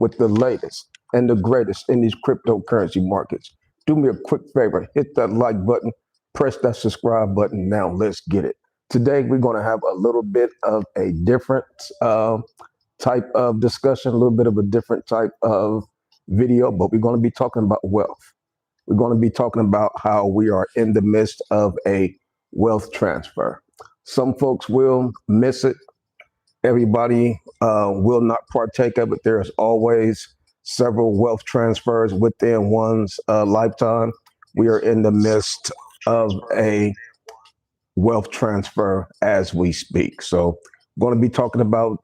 with the latest and the greatest in these cryptocurrency markets. Do me a quick favor, hit that like button, press that subscribe button. Now let's get it. Today we're going to have a little bit of a different type of discussion, a little bit of a different type of video, but we're going to be talking about wealth. We're going to be talking about how we are in the midst of a wealth transfer. Some folks will miss it. Everybody will not partake of it. There's always several wealth transfers within one's lifetime. We are in the midst of a wealth transfer as we speak. So I'm going to be talking about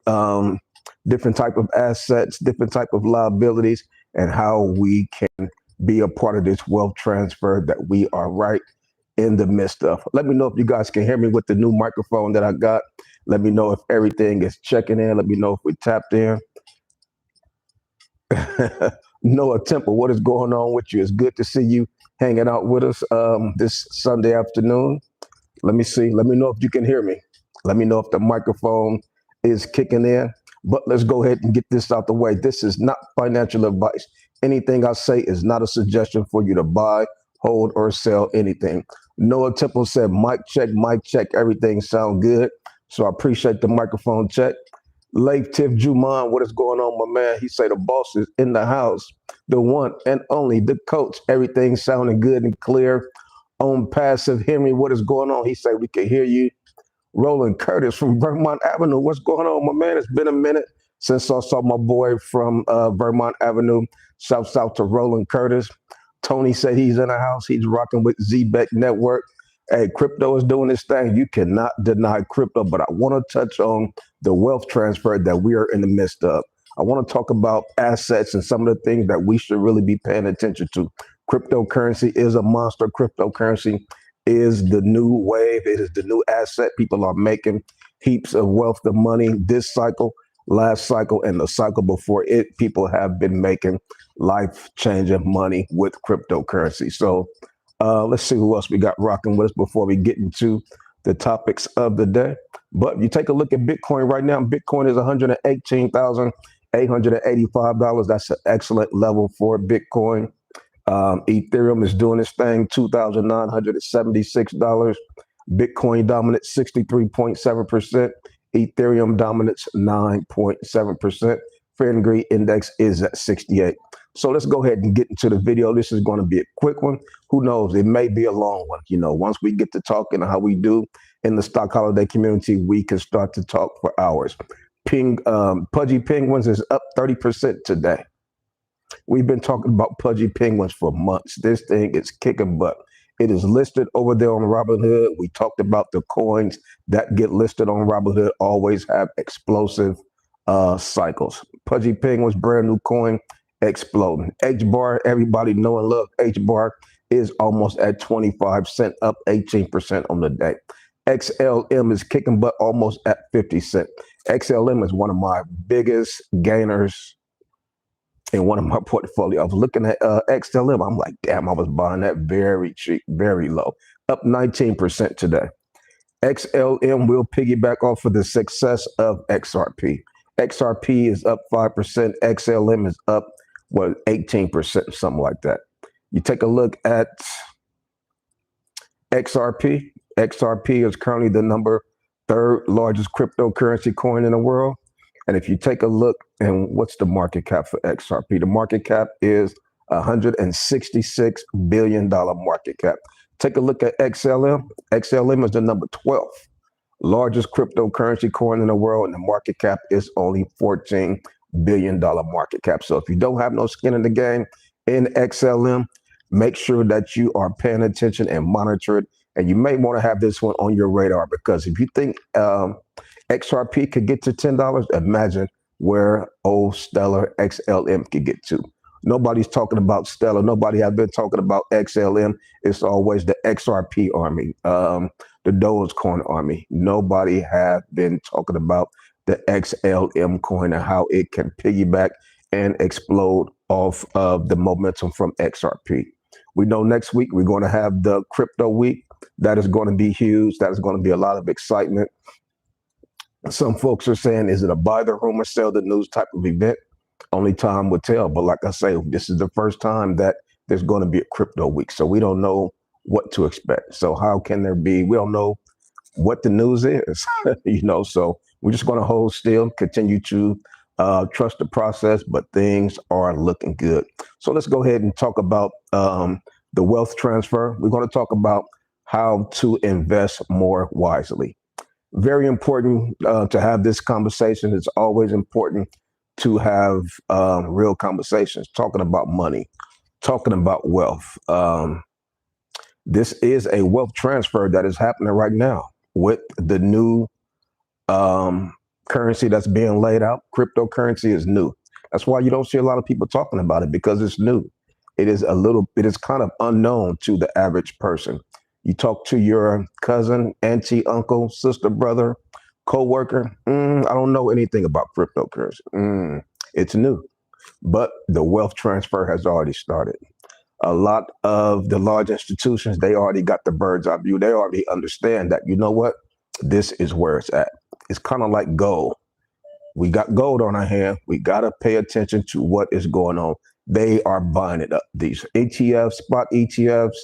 different type of assets, different type of liabilities, and how we can be a part of this wealth transfer that we are right in the midst of. Let me know if you guys can hear me with the new microphone that I got. Let me know if everything is checking in. Let me know if we tapped in. Noah Temple, what is going on with you? It's good to see you hanging out with us this Sunday afternoon. Let me see. Let me know if you can hear me. Let me know if the microphone is kicking in. But let's go ahead and get this out the way. This is not financial advice. Anything I say is not a suggestion for you to buy, hold, or sell anything. Noah Temple said, mic check, everything sound good. So I appreciate the microphone check. Leif Tiff Juman, what is going on, my man? He said the boss is in the house, the one and only, the coach. Everything sounding good and clear. On passive, hear me, what is going on? He said we can hear you. Roland Curtis from Vermont Avenue. What's going on, my man? It's been a minute since I saw my boy from Vermont Avenue. Shouts out to Roland Curtis. Tony said he's in the house. He's rocking with ZBEC Network. Hey, crypto is doing this thing. You cannot deny crypto, but I want to touch on the wealth transfer that we are in the midst of. I want to talk about assets and some of the things that we should really be paying attention to. Cryptocurrency is a monster. Cryptocurrency is the new wave. It is the new asset. People are making heaps of wealth, of money this cycle, last cycle, and the cycle before it. People have been making life-changing money with cryptocurrency. So let's see who else we got rocking with us before we get into the topics of the day. But you take a look at Bitcoin right now. Bitcoin is $118,885. That's an excellent level for Bitcoin. Ethereum is doing its thing, $2,976. Bitcoin dominates 63.7%. Ethereum dominates 9.7%. Fahrenheit index is at 68. So let's go ahead and get into the video. This is going to be a quick one. Who knows? It may be a long one. You know, once we get to talking how we do in the stock holiday community, we can start to talk for hours. Pudgy Penguins is up 30% today. We've been talking about Pudgy Penguins for months. This thing is kicking butt. It is listed over there on Robinhood. We talked about the coins that get listed on Robinhood always have explosive cycles. Pudgy Penguins, brand new coin, exploding. H-bar, everybody know and love H-bar, is almost at 25 cents, up 18% on the day. XLM is kicking butt almost at 50 cents. XLM is one of my biggest gainers in one of my portfolio. I was looking at XLM. I'm like, damn, I was buying that very cheap, very low. Up 19% today. XLM will piggyback off of the success of XRP. XRP is up 5%. XLM is up, 18%, something like that. You take a look at XRP. XRP is currently the third largest cryptocurrency coin in the world. And if you take a look, and what's the market cap for XRP? The market cap is $166 billion market cap. Take a look at XLM. XLM is the number 12th largest cryptocurrency coin in the world, and the market cap is only $14 billion market cap. So if you don't have no skin in the game in XLM, make sure that you are paying attention and monitor it. And you may want to have this one on your radar, because if you think XRP could get to $10, imagine where old Stellar XLM could get to. Nobody's talking about Stellar. Nobody has been talking about XLM. It's always the XRP army, the Dogecoin army. Nobody has been talking about the XLM coin and how it can piggyback and explode off of the momentum from XRP. We know next week we're going to have the crypto week. That is going to be huge. That is going to be a lot of excitement. Some folks are saying, is it a buy the rumor, sell the news type of event? Only time will tell. But like I say, this is the first time that there's going to be a crypto week. So we don't know what to expect. So how can there be? We don't know what the news is, so we're just going to hold still, continue to trust the process, but things are looking good. So let's go ahead and talk about the wealth transfer. We're going to talk about how to invest more wisely. Very important to have this conversation. It's always important to have real conversations, talking about money, talking about wealth. This is a wealth transfer that is happening right now with the new currency that's being laid out. Cryptocurrency is new. That's why you don't see a lot of people talking about it, because it's new. It is kind of unknown to the average person. You talk to your cousin, auntie, uncle, sister, brother, co-worker. I don't know anything about cryptocurrency. It's new, but the wealth transfer has already started. A lot of the large institutions, they already got the bird's eye view. They already understand that, you know what, this is where it's at. It's kind of like gold. We got gold on our hand. We got to pay attention to what is going on. They are buying it up. These ETFs, spot ETFs,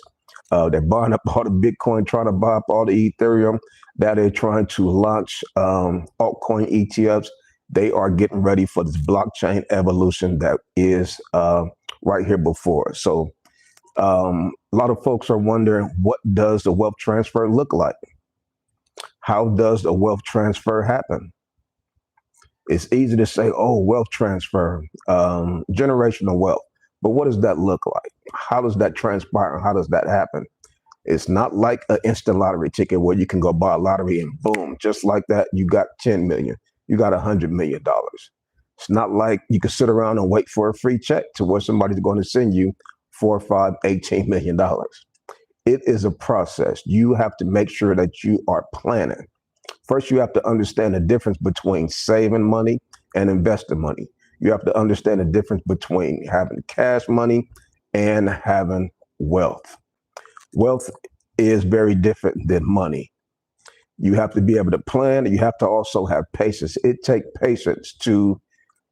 they're buying up all the Bitcoin, trying to buy up all the Ethereum. That they're trying to launch altcoin ETFs. They are getting ready for this blockchain evolution that is right here before us. So a lot of folks are wondering, what does the wealth transfer look like? How does the wealth transfer happen? It's easy to say, oh, wealth transfer, generational wealth. But what does that look like? How does that transpire? How does that happen? It's not like an instant lottery ticket where you can go buy a lottery and boom, just like that, you got 10 million, you got $100 million. It's not like you can sit around and wait for a free check to where somebody's going to send you 4, 5, $18 million. It is a process. You have to make sure that you are planning. First, you have to understand the difference between saving money and investing money. You have to understand the difference between having cash money and having wealth. Wealth is very different than money. You have to be able to plan. You have to also have patience. It takes patience to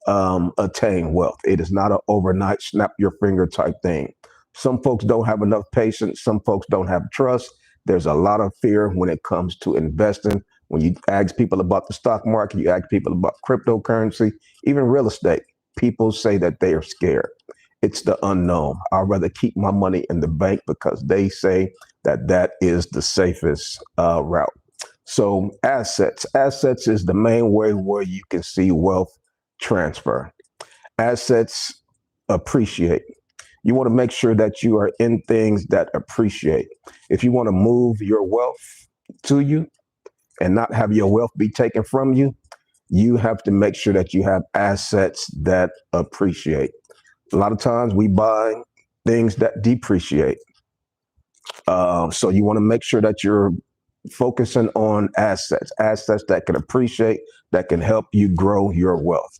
attain wealth. It is not an overnight snap your finger type thing. Some folks don't have enough patience. Some folks don't have trust. There's a lot of fear when it comes to investing. When you ask people about the stock market, you ask people about cryptocurrency, even real estate, people say that they are scared. It's the unknown. I'd rather keep my money in the bank because they say that that is the safest route. So assets is the main way where you can see wealth transfer. Assets appreciate. You want to make sure that you are in things that appreciate. If you want to move your wealth to you and not have your wealth be taken from you, you have to make sure that you have assets that appreciate. A lot of times we buy things that depreciate. So you want to make sure that you're focusing on assets that can appreciate, that can help you grow your wealth.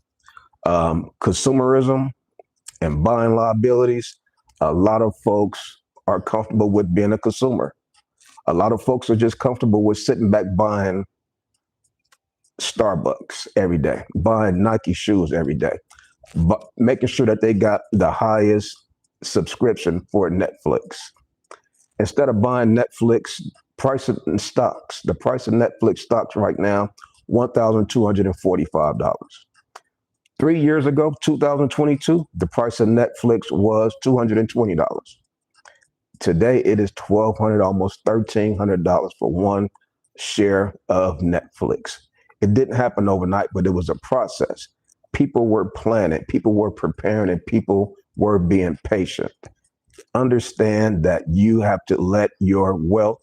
Consumerism and buying liabilities. A lot of folks are comfortable with being a consumer. A lot of folks are just comfortable with sitting back buying Starbucks every day, buying Nike shoes every day, but making sure that they got the highest subscription for Netflix. Instead of buying Netflix, price of stocks, the price of Netflix stocks right now, $1,245. 3 years ago, 2022, the price of Netflix was $220. Today, it is $1,200, almost $1,300 for one share of Netflix. It didn't happen overnight, but it was a process. People were planning, people were preparing, and people were being patient. Understand that you have to let your wealth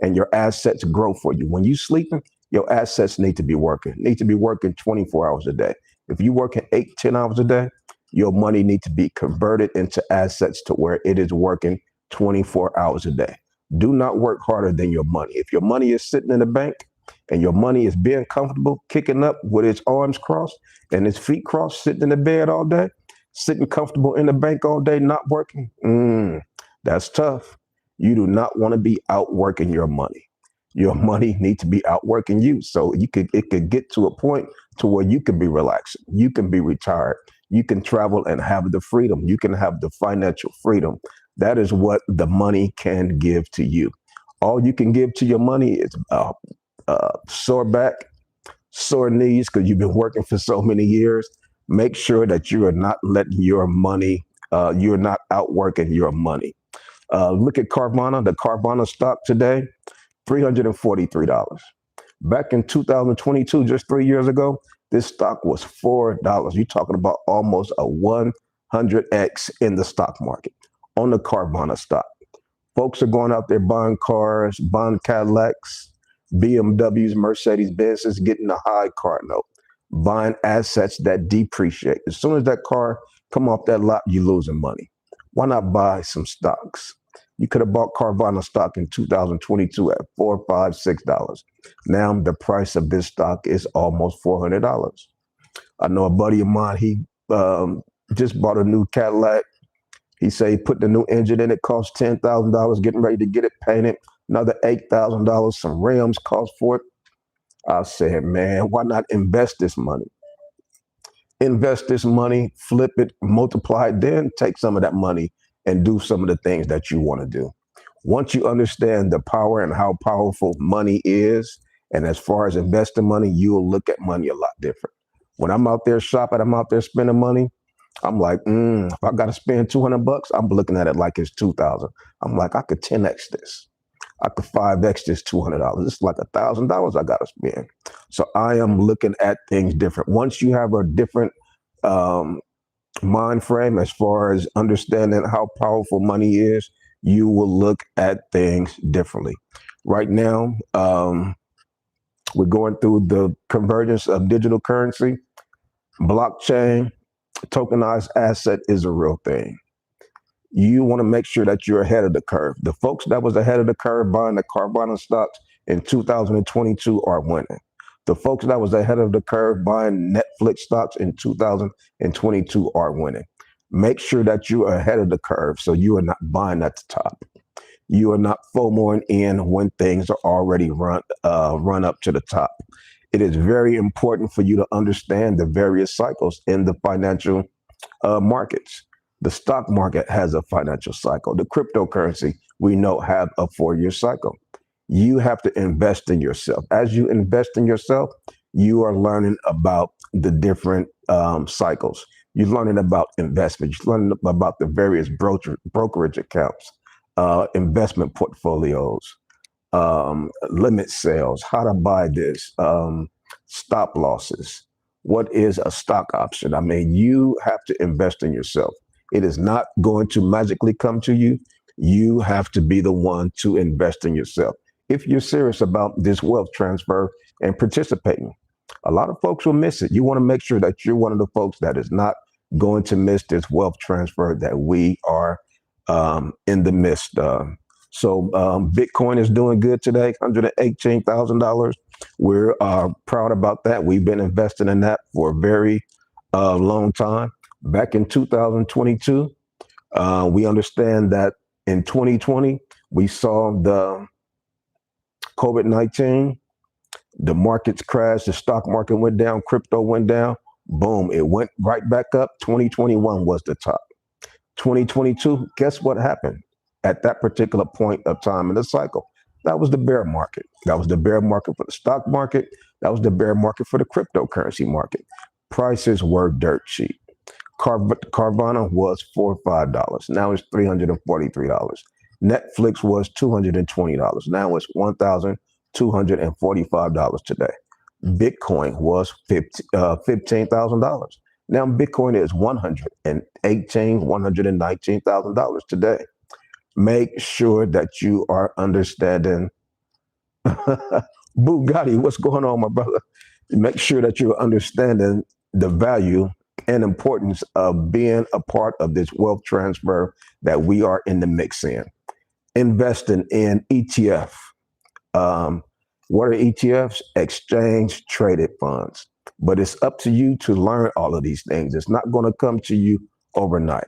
and your assets grow for you. When you're sleeping, your assets need to be working, 24 hours a day. If you're working 8, 10 hours a day, your money needs to be converted into assets to where it is working 24 hours a day. Do not work harder than your money. If your money is sitting in the bank and your money is being comfortable, kicking up with its arms crossed and its feet crossed, sitting in the bed all day, sitting comfortable in the bank all day, not working, that's tough. You do not want to be outworking your money. Your money needs to be outworking you. So it could get to a point to where you can be relaxing. You can be retired. You can travel and have the freedom. You can have the financial freedom. That is what the money can give to you. All you can give to your money is sore back, sore knees, because you've been working for so many years. Make sure that you are not letting your money, you're not outworking your money. Look at Carvana, the Carvana stock today, $343. Back in 2022, just 3 years ago, this stock was $4. You're talking about almost a 100x in the stock market on the Carvana stock. Folks are going out there buying cars, buying Cadillacs, BMWs, Mercedes Benzes, getting a high car note, buying assets that depreciate. As soon as that car come off that lot, you're losing money. Why not buy some stocks? You could have bought Carvana stock in 2022 at $4, $5, $6. Now the price of this stock is almost $400. I know a buddy of mine, he just bought a new Cadillac. He said he put the new engine in, it cost $10,000, getting ready to get it painted. Another $8,000, some rims cost for it. I said, man, why not invest this money? Invest this money, flip it, multiply it, then take some of that money and do some of the things that you want to do. Once you understand the power and how powerful money is, and as far as investing money, you'll look at money a lot different. When I'm out there shopping, I'm out there spending money, I'm like, if I got to spend $200, I'm looking at it like it's 2,000. I'm like, I could 10x this. I could 5x this $200. It's like $1,000 I got to spend. So I am looking at things different. Once you have a different mind frame as far as understanding how powerful money is, you will look at things differently. Right now, we're going through the convergence of digital currency, blockchain. Tokenized asset is a real thing. You want to make sure that you're ahead of the curve. The folks that was ahead of the curve buying the Carvana stocks in 2022 are winning. The folks that was ahead of the curve buying Netflix stocks in 2022 are winning. Make sure that you are ahead of the curve so you are not buying at the top. You are not FOMOing in when things are already run up to the top. It is very important for you to understand the various cycles in the financial markets. The stock market has a financial cycle. The cryptocurrency, we know, have a 4-year cycle. You have to invest in yourself. As you invest in yourself, you are learning about the different cycles. You're learning about investment. You're learning about the various brokerage accounts, investment portfolios, limit sales, how to buy this, stop losses. What is a stock option? I mean, you have to invest in yourself. It is not going to magically come to you. You have to be the one to invest in yourself. If you're serious about this wealth transfer and participating, a lot of folks will miss it. You want to make sure that you're one of the folks that is not going to miss this wealth transfer that we are in the midst of. So Bitcoin is doing good today, $118,000. We're proud about that. We've been investing in that for a very long time. Back in 2022, we understand that in 2020, we saw the COVID-19, the markets crashed, the stock market went down, crypto went down, boom, it went right back up. 2021 was the top. 2022, guess what happened at that particular point of time in the cycle? That was the bear market. That was the bear market for the stock market. That was the bear market for the cryptocurrency market. Prices were dirt cheap. Carvana was $4 or $5. Now it's $343. Netflix was $220. Now it's $1,245 today. Bitcoin was $15,000. Now Bitcoin is $119,000 today. Make sure that you are understanding. Bugatti, what's going on, my brother? Make sure that you're understanding the value and importance of being a part of this wealth transfer that we are in the mix in. Investing in ETF. What are ETFs? Exchange traded funds. But it's up to you to learn all of these things. It's not going to come to you overnight.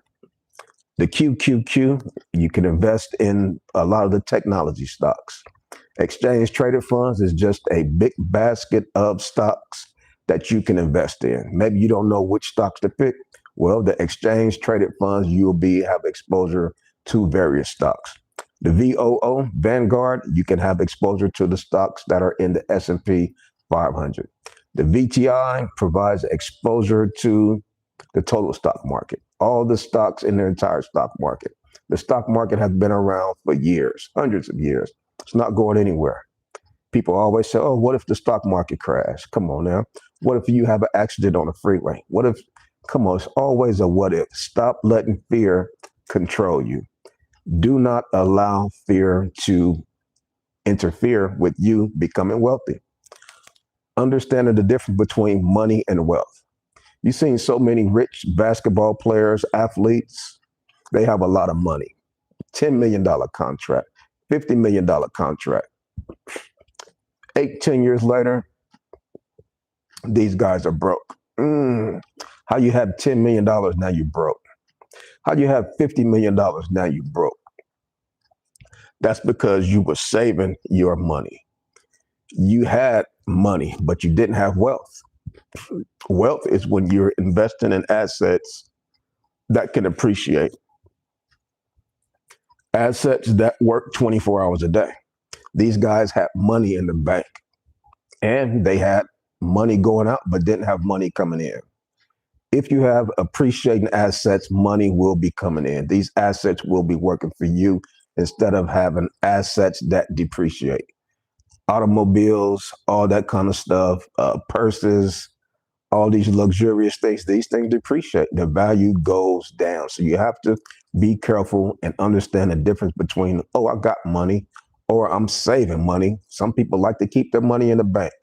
The QQQ, you can invest in a lot of the technology stocks. Exchange traded funds is just a big basket of stocks that you can invest in. Maybe you don't know which stocks to pick. Well, the exchange traded funds, you'll have exposure to various stocks. The VOO, Vanguard, you can have exposure to the stocks that are in the S&P 500. The VTI provides exposure to the total stock market, all the stocks in the entire stock market. The stock market has been around for years, hundreds of years. It's not going anywhere. People always say, oh, what if the stock market crashed? Come on now. What if you have an accident on the freeway? What if, come on, it's always a what if. Stop letting fear control you. Do not allow fear to interfere with you becoming wealthy. Understanding the difference between money and wealth. You've seen so many rich basketball players, athletes, they have a lot of money. $10 million contract, $50 million contract. 10 years later, these guys are broke. How you have $10 million, now you're broke. How you have $50 million, now you're broke. That's because you were saving your money. You had money, but you didn't have wealth. Wealth is when you're investing in assets that can appreciate. Assets that work 24 hours a day. These guys had money in the bank and they had money going out, but didn't have money coming in. If you have appreciating assets, money will be coming in. These assets will be working for you instead of having assets that depreciate. Automobiles, all that kind of stuff, purses, all these luxurious things, these things depreciate. The value goes down. So you have to be careful and understand the difference between, oh, I got money or I'm saving money. Some people like to keep their money in the bank.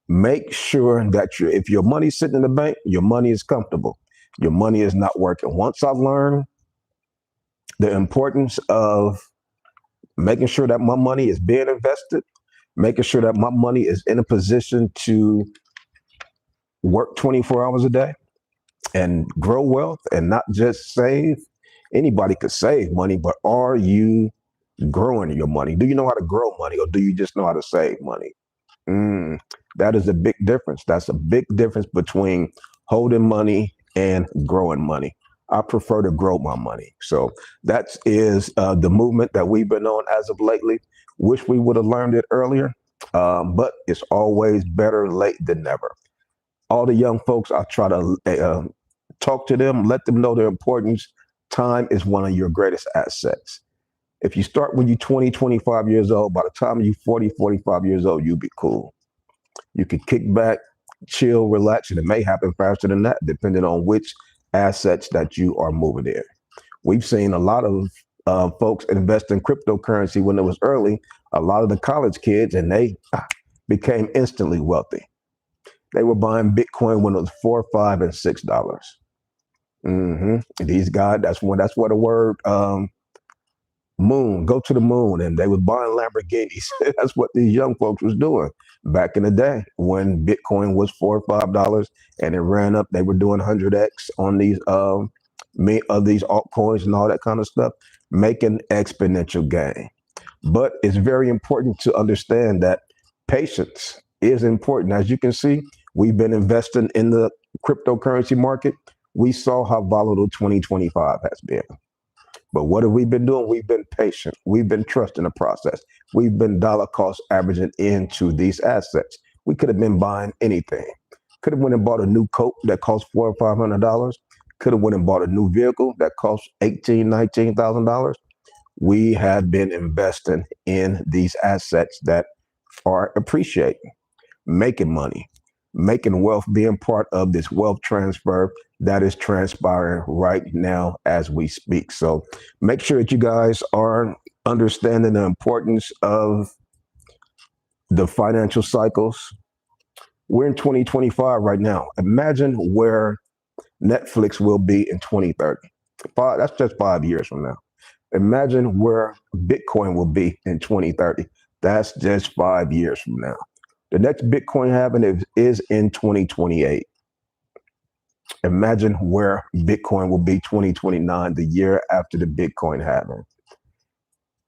Make sure that if your money's sitting in the bank, your money is comfortable. Your money is not working. Once I learned the importance of making sure that my money is being invested, making sure that my money is in a position to work 24 hours a day and grow wealth and not just save. Anybody could save money, but are you growing your money? Do you know how to grow money or do you just know how to save money? That is a big difference. That's a big difference between holding money and growing money. I prefer to grow my money. So that is the movement that we've been on as of lately. Wish we would have learned it earlier, but it's always better late than never. All the young folks, I try to talk to them, let them know the importance. Time is one of your greatest assets. If you start when you're 20, 25 years old, by the time you're 40, 45 years old, you'll be cool. You can kick back, chill, relax, and it may happen faster than that, depending on which assets that you are moving in. We've seen a lot of folks invest in cryptocurrency when it was early, a lot of the college kids, and they became instantly wealthy. They were buying Bitcoin when it was $4, $5, and $6. These guys, that's where the word moon, go to the moon, and they was buying Lamborghinis. That's what these young folks was doing back in the day when Bitcoin was $4 or $5 and it ran up. They were doing 100x on these altcoins and all that kind of stuff, making exponential gain. But it's very important to understand that patience is important. As you can see, we've been investing in the cryptocurrency market. We saw how volatile 2025 has been. But what have we been doing? We've been patient. We've been trusting the process. We've been dollar cost averaging into these assets. We could have been buying anything. Could have went and bought a new coat that cost $400 or $500. Could have went and bought a new vehicle that cost $18,000, $19,000. We have been investing in these assets that are appreciating, making money, making wealth, being part of this wealth transfer that is transpiring right now as we speak. So make sure that you guys are understanding the importance of the financial cycles. We're in 2025 right now. Imagine where Netflix will be in 2030. That's just 5 years from now. Imagine where Bitcoin will be in 2030. That's just 5 years from now. The next Bitcoin halving is in 2028. Imagine where Bitcoin will be 2029, the year after the Bitcoin halving.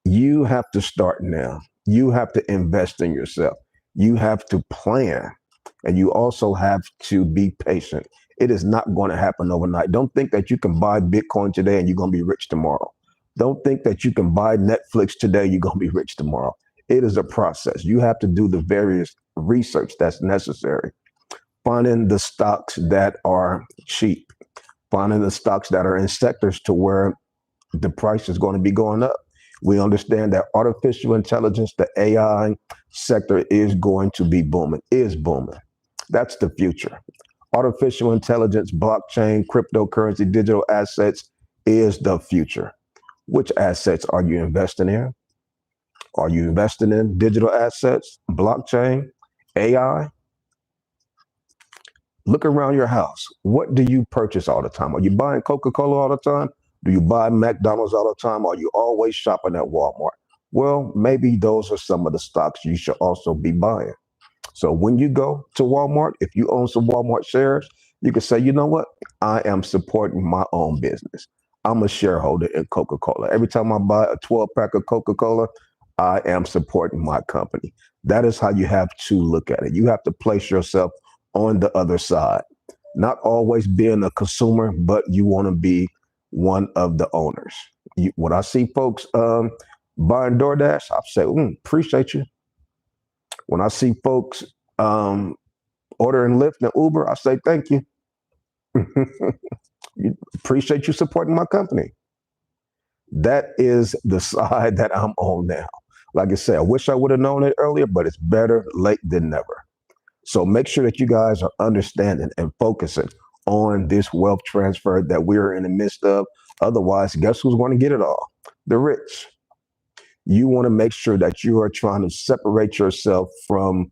You have to start now. You have to invest in yourself. You have to plan. And you also have to be patient. It is not going to happen overnight. Don't think that you can buy Bitcoin today and you're going to be rich tomorrow. Don't think that you can buy Netflix today, you're going to be rich tomorrow. It is a process. You have to do the various research that's necessary. Finding the stocks that are cheap, finding the stocks that are in sectors to where the price is going to be going up. We understand that artificial intelligence, the AI sector is going to be booming, is booming. That's the future. Artificial intelligence, blockchain, cryptocurrency, digital assets is the future. Which assets are you investing in? Are you investing in digital assets, blockchain, AI? Look around your house. What do you purchase all the time? Are you buying Coca-Cola all the time? Do you buy McDonald's all the time? Are you always shopping at Walmart? Well, maybe those are some of the stocks you should also be buying. So when you go to Walmart, if you own some Walmart shares, you can say, you know what? I am supporting my own business. I'm a shareholder in Coca-Cola. Every time I buy a 12-pack of Coca-Cola, I am supporting my company. That is how you have to look at it. You have to place yourself on the other side, not always being a consumer, but you want to be one of the owners. When I see folks buying DoorDash, I say, appreciate you. When I see folks ordering Lyft and Uber, I say, thank you. Appreciate you supporting my company. That is the side that I'm on now. Like I said, I wish I would have known it earlier, but it's better late than never. So make sure that you guys are understanding and focusing on this wealth transfer that we're in the midst of. Otherwise, guess who's going to get it all? The rich. You want to make sure that you are trying to separate yourself from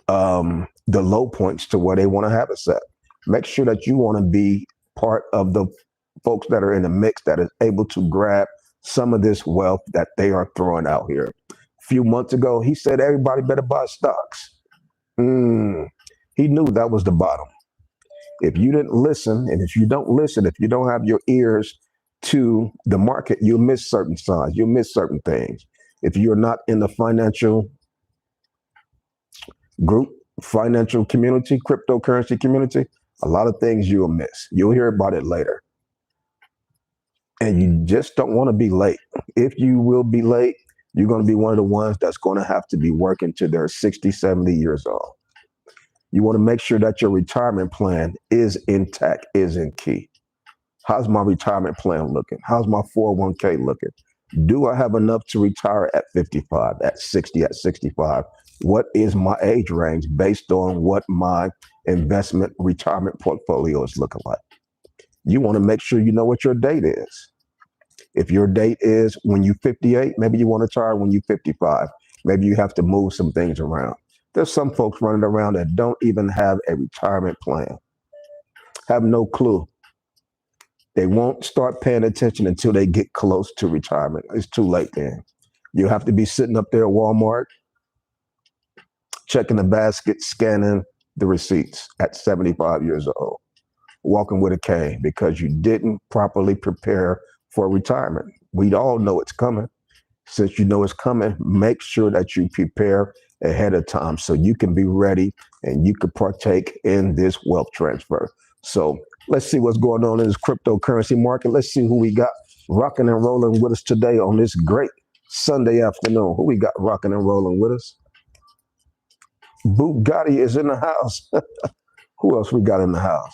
the low points to where they want to have it set. Make sure that you want to be part of the folks that are in the mix that is able to grab some of this wealth that they are throwing out here. A few months ago, he said everybody better buy stocks. He knew that was the bottom. If you didn't listen, and if you don't listen, if you don't have your ears to the market, you'll miss certain signs, you'll miss certain things. If you're not in the financial group, financial community, cryptocurrency community, a lot of things you'll miss. You'll hear about it later. And you just don't want to be late. If you will be late, you're going to be one of the ones that's going to have to be working till they're 60, 70 years old. You want to make sure that your retirement plan is intact, is in key. How's my retirement plan looking? How's my 401k looking? Do I have enough to retire at 55, at 60, at 65? What is my age range based on what my investment retirement portfolio is looking like? You want to make sure you know what your date is. If your date is when you're 58, maybe you want to retire when you're 55. Maybe you have to move some things around. There's some folks running around that don't even have a retirement plan, have no clue. They won't start paying attention until they get close to retirement. It's too late then. You have to be sitting up there at Walmart, checking the basket, scanning the receipts at 75 years old, walking with a cane because you didn't properly prepare for retirement. We all know it's coming. Since you know it's coming, make sure that you prepare ahead of time so you can be ready and you can partake in this wealth transfer. So let's see what's going on in this cryptocurrency market. Let's see who we got rocking and rolling with us today on this great Sunday afternoon. Who we got rocking and rolling with us? Bugatti is in the house. Who else we got in the house?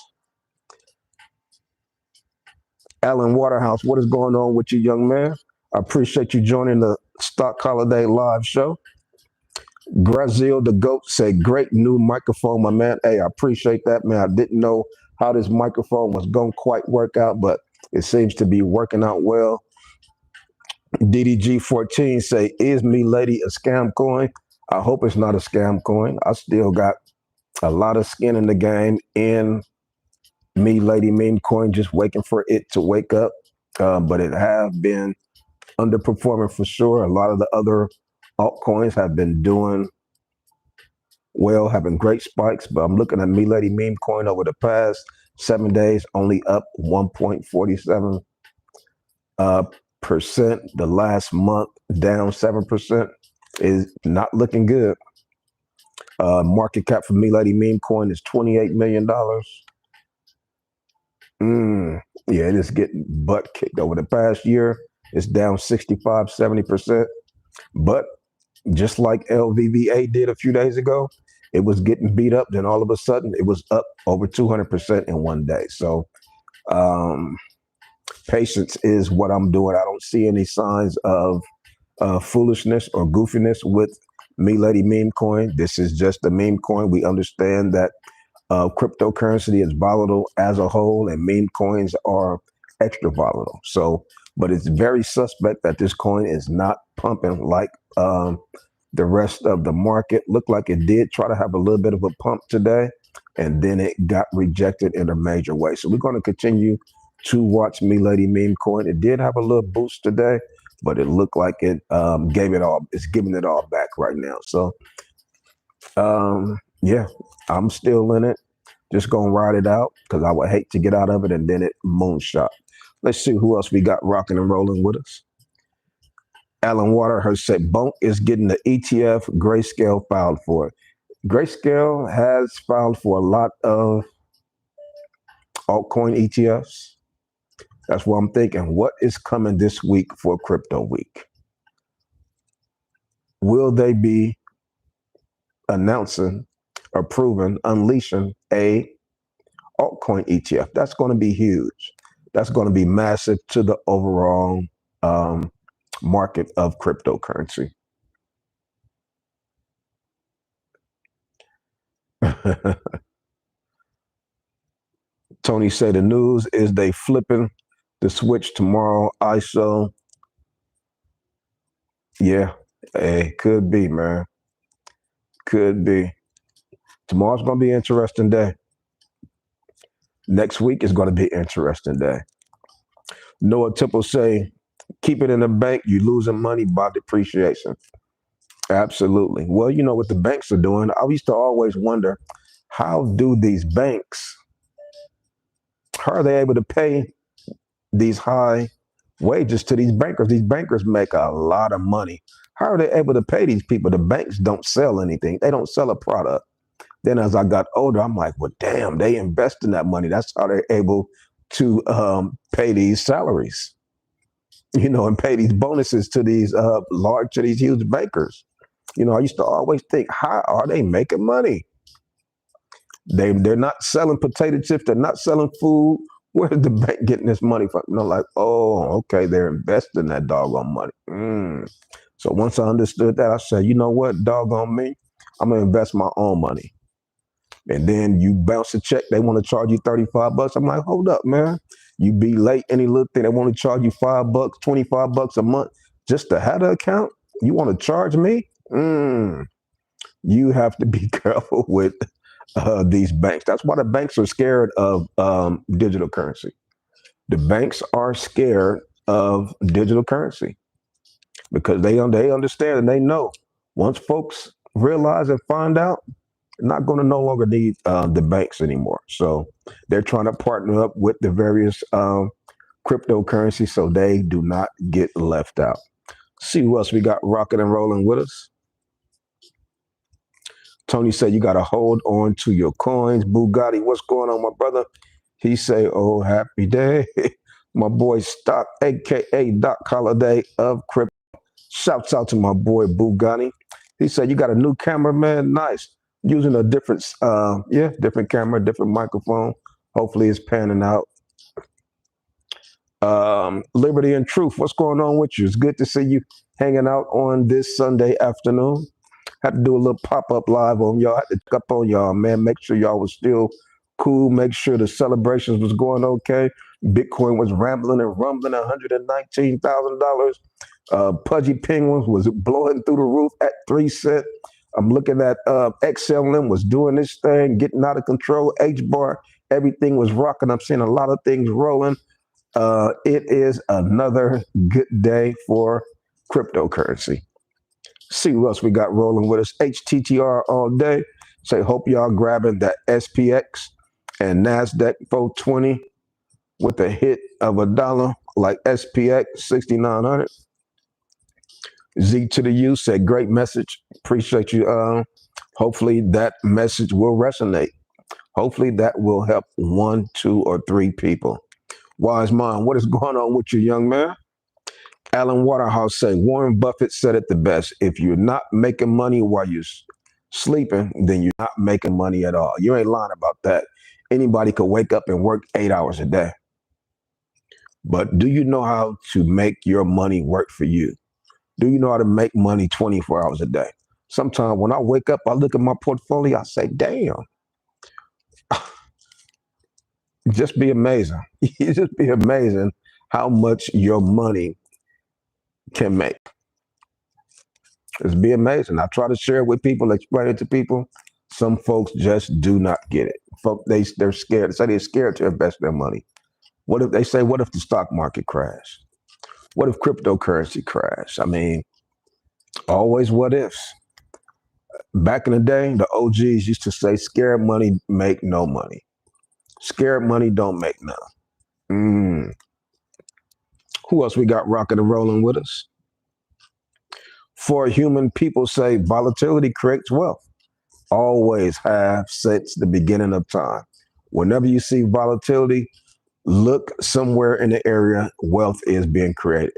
Alan Waterhouse, what is going on with you, young man? I appreciate you joining the Stock Holiday live show. Brazil the GOAT said, great new microphone, my man. Hey, I appreciate that, man. I didn't know how this microphone was going to quite work out, but it seems to be working out well. DDG14 say, is Me Lady a scam coin? I hope it's not a scam coin. I still got a lot of skin in the game in Me Lady meme coin, just waiting for it to wake up. But it has been underperforming for sure. A lot of the other altcoins have been doing well, having great spikes, but I'm looking at Me Lady meme coin over the past 7 days, only up 1.47%. The last month down 7% is not looking good. Market cap for Me Lady meme coin is $28 million. Yeah, it is getting butt kicked over the past year. It's down 65, 70%. But just like LVVA did a few days ago, it was getting beat up. Then all of a sudden, it was up over 200% in one day. So um, patience is what I'm doing. I don't see any signs of foolishness or goofiness with Me Lady Meme Coin. This is just a meme coin. We understand that cryptocurrency is volatile as a whole, and meme coins are extra volatile. So, but it's very suspect that this coin is not pumping like the rest of the market. Looked like it did try to have a little bit of a pump today, and then it got rejected in a major way. So we're going to continue to watch Me Lady Meme Coin. It did have a little boost today, but it looked like it gave it all. It's giving it all back right now. So yeah, I'm still in it. Just gonna ride it out because I would hate to get out of it and then it moonshot. Let's see who else we got rocking and rolling with us. Alan Water has said Bonk is getting the ETF. Grayscale filed for it. Grayscale has filed for a lot of altcoin ETFs. That's what I'm thinking. What is coming this week for Crypto Week? Will they be announcing, approving, unleashing a altcoin ETF? That's going to be huge. That's going to be massive to the overall market of cryptocurrency. Tony said the news is they flipping the switch tomorrow. ISO. Yeah, hey, could be, man. Could be. Tomorrow's going to be an interesting day. Next week is going to be an interesting day. Noah Temple say, keep it in the bank. You're losing money by depreciation. Absolutely. Well, you know what the banks are doing. I used to always wonder, how do these banks, how are they able to pay these high wages to these bankers? These bankers make a lot of money. How are they able to pay these people? The banks don't sell anything. They don't sell a product. Then as I got older, I'm like, well, damn, they invest in that money. That's how they're able to pay these salaries, you know, and pay these bonuses to these huge bankers. You know, I used to always think, how are they making money? They're not selling potato chips. They're not selling food. Where's the bank getting this money from? You know, like, oh, okay, they're investing that doggone money. So once I understood that, I said, you know what, doggone me, I'm gonna invest my own money. And then you bounce a check, they want to charge you $35. I'm like, hold up, man. You be late, any little thing, they want to charge you $5, $25 a month just to have the account. You want to charge me? You have to be careful with these banks. That's why the banks are scared of digital currency. The banks are scared of digital currency because they understand and they know once folks realize and find out, they're not going to no longer need the banks anymore. So they're trying to partner up with the various cryptocurrencies so they do not get left out. See who else we got rocking and rolling with us. Tony said you got to hold on to your coins. Bugatti, what's going on, my brother? He say, oh, happy day. My boy Stock, a.k.a. Doc Holiday of Crypto. Shouts out to my boy Bugatti. He said, you got a new camera, man? Nice. Using a different, different camera, different microphone. Hopefully it's panning out. Liberty and Truth, what's going on with you? It's good to see you hanging out on this Sunday afternoon. Had to do a little pop-up live on y'all. Had to check up on y'all, man. Make sure y'all was still cool. Make sure the celebrations was going okay. Bitcoin was rambling and rumbling, $119,000. Pudgy Penguins was blowing through the roof at 3 cents. I'm looking at XLM was doing this thing, getting out of control. H-bar, everything was rocking. I'm seeing a lot of things rolling. It is another good day for cryptocurrency. See what else we got rolling with us. HTTR all day. Say, hope y'all grabbing that SPX and NASDAQ 420 with a hit of $1 like SPX 6,900. Z to the U said, great message. Appreciate you. Hopefully that message will resonate. Hopefully that will help 1, 2, or 3 people. Wise mind, what is going on with you, young man? Alan Waterhouse say, Warren Buffett said it the best. If you're not making money while you're sleeping, then you're not making money at all. You ain't lying about that. Anybody could wake up and work 8 hours a day. But do you know how to make your money work for you? Do you know how to make money 24 hours a day? Sometimes when I wake up, I look at my portfolio, I say, damn. Just be amazing. You just be amazing how much your money can make. Just be amazing. I try to share it with people, explain it to people. Some folks just do not get it. They're scared. They say they're scared to invest their money. What if the stock market crash? What if cryptocurrency crash? I mean, always what ifs. Back in the day, the OGs used to say, scared money make no money. Scared money don't make none. Who else we got rocking and rolling with us? For human, people say volatility creates wealth. Always have since the beginning of time. Whenever you see volatility, look somewhere in the area wealth is being created,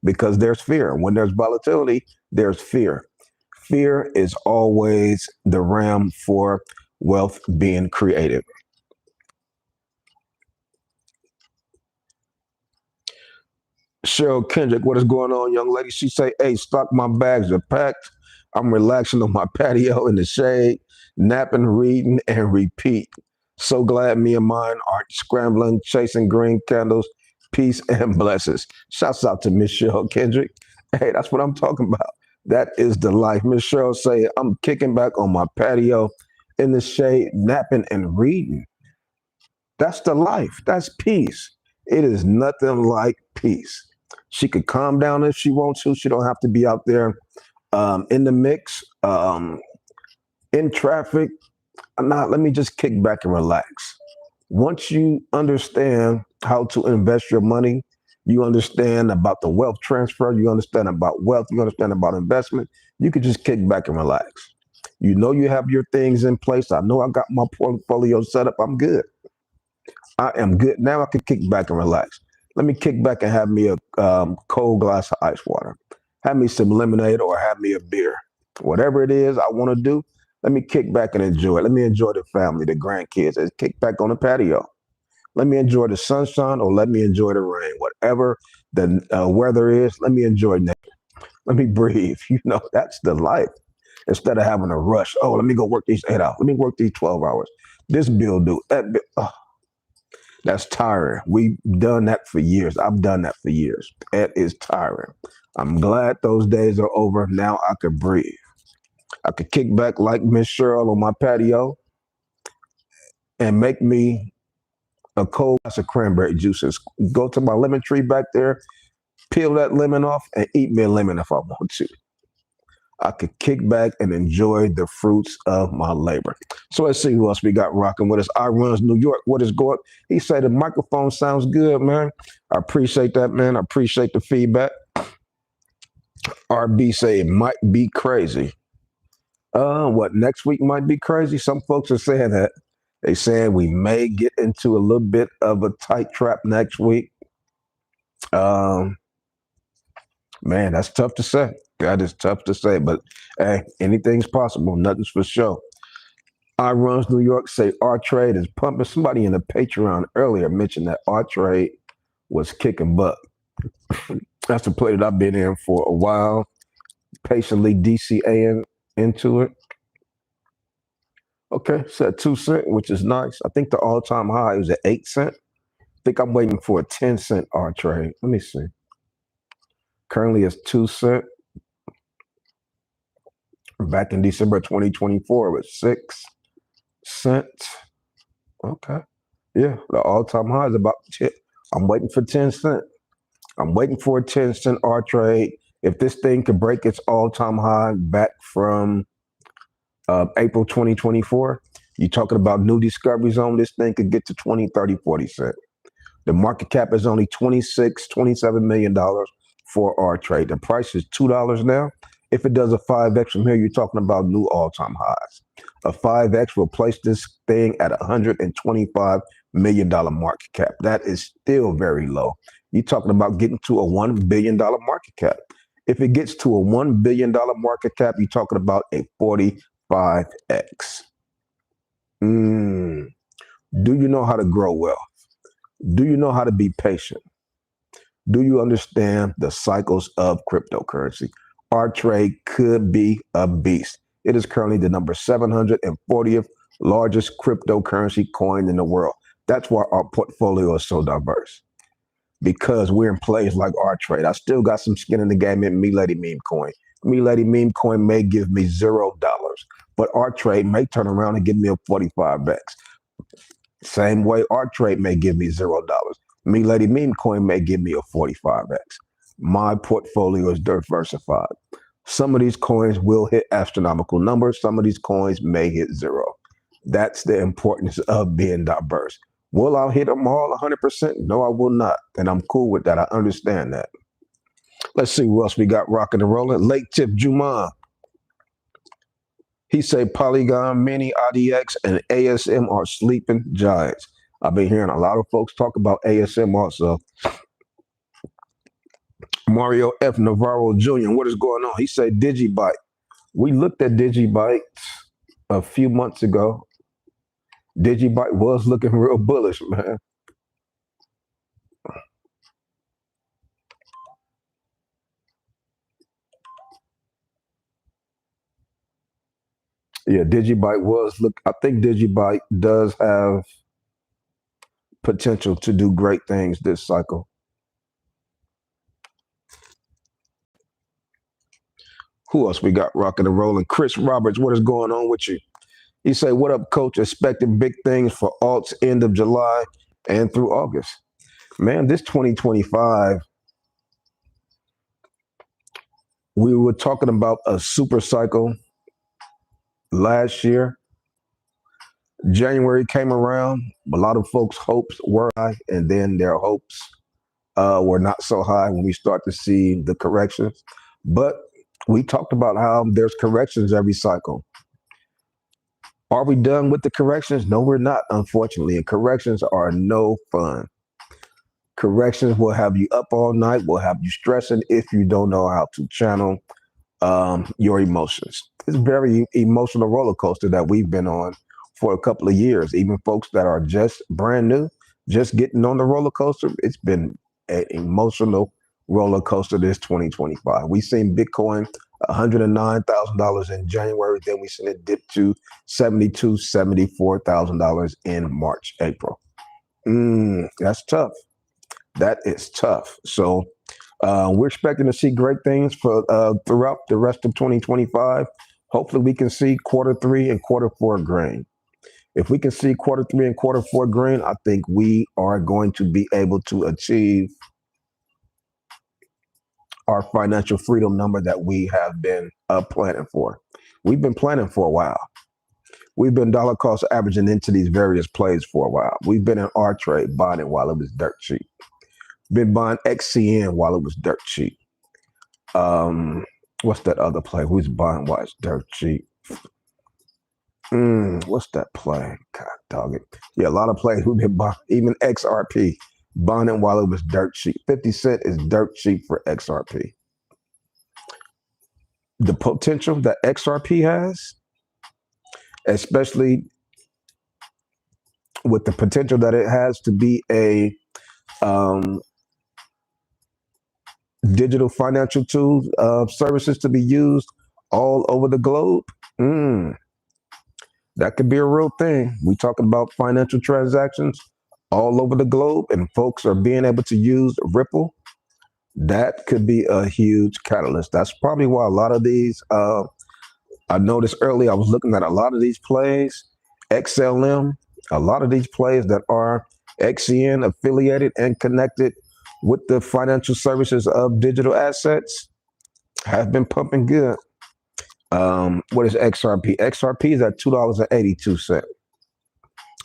because there's fear. When there's volatility, there's fear. Fear is always the ram for wealth being created. Cheryl Kendrick, what is going on, young lady? She say, hey, stock my bags are packed. I'm relaxing on my patio in the shade, napping, reading, and repeat. So glad me and mine aren't scrambling, chasing green candles. Peace and blessings. Shouts out to Miss Cheryl Kendrick. Hey, that's what I'm talking about. That is the life. Miss Cheryl say, I'm kicking back on my patio in the shade, napping and reading. That's the life. That's peace. It is nothing like peace. She could calm down if she wants to. She don't have to be out there in the mix, in traffic. Let me just kick back and relax. Once you understand how to invest your money, you understand about the wealth transfer, you understand about wealth, you understand about investment, you can just kick back and relax. You know you have your things in place. I know I got my portfolio set up. I'm good. I am good. Now I can kick back and relax. Let me kick back and have me a cold glass of ice water. Have me some lemonade or have me a beer. Whatever it is I want to do, let me kick back and enjoy it. Let me enjoy the family, the grandkids, and kick back on the patio. Let me enjoy the sunshine or let me enjoy the rain. Whatever the weather is, let me enjoy nature. Let me breathe. You know, that's the life. Instead of having a rush, oh, let me go work these 8 hours. Let me work these 12 hours. This bill due, that bill. Oh, that's tiring. We've done that for years. I've done that for years. It is tiring. I'm glad those days are over. Now I can breathe. I could kick back like Miss Cheryl on my patio and make me a cold glass of cranberry juices. Go to my lemon tree back there, peel that lemon off, and eat me a lemon if I want to. I could kick back and enjoy the fruits of my labor. So let's see who else we got rocking with us. I runs New York. What is going? He said the microphone sounds good, man. I appreciate that, man. I appreciate the feedback. RB say it might be crazy. What next week might be crazy? Some folks are saying that. They saying we may get into a little bit of a tight trap next week. Man, that's tough to say. That is tough to say, but hey, anything's possible. Nothing's for sure. I runs New York say our trade is pumping. Somebody in the Patreon earlier mentioned that our trade was kicking butt. That's the play that I've been in for a while, patiently DCAing into it. Okay, it's at 2 cents, which is nice. I think the all-time high was at 8 cents. I think I'm waiting for a 10-cent R trade. Let me see. Currently it's 2 cents. Back in December 2024, it was 6 cents. Okay. Yeah, the all-time high is about 10. I'm waiting for 10 cents. I'm waiting for a 10-cent R trade. If this thing could break its all-time high back from April 2024, you're talking about new discovery zone. This thing could get to 20, 30, 40 cents. The market cap is only $26, $27 million for our trade. The price is $2 now. If it does a 5x from here, you're talking about new all-time highs. A 5x will place this thing at $125 million market cap. That is still very low. You're talking about getting to a $1 billion market cap. If it gets to a $1 billion market cap, you're talking about a 45x. Do you know how to grow wealth? Do you know how to be patient? Do you understand the cycles of cryptocurrency? Our trade could be a beast. It is currently the number 740th largest cryptocurrency coin in the world. That's why our portfolio is so diverse, because we're in plays like our trade. I still got some skin in the game in Me Lady Meme Coin. Me Lady Meme Coin may give me $0, but our trade may turn around and give me a 45x. Same way our trade may give me $0. Me Lady Meme Coin may give me a 45x. My portfolio is diversified. Some of these coins will hit astronomical numbers. Some of these coins may hit 0. That's the importance of being diverse. Will I hit them all 100%? No, I will not. And I'm cool with that. I understand that. Let's see what else we got rocking and rolling. Late Tip Juman. He say Polygon, Mini, IDX, and ASM are sleeping giants. I've been hearing a lot of folks talk about ASM also. Mario F. Navarro Jr., what is going on? He said Digibyte. We looked at Digibyte a few months ago. Digibyte was looking real bullish, man. Yeah, Digibyte was look. I think Digibyte does have potential to do great things this cycle. Who else we got rocking and rolling? Chris Roberts, what is going on with you? He say, what up, coach? Expecting big things for alts end of July and through August. Man, this 2025, we were talking about a super cycle last year. January came around, a lot of folks' hopes were high, and then their hopes were not so high when we start to see the corrections. But we talked about how there's corrections every cycle. Are we done with the corrections? No, we're not, unfortunately. And corrections are no fun. Corrections will have you up all night, will have you stressing if you don't know how to channel your emotions. It's a very emotional roller coaster that we've been on for a couple of years. Even folks that are just brand new, just getting on the roller coaster, it's been an emotional roller coaster this 2025. We've seen Bitcoin $109,000 in January, then we seen it dip to $72,000, $74,000 in March, April. That's tough. That is tough. So we're expecting to see great things for throughout the rest of 2025. Hopefully we can see Q3 and Q4 green. If we can see Q3 and Q4 green, I think we are going to be able to achieve our financial freedom number that we have been planning for. We've been planning for a while. We've been dollar cost averaging into these various plays for a while. We've been in our trade buying it while it was dirt cheap. Been buying XCN while it was dirt cheap. What's that other play? Who's buying while it's dirt cheap? What's that play? God dog it. Yeah, a lot of plays we've been buying, even XRP, buying it while it was dirt cheap. 50 cent is dirt cheap for XRP. The potential that XRP has, especially with the potential that it has to be a digital financial tool services to be used all over the globe. That could be a real thing. We talking about financial transactions all over the globe, and folks are being able to use Ripple. That could be a huge catalyst. That's probably why a lot of these, I noticed earlier, I was looking at a lot of these plays, XLM, a lot of these plays that are XCN affiliated and connected with the financial services of digital assets have been pumping good. What is XRP? XRP is at $2.82,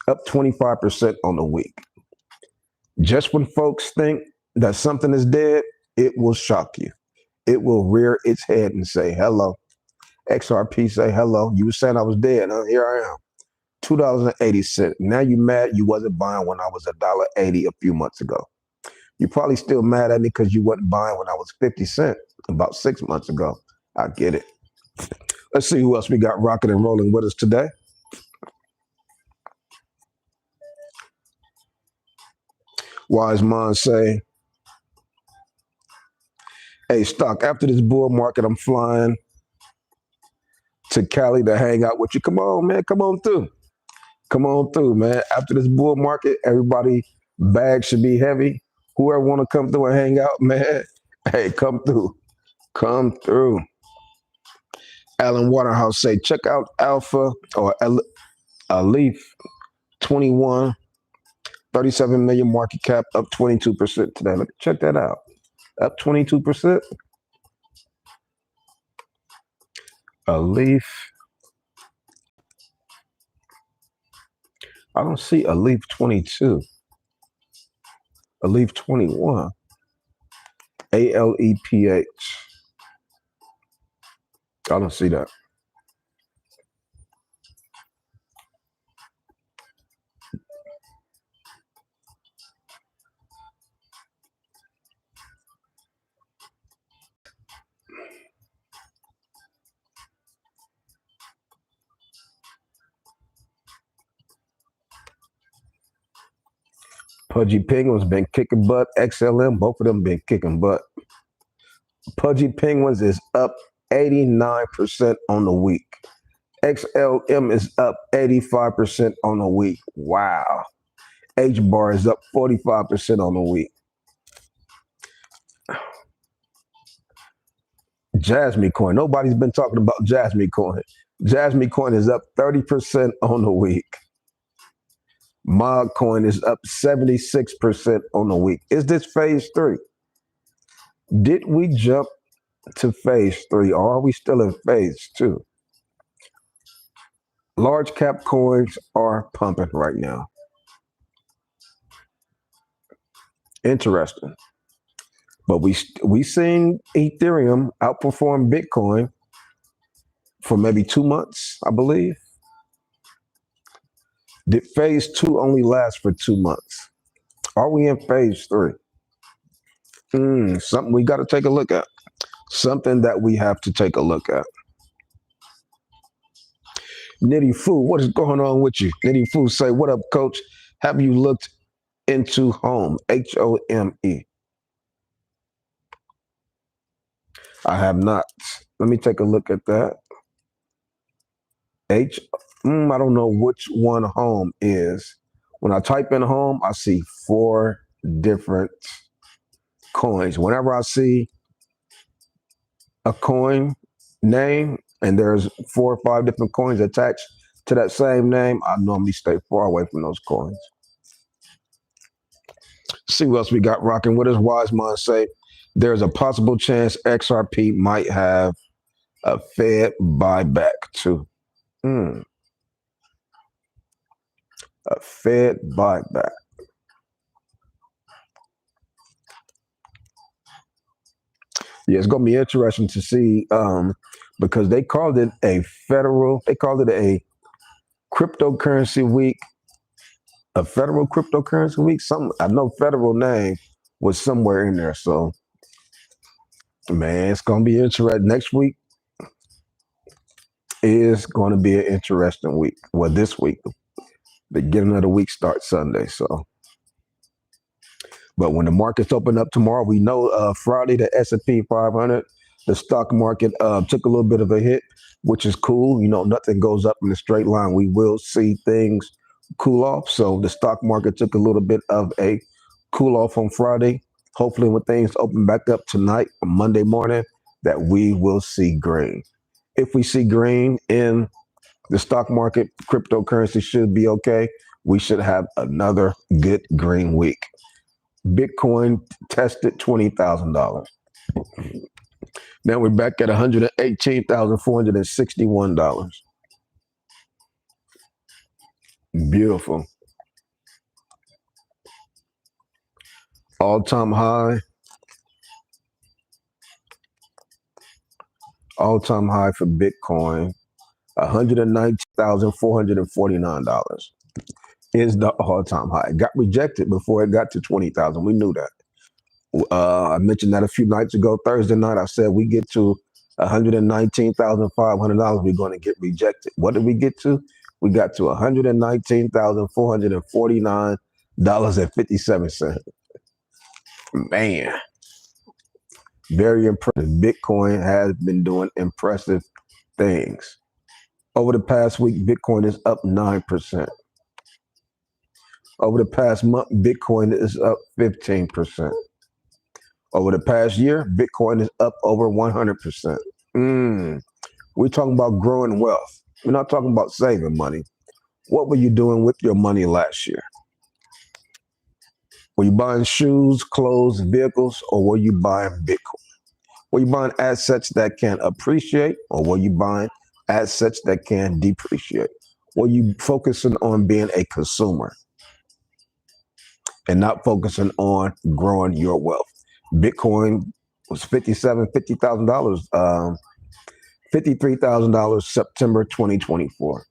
up 25% on the week. Just when folks think that something is dead, it will shock you. it will rear its head and say hello. XRP say hello. You were saying I was dead. Here I am. $2.80. Now you mad you wasn't buying when I was $1.80 a few months ago. You're probably still mad at me because you wasn't buying when I was 50 cents about 6 months ago. I get it. Let's see who else we got rocking and rolling with us today. Wise Mind say, hey, stock, after this bull market, I'm flying to Cali to hang out with you. Come on, man. Come on through. Come on through, man. After this bull market, everybody bags should be heavy. Whoever want to come through and hang out, man, hey, come through. Come through. Alan Waterhouse say, check out Alpha or Leaf 21, 37 million market cap, up 22% today. Look, check that out. Up 22%. A Leaf. I don't see a Leaf 22. A Leaf 21. ALEPH. I don't see that. Pudgy Penguins been kicking butt. XLM, both of them been kicking butt. Pudgy Penguins is up 89% on the week. XLM is up 85% on the week. Wow. H-bar is up 45% on the week. Jasmy coin. Nobody's been talking about Jasmy coin. Jasmy coin is up 30% on the week. Mod coin is up 76% on the week. Is this phase 3? Did we jump to phase 3 or are we still in phase 2? Large cap coins are pumping right now. Interesting. But we seen Ethereum outperform Bitcoin for maybe 2 months, I believe. Did phase 2 only last for 2 months? Are we in phase 3? Something we got to take a look at. Something that we have to take a look at. Nitty Foo, what is going on with you? Nitty Foo say, what up, coach? Have you looked into Home? HOME. I have not. Let me take a look at that. I don't know which one Home is. When I type in Home, I see 4 different coins. Whenever I see a coin name and there's 4 or 5 different coins attached to that same name, I normally stay far away from those coins. See what else we got rocking. What does Wise Mind say? There's a possible chance XRP might have a Fed buyback too. A Fed buyback. Yeah, it's going to be interesting to see because they called it a cryptocurrency week, a federal cryptocurrency week. I know federal name was somewhere in there. So, man, it's going to be interesting. Next week is going to be an interesting week. Well, this week, the beginning of the week starts Sunday. So, but when the markets open up tomorrow, we know Friday the S&P 500, the stock market took a little bit of a hit, which is cool. You know, nothing goes up in a straight line. We will see things cool off. So the stock market took a little bit of a cool off on Friday. Hopefully when things open back up tonight, on Monday morning, that we will see green. If we see green in the stock market, cryptocurrency should be okay. We should have another good green week. Bitcoin tested $20,000. Now we're back at $118,461. Beautiful. All-time high. All-time high for Bitcoin, $119,449 is the all-time high. It got rejected before it got to 20,000. We knew that. I mentioned that a few nights ago. Thursday night, I said we get to $119,500, we're going to get rejected. What did we get to? We got to $119,449.57. Man, very impressive. Bitcoin has been doing impressive things. Over the past week, Bitcoin is up 9%. Over the past month, Bitcoin is up 15%. Over the past year, Bitcoin is up over 100%. We're talking about growing wealth. We're not talking about saving money. What were you doing with your money last year? Were you buying shoes, clothes, vehicles, or were you buying Bitcoin? Were you buying assets that can appreciate, or were you buying assets that can depreciate? Were you focusing on being a consumer and not focusing on growing your wealth? Bitcoin was $50,000, $53,000 September 2024.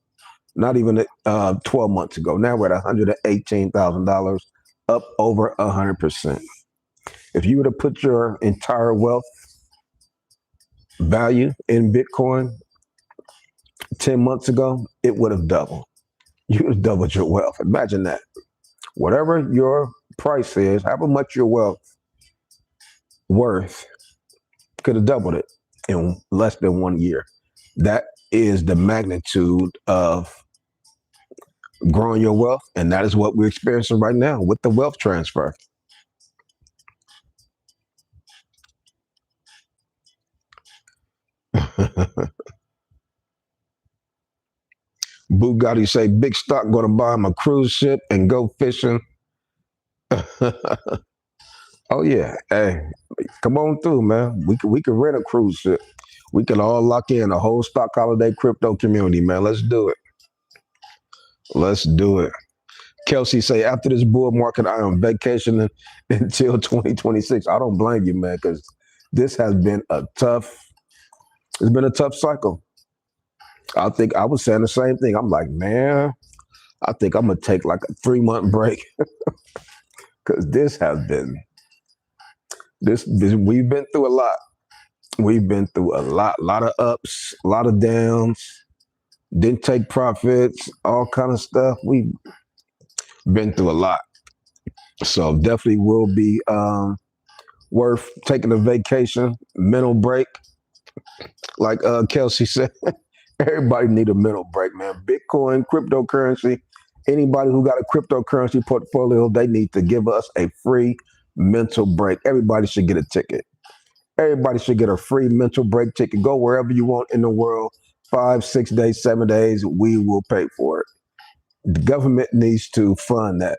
Not even 12 months ago. Now we're at $118,000, up over 100%. If you were to put your entire wealth value in Bitcoin 10 months ago, it would have doubled. You would have doubled your wealth. Imagine that. Whatever your price is, however much your wealth worth, could have doubled it in less than 1 year. That is the magnitude of growing your wealth, and that is what we're experiencing right now with the wealth transfer. Bugatti say big stock going to buy him a cruise ship and go fishing. Oh yeah, hey, come on through, man. We can rent a cruise ship. We can all lock in a whole stock holiday crypto community, man. Let's do it. Let's do it. Kelsey say after this bull market, I am vacationing until 2026. I don't blame you, man, because this has been a tough. It's been a tough cycle. I think I was saying the same thing. I'm like, man, I think I'm gonna take like a 3-month break because this has been this. We've been through a lot. We've been through a lot of ups, a lot of downs. Didn't take profits, all kind of stuff. We've been through a lot, so definitely will be worth taking a vacation, mental break. Like Kelsey said, everybody need a mental break, man. Bitcoin, cryptocurrency, anybody who got a cryptocurrency portfolio, they need to give us a free mental break. Everybody should get a ticket. Everybody should get a free mental break ticket. Go wherever you want in the world, 5, 6 days, 7 days, we will pay for it. The government needs to fund that.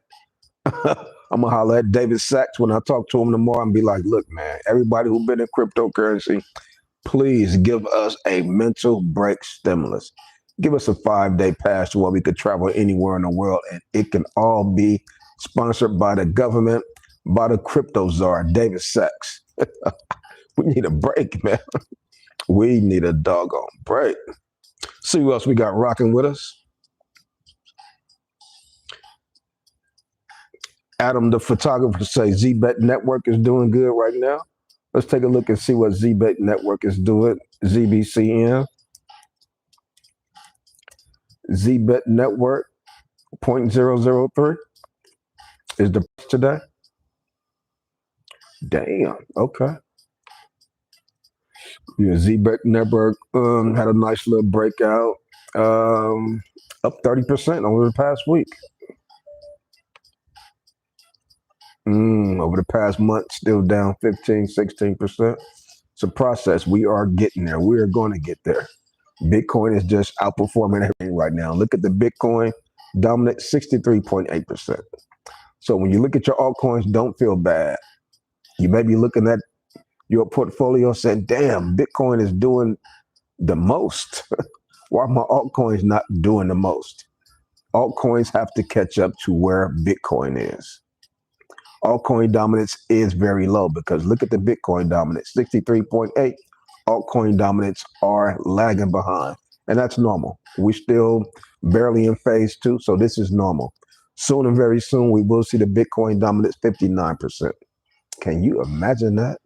I'm gonna holler at David Sachs when I talk to him tomorrow and be like, look, man, everybody who's been in cryptocurrency, please give us a mental break stimulus. Give us a 5-day pass to where we could travel anywhere in the world, and it can all be sponsored by the government, by the crypto czar, David Sachs. We need a break, man. We need a doggone break. See who else we got rocking with us. Adam, the photographer, says ZBet Network is doing good right now. Let's take a look and see what ZBet Network is doing. ZBCN. ZBet Network 0.003 is the price today. Damn. Okay. Yeah, ZBet Network had a nice little breakout. Up 30% over the past week. Over the past month, still down 15, 16%. It's a process. We are getting there. We are going to get there. Bitcoin is just outperforming everything right now. Look at the Bitcoin dominant 63.8%. So when you look at your altcoins, don't feel bad. You may be looking at your portfolio saying, damn, Bitcoin is doing the most. Why are my altcoins not doing the most? Altcoins have to catch up to where Bitcoin is. Altcoin dominance is very low because look at the Bitcoin dominance, 63.8. altcoin dominance are lagging behind. And that's normal. We're still barely in phase two, so this is normal. Soon and very soon, we will see the Bitcoin dominance 59%. Can you imagine that?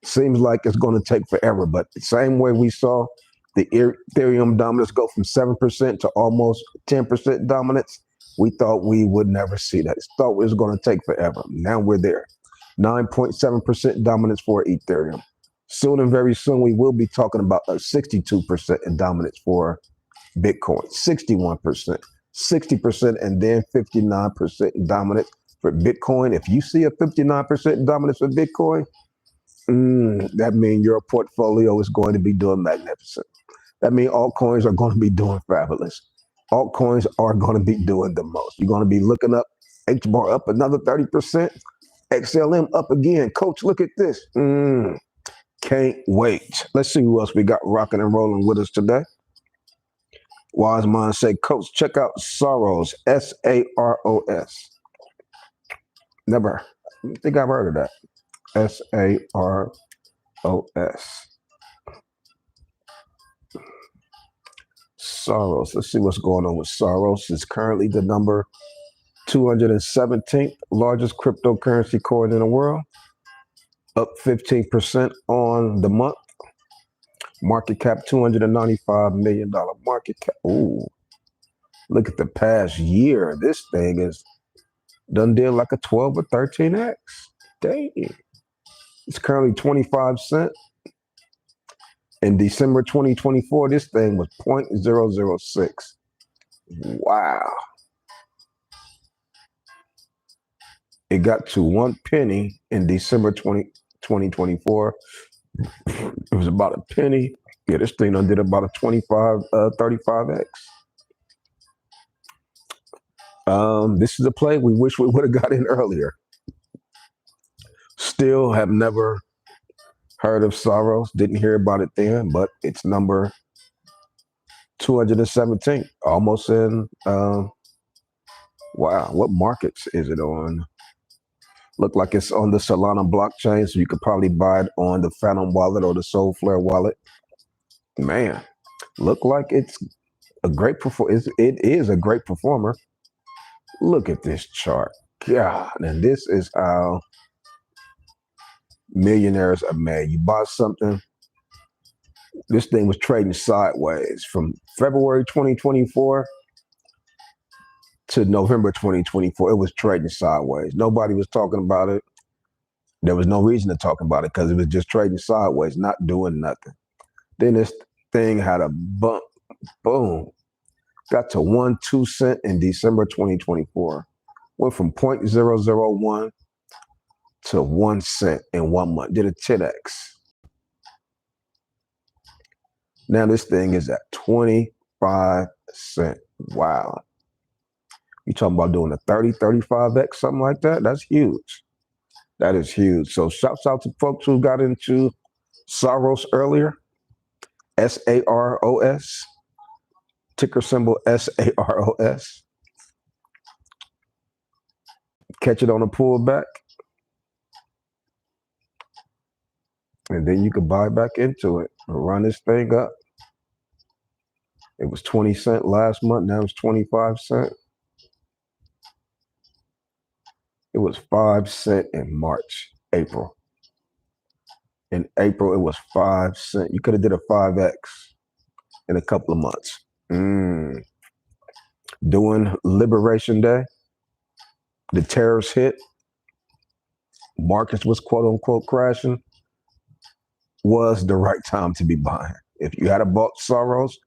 Seems like it's going to take forever, but the same way we saw the Ethereum dominance go from 7% to almost 10% dominance, we thought we would never see that. Thought it was going to take forever. Now we're there. 9.7% dominance for Ethereum. Soon and very soon, we will be talking about a 62% dominance for Bitcoin, 61%, 60%, and then 59% dominance for Bitcoin. If you see a 59% dominance for Bitcoin, that means your portfolio is going to be doing magnificent. That means altcoins are going to be doing fabulous. Altcoins are going to be doing the most. You're going to be looking up HBAR up another 30%, XLM up again. Coach, look at this. Can't wait. Let's see who else we got rocking and rolling with us today. Wise Mind say, Coach, check out Saros, S-A-R-O-S. Never. I think I've heard of that. S-A-R-O-S. Saros. Let's see what's going on with Saros. It's currently the number 217th largest cryptocurrency coin in the world. Up 15% on the month. Market cap, $295 million market cap. Ooh, look at the past year. This thing is done did like a 12 or 13x. Dang. It's currently 25 cents. In December 2024, this thing was 0.006. Wow. It got to 1 penny in December 2024. It was about a penny. Yeah, this thing did about a 35x. This is a play we wish we would have got in earlier. Still have never heard of Saros. Didn't hear about it then, but it's number 217. Almost in, wow, what markets is it on? Look like it's on the Solana blockchain, so you could probably buy it on the Phantom wallet or the Soulflare wallet. Man, look like it's a great performer. It is a great performer. Look at this chart. God, and this is how millionaires are made. You buy something. This thing was trading sideways from February 2024 to November 2024. It was trading sideways. Nobody was talking about it. There was no reason to talk about it because it was just trading sideways, not doing nothing. Then this thing had a bump. Boom. Got to 1 2 cent in December 2024. Went from 0.001 to 1 cent in 1 month. Did a 10x. Now this thing is at 25 cents. Wow. You talking about doing a 30, 35x, something like that? That's huge. That is huge. So shouts out to folks who got into Saros earlier. S-A-R-O-S. Ticker symbol S-A-R-O-S. Catch it on a pullback. And then you could buy back into it and run this thing up. It was 20 cents last month. Now it's 25 cents. It was 5 cents in March, April. In April, it was 5 cents. You could have did a 5x in a couple of months. Doing Liberation Day, the terrorists hit, markets was quote unquote crashing, was the right time to be buying. If you had bought Saros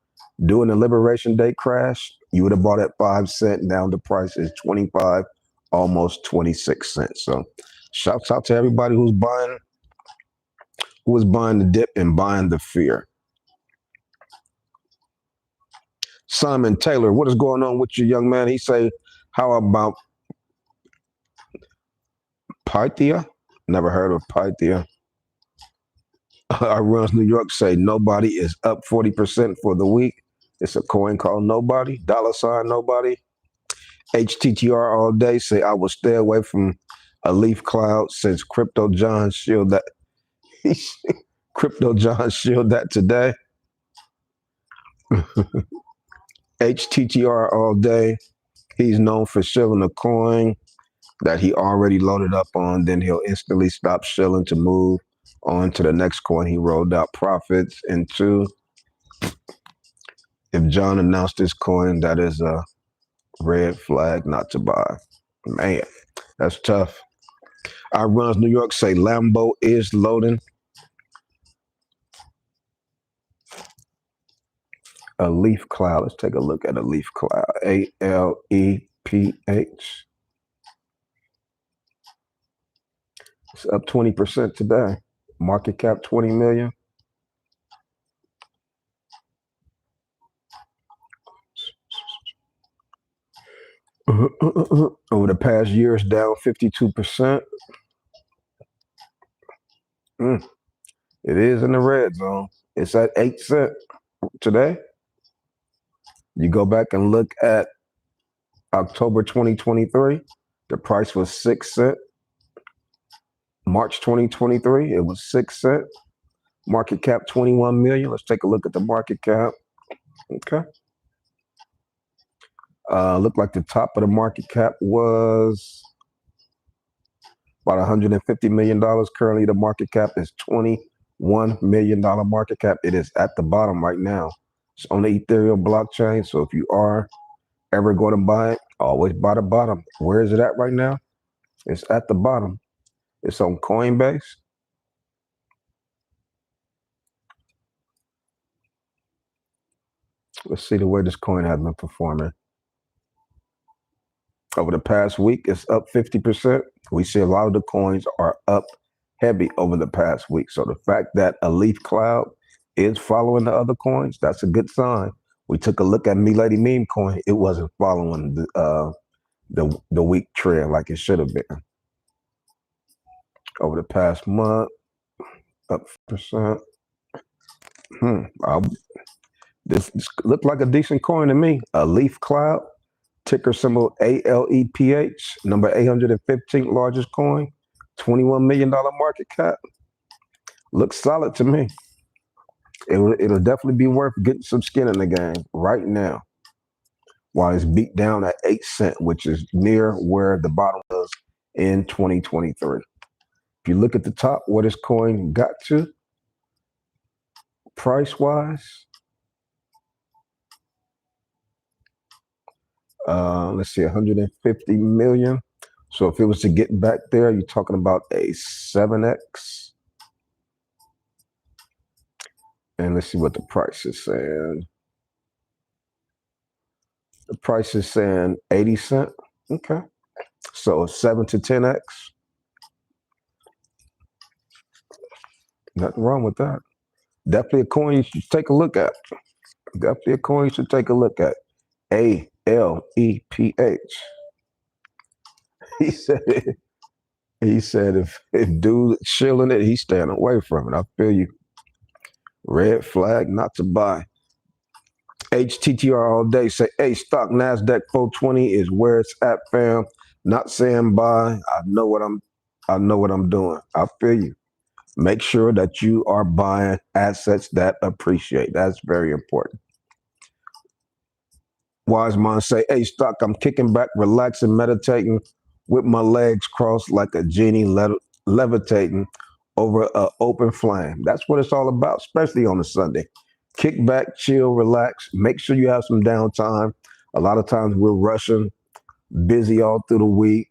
during the Liberation Day crash, you would have bought at 5 cents. Now the price is 25, almost 26 cents. So shouts out to everybody who was buying the dip and buying the fear. Simon Taylor, what is going on with you, young man? He say, how about Pythia? Never heard of Pythia. Our runs New York say nobody is up 40% for the week. It's a coin called Nobody, $ Nobody. HTTR all day say I will stay away from a leaf cloud since Crypto John showed that Crypto John shielded that today. HTTR all day. He's known for shilling a coin that he already loaded up on. Then he'll instantly stop shilling to move on to the next coin he rolled out profits into. If John announced this coin, that is a red flag not to buy. Man, that's tough. Our runs New York say Lambo is loading. A leaf cloud. Let's take a look at a leaf cloud. ALEPH. It's up 20% today. Market cap 20 million. Over the past year, it's down 52%. It is in the red zone. It's at 8 cents today. You go back and look at October 2023, the price was 6 cents. March 2023, it was 6 cents. Market cap 21 million. Let's take a look at the market cap. Okay. Looked like the top of the market cap was about $150 million. Currently, the market cap is $21 million market cap. It is at the bottom right now. It's on the Ethereum blockchain. So if you are ever going to buy it, always buy the bottom. Where is it at right now? It's at the bottom. It's on Coinbase. Let's see the way this coin has been performing. Over the past week, it's up 50%. We see a lot of the coins are up heavy over the past week. So the fact that a leaf cloud is following the other coins, that's a good sign. We took a look at Me Lady Meme coin. It wasn't following the week trend like it should have been. Over the past month, up percent. This looked like a decent coin to me. A leaf cloud. Ticker symbol ALEPH, number 815 largest coin, $21 million market cap. Looks solid to me. It'll definitely be worth getting some skin in the game right now while it's beat down at 8 cents, which is near where the bottom was in 2023. If you look at the top, what this coin got to price-wise, let's see, 150 million. So if it was to get back there, you're talking about a 7x. And let's see what the price is saying. The price is saying 80 cents. Okay. So 7 to 10x. Nothing wrong with that. Definitely a coin you should take a look at. Definitely a coin you should take a look at. ALEPH. He said if dude chilling it, he's staying away from it. I feel you. Red flag not to buy. HTTR all day say, hey, stock NASDAQ 420 is where it's at, fam. Not saying buy. I know what I'm doing. I feel you. Make sure that you are buying assets that appreciate. That's very important. Wise man say, hey, stock, I'm kicking back, relaxing, meditating with my legs crossed like a genie levitating over an open flame. That's what it's all about, especially on a Sunday. Kick back, chill, relax. Make sure you have some downtime. A lot of times we're rushing, busy all through the week,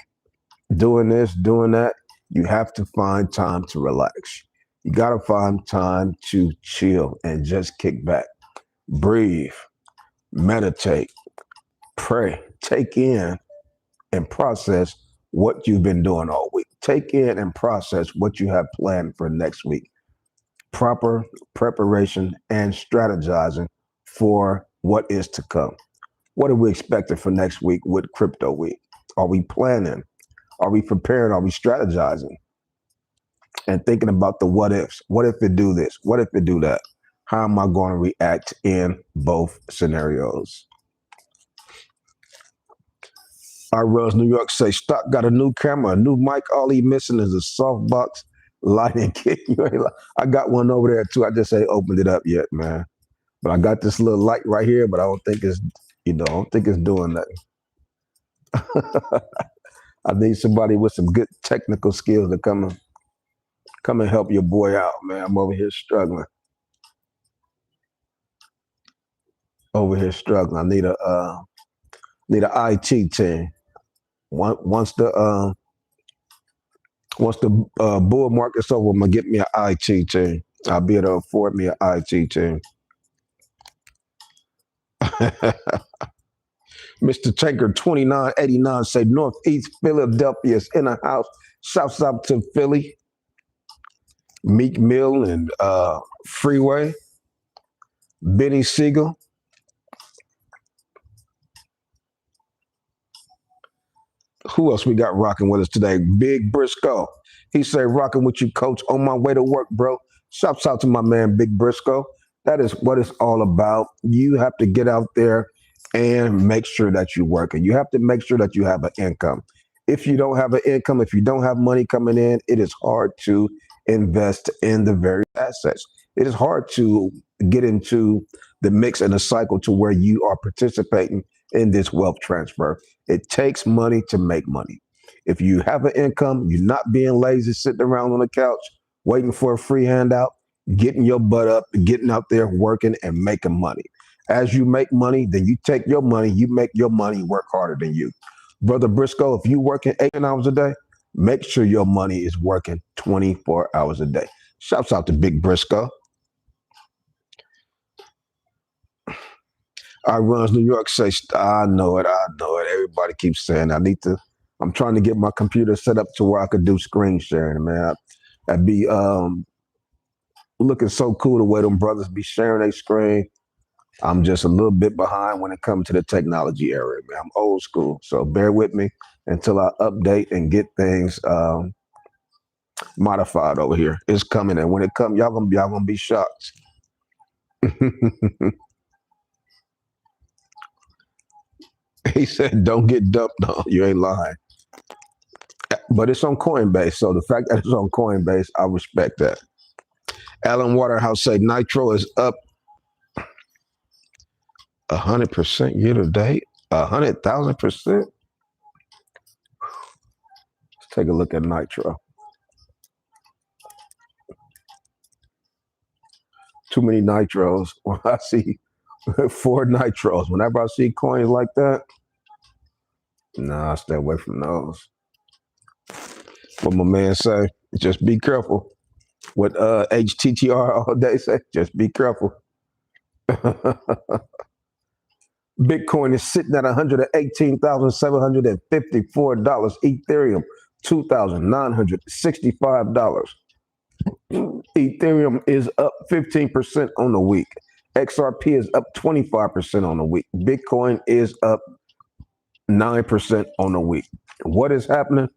doing this, doing that. You have to find time to relax. You got to find time to chill and just kick back, breathe, meditate, pray, take in and process what you've been doing all week. Take in and process what you have planned for next week. Proper preparation and strategizing for what is to come. What are we expecting for next week with Crypto Week? Are we planning? Are we preparing? Are we strategizing? And thinking about the what ifs. What if it do this? What if it do that? How am I going to react in both scenarios? Our Rose New York say stock got a new camera, a new mic. All he missing is a softbox Lightning kit. I got one over there too. I just ain't opened it up yet, man. But I got this little light right here, but I don't think it's, I don't think it's doing nothing. I need somebody with some good technical skills to come and help your boy out, man. I'm over here struggling. I need a IT team. Once the bull market's over, I'm gonna get me an IT team. I'll be able to afford me an IT team. Mr. Tanker 2989 say Northeast Philadelphia is in a house. Shouts out to Philly, Meek Mill and Freeway, Benny Siegel. Who else we got rocking with us today? Big Briscoe. He said, rocking with you, coach, on my way to work, bro. Shouts out to my man, Big Briscoe. That is what it's all about. You have to get out there and make sure that you're working. You have to make sure that you have an income. If you don't have an income, if you don't have money coming in, it is hard to invest in the various assets. It is hard to get into the mix and the cycle to where you are participating in this wealth transfer. It takes money to make money. If you have an income, you're not being lazy, sitting around on the couch, waiting for a free handout, getting your butt up, getting out there, working and making money. As you make money, then you take your money, you make your money work harder than you. Brother Briscoe, if you working 8 hours a day, make sure your money is working 24 hours a day. Shouts out to Big Briscoe. I runs New York say, I know it. Everybody keeps saying I'm trying to get my computer set up to where I could do screen sharing, man. That'd be looking so cool the way them brothers be sharing their screen. I'm just a little bit behind when it comes to the technology area, man. I'm old school, so bear with me until I update and get things modified over here. It's coming, and when it comes, y'all gonna be shocked. He said, "Don't get dumped on." You ain't lying, but it's on Coinbase. So the fact that it's on Coinbase, I respect that. Alan Waterhouse said Nitro is up 100% year to date, 100,000%. Let's take a look at Nitro. Too many Nitros. When I see 4 Nitros, whenever I see coins like that, nah, I stay away from those. What my man say, just be careful. What HTTR all day say, just be careful. Bitcoin is sitting at $118,754. Ethereum, $2,965. Ethereum is up 15% on the week. XRP is up 25% on the week. Bitcoin is up 9% on the week. What is happening?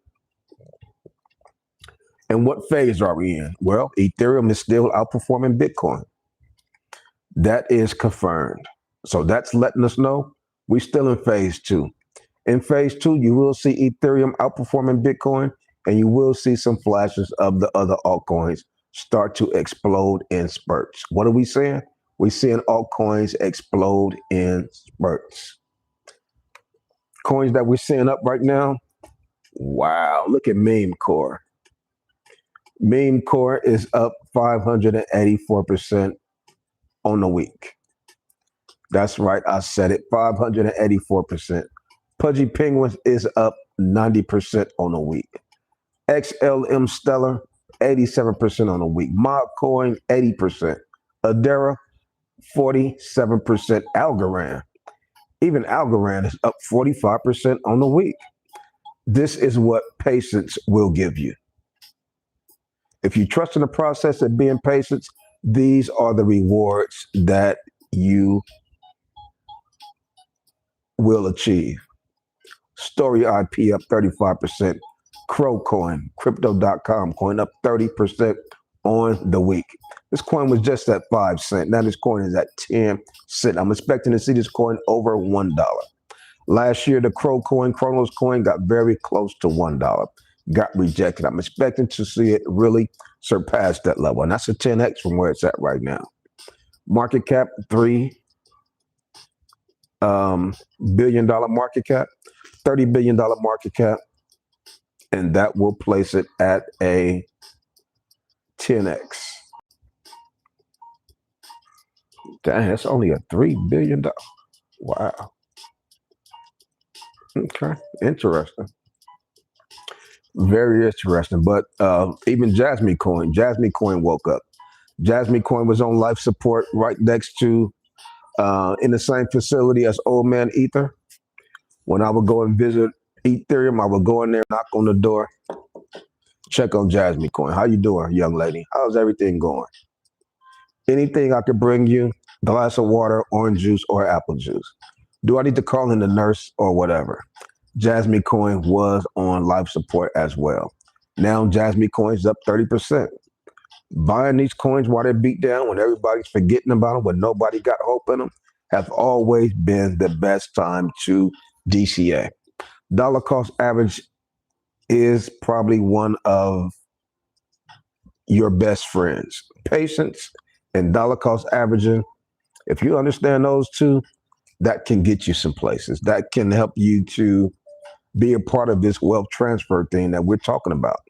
And what phase are we in? Well, Ethereum is still outperforming Bitcoin. That is confirmed. So that's letting us know we're still in phase 2. In phase 2, you will see Ethereum outperforming Bitcoin, and you will see some flashes of the other altcoins start to explode in spurts. What are we seeing? We're seeing altcoins explode in spurts. Coins that we're seeing up right now, wow, look at Meme Core. Meme Core is up 584% on the week. That's right, I said it, 584%. Pudgy Penguins is up 90% on the week. XLM Stellar, 87% on the week. Mobcoin, 80%. Adera, 47%. Algorand, even Algorand is up 45% on the week. This is what patience will give you. If you trust in the process of being patient, these are the rewards that you will achieve. Story IP up 35%. Crow Coin, crypto.com coin up 30% on the week. This coin was just at 5 cents. Now this coin is at 10 cents. I'm expecting to see this coin over $1. Last year, the Crow Coin, Chronos Coin got very close to $1. got rejected. I'm expecting to see it really surpass that level. And that's a 10x from where it's at right now. Market cap, $3 billion market cap, $30 billion market cap. And that will place it at a 10x. Dang, that's only a $3 billion. Wow. Okay, interesting. Very interesting. But even Jasmy Coin woke up. Jasmy Coin was on life support right next to, in the same facility as Old Man Ether. When I would go and visit Ethereum, I would go in there, knock on the door, check on Jasmy Coin. How you doing, young lady? How's everything going? Anything I could bring you? Glass of water, orange juice, or apple juice? Do I need to call in the nurse or whatever? Jasmy Coin was on life support as well. Now Jasmy Coin's up 30%. Buying these coins while they're beat down, when everybody's forgetting about them, when nobody got hope in them, have always been the best time to DCA. Dollar cost average is probably one of your best friends. Patience and dollar cost averaging, if you understand those two, that can get you some places. That can help you to be a part of this wealth transfer thing that we're talking about.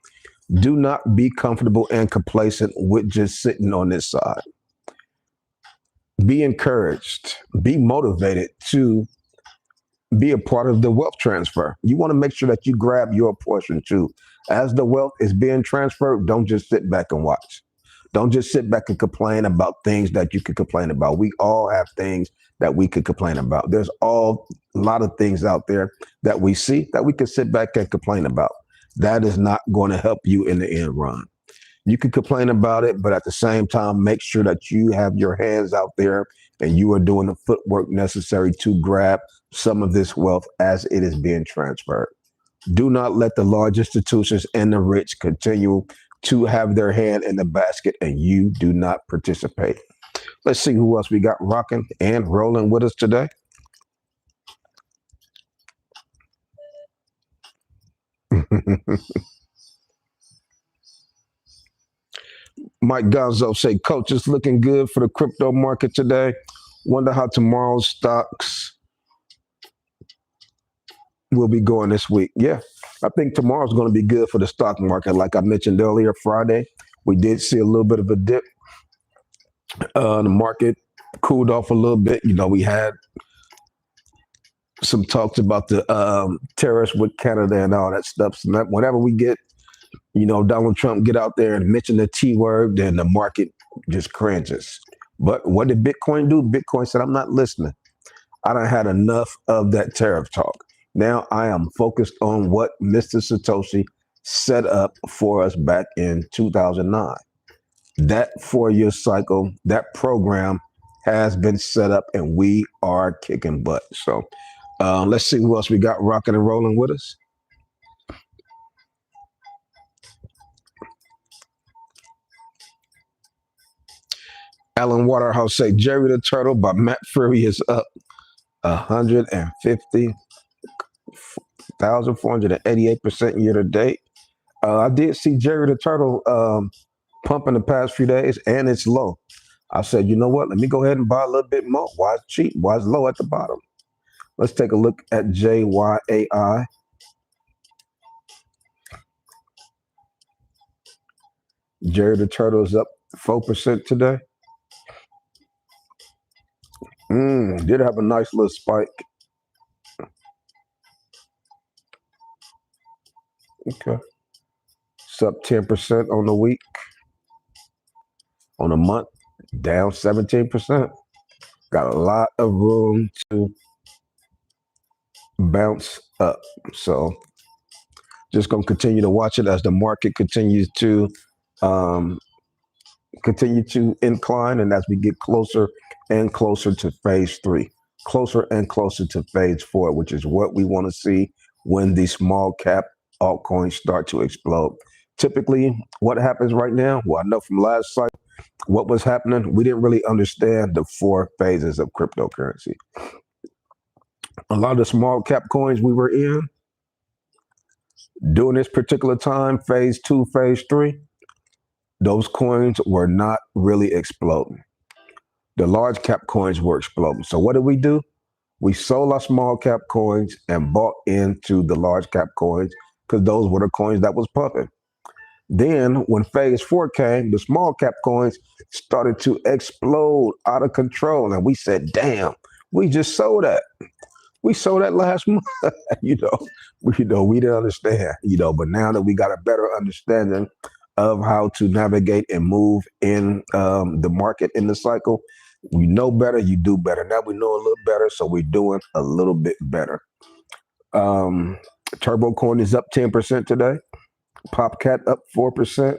Do not be comfortable and complacent with just sitting on this side. Be encouraged, be motivated to be a part of the wealth transfer. You want to make sure that you grab your portion too. As the wealth is being transferred, don't just sit back and watch. Don't just sit back and complain about things that you could complain about. We all have things that we could complain about. There's a lot of things out there that we see that we could sit back and complain about. That is not going to help you in the end run. You can complain about it, but at the same time, make sure that you have your hands out there and you are doing the footwork necessary to grab some of this wealth as it is being transferred. Do not let the large institutions and the rich continue to have their hand in the basket and you do not participate. Let's see who else we got rocking and rolling with us today. Mike Gonzo say, Coach, it's looking good for the crypto market today. Wonder how tomorrow's stocks will be going this week. Yeah, I think tomorrow's going to be good for the stock market. Like I mentioned earlier, Friday, we did see a little bit of a dip. The market cooled off a little bit. You know, we had some talks about the tariffs with Canada and all that stuff. So that whenever we get, you know, Donald Trump get out there and mention the T word, then the market just cringes. But what did Bitcoin do? Bitcoin said, I'm not listening. I done had enough of that tariff talk. Now I am focused on what Mr. Satoshi set up for us back in 2009. That 4-year cycle, that program has been set up and we are kicking butt. So let's see who else we got rocking and rolling with us. Alan Waterhouse say Jerry the Turtle by Matt Fury is up 150,488% year to date. I did see Jerry the Turtle pump in the past few days and it's low. I said, you know what? Let me go ahead and buy a little bit more. Why is cheap? Why is low at the bottom? Let's take a look at JYAI. Jerry the Turtle is up 4% today. Did have a nice little spike. Okay. It's up 10% on the week. On a month, down 17%. Got a lot of room to bounce up. So just going to continue to watch it as the market continues to incline and as we get closer and closer to phase 3, closer and closer to phase 4, which is what we want to see when the small cap altcoins start to explode. Typically, what happens right now? Well, I know from last cycle, what was happening, we didn't really understand the 4 phases of cryptocurrency. A lot of the small cap coins we were in, During this particular time, phase 2, phase 3, those coins were not really exploding. The large cap coins were exploding. So what did we do? We sold our small cap coins and bought into the large cap coins because those were the coins that was pumping. Then when phase 4 came, the small cap coins started to explode out of control. And we said, damn, we just sold that. We sold that last month. We didn't understand, but now that we got a better understanding of how to navigate and move in the market in the cycle, we know better, you do better. Now we know a little better, so we're doing a little bit better. Turbo Coin is up 10% today. PopCat up 4%.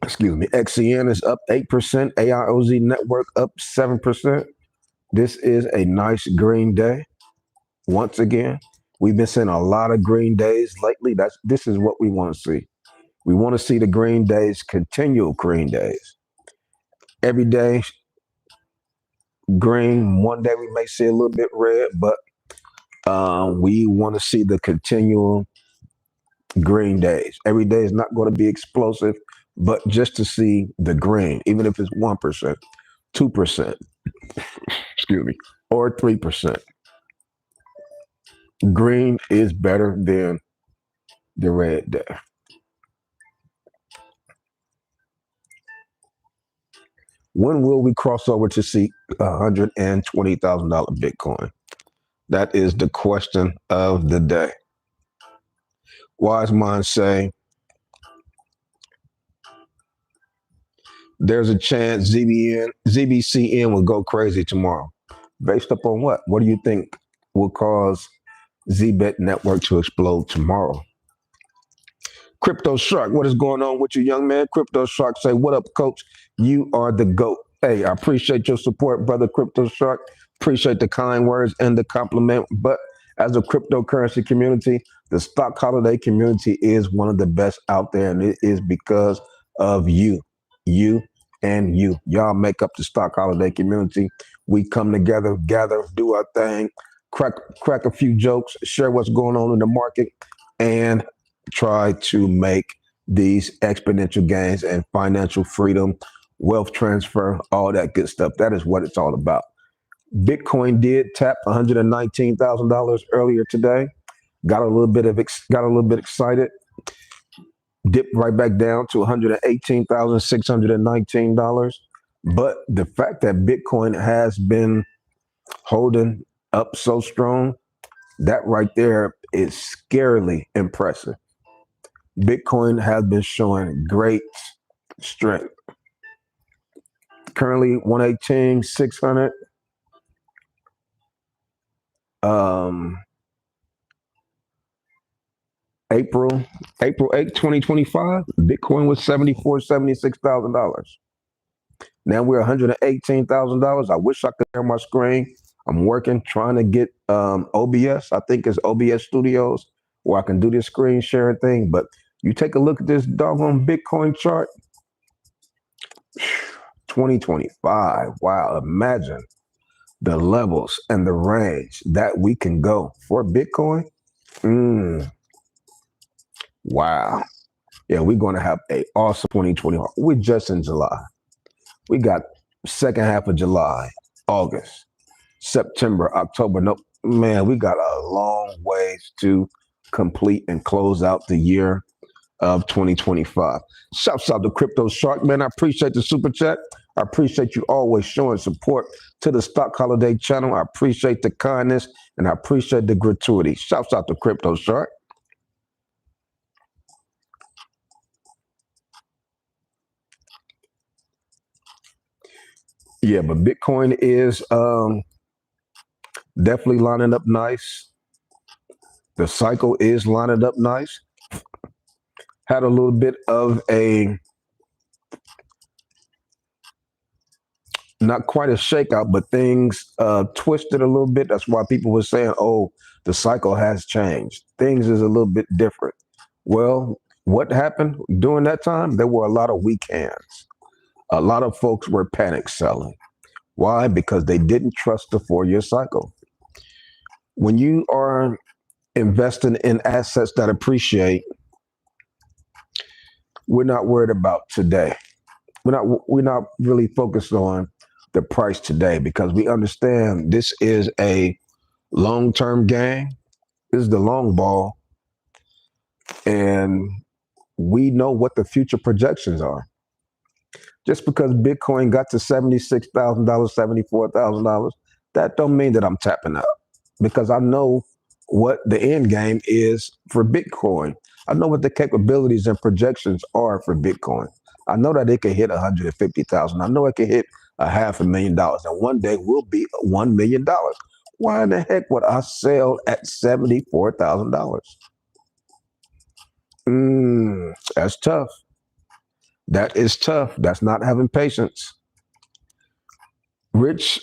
Excuse me. XCN is up 8%. AIOZ Network up 7%. This is a nice green day. Once again, we've been seeing a lot of green days lately. This is what we want to see. We want to see the green days, continual green days. Every day, green. One day we may see a little bit red, but we want to see the continual green days. Every day is not going to be explosive, but just to see the green, even if it's 1%, 2%, excuse me, or 3%. Green is better than the red day. When will we cross over to see $120,000 Bitcoin? That is the question of the day. Wise minds say there's a chance ZBCN will go crazy tomorrow. Based upon what? What do you think will cause ZBet network to explode tomorrow? Crypto Shark, what is going on with you, young man? Crypto Shark say, what up, coach? You are the GOAT. Hey, I appreciate your support, brother Crypto Shark. Appreciate the kind words and the compliment. But as a cryptocurrency community, the stock holiday community is one of the best out there. And it is because of you, and you. Y'all make up the stock holiday community. We come together, gather, do our thing, crack a few jokes, share what's going on in the market, and try to make these exponential gains and financial freedom, wealth transfer, all that good stuff. That is what it's all about. Bitcoin did tap $119,000 earlier today. Got a little bit excited. Dipped right back down to $118,619. But the fact that Bitcoin has been holding up so strong, that right there is scarily impressive. Bitcoin has been showing great strength. Currently 118,600. April 8th, 2025, Bitcoin was $76,000. Now we're $118,000. I wish I could share my screen. I'm working, trying to get OBS. I think it's OBS Studios where I can do this screen sharing thing. But you take a look at this doggone Bitcoin chart. 2025. Wow. Imagine the levels and the range that we can go for Bitcoin. Wow. Yeah, we're going to have an awesome 2020. We're just in July. We got second half of July, August, September, October. No, man, we got a long ways to complete and close out the year of 2025. Shouts out to Crypto Shark, man. I appreciate the super chat. I appreciate you always showing support to the Stock Holiday channel. I appreciate the kindness and I appreciate the gratuity. Shouts out to Crypto Shark. Yeah, but Bitcoin is definitely lining up nice. The cycle is lining up nice. Had a little bit of a, not quite a shakeout, but things twisted a little bit. That's why people were saying, oh, the cycle has changed. Things is a little bit different. Well, what happened during that time? There were a lot of weak hands. A lot of folks were panic selling. Why? Because they didn't trust the 4-year cycle. When you are investing in assets that appreciate, we're not worried about today. We're not really focused on the price today because we understand this is a long-term game. This is the long ball, and we know what the future projections are. Just because Bitcoin got to $76,000, $74,000, that don't mean that I'm tapping out because I know what the end game is for Bitcoin. I know what the capabilities and projections are for Bitcoin. I know that it can hit 150,000. I know it can hit $500,000, and one day will be $1 million. Why in the heck would I sell at $74,000? That's tough. That is tough. That's not having patience. Rich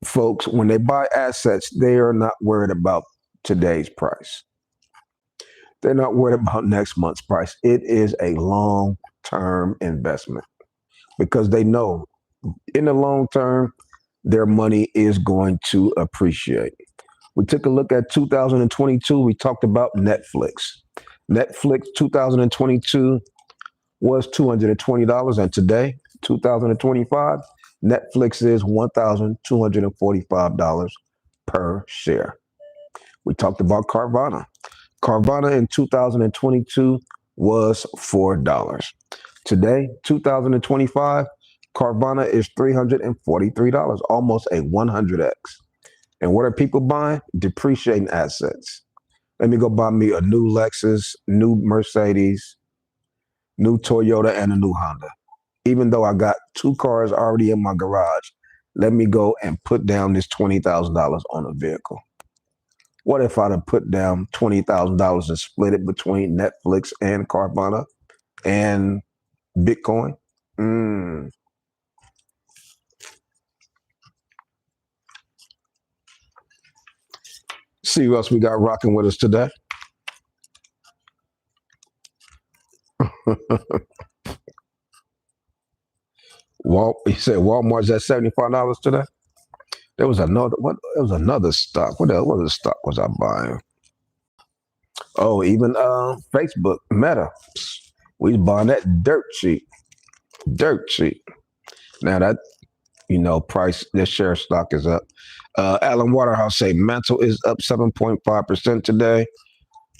folks, when they buy assets, they are not worried about today's price. They're not worried about next month's price. It is a long-term investment because they know in the long term, their money is going to appreciate. We took a look at 2022. We talked about Netflix. Netflix 2022 was $220, and today, 2025, Netflix is $1,245 per share. We talked about Carvana. Carvana in 2022 was $4. Today, 2025, Carvana is $343, almost a 100x. And what are people buying? Depreciating assets. Let me go buy me a new Lexus, new Mercedes, new Toyota, and a new Honda. Even though I got two cars already in my garage, let me go and put down this $20,000 on a vehicle. What if I'd have put down $20,000 and split it between Netflix and Carvana and Bitcoin? See who else we got rocking with us today. He said Walmart's at $75 today. There was another stock. What other stock was I buying? Oh, even Facebook, Meta. We was buying that dirt cheap. Dirt cheap. Now that price, this share stock is up. Alan Waterhouse say Mantle is up 7.5% today.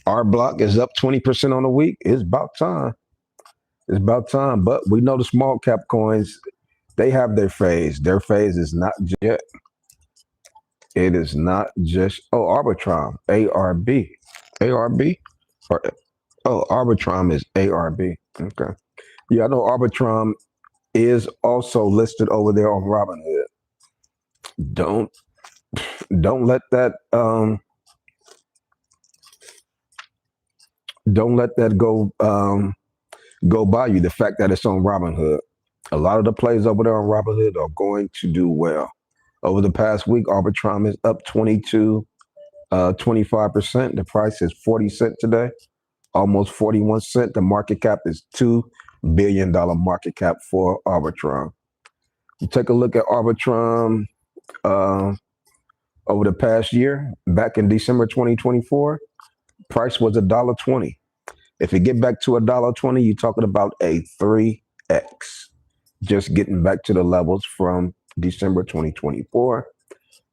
Our block is up 20% on the week. It's about time. It's about time. But we know the small cap coins, they have their phase. Their phase is not yet. It is not just Arbitrum, ARB. ARB? Arbitrum is ARB. Okay. Yeah, I know Arbitrum is also listed over there on Robinhood. Don't let that go by you. The fact that it's on Robinhood. A lot of the plays over there on Robinhood are going to do well. Over the past week, Arbitrum is up 25%. The price is 40 cents today, almost 41 cents. The market cap is $2 billion market cap for Arbitrum. You take a look at Arbitrum over the past year. Back in December 2024, price was $1.20. If you get back to $1.20, you're talking about a 3x. Just getting back to the levels from December 2024.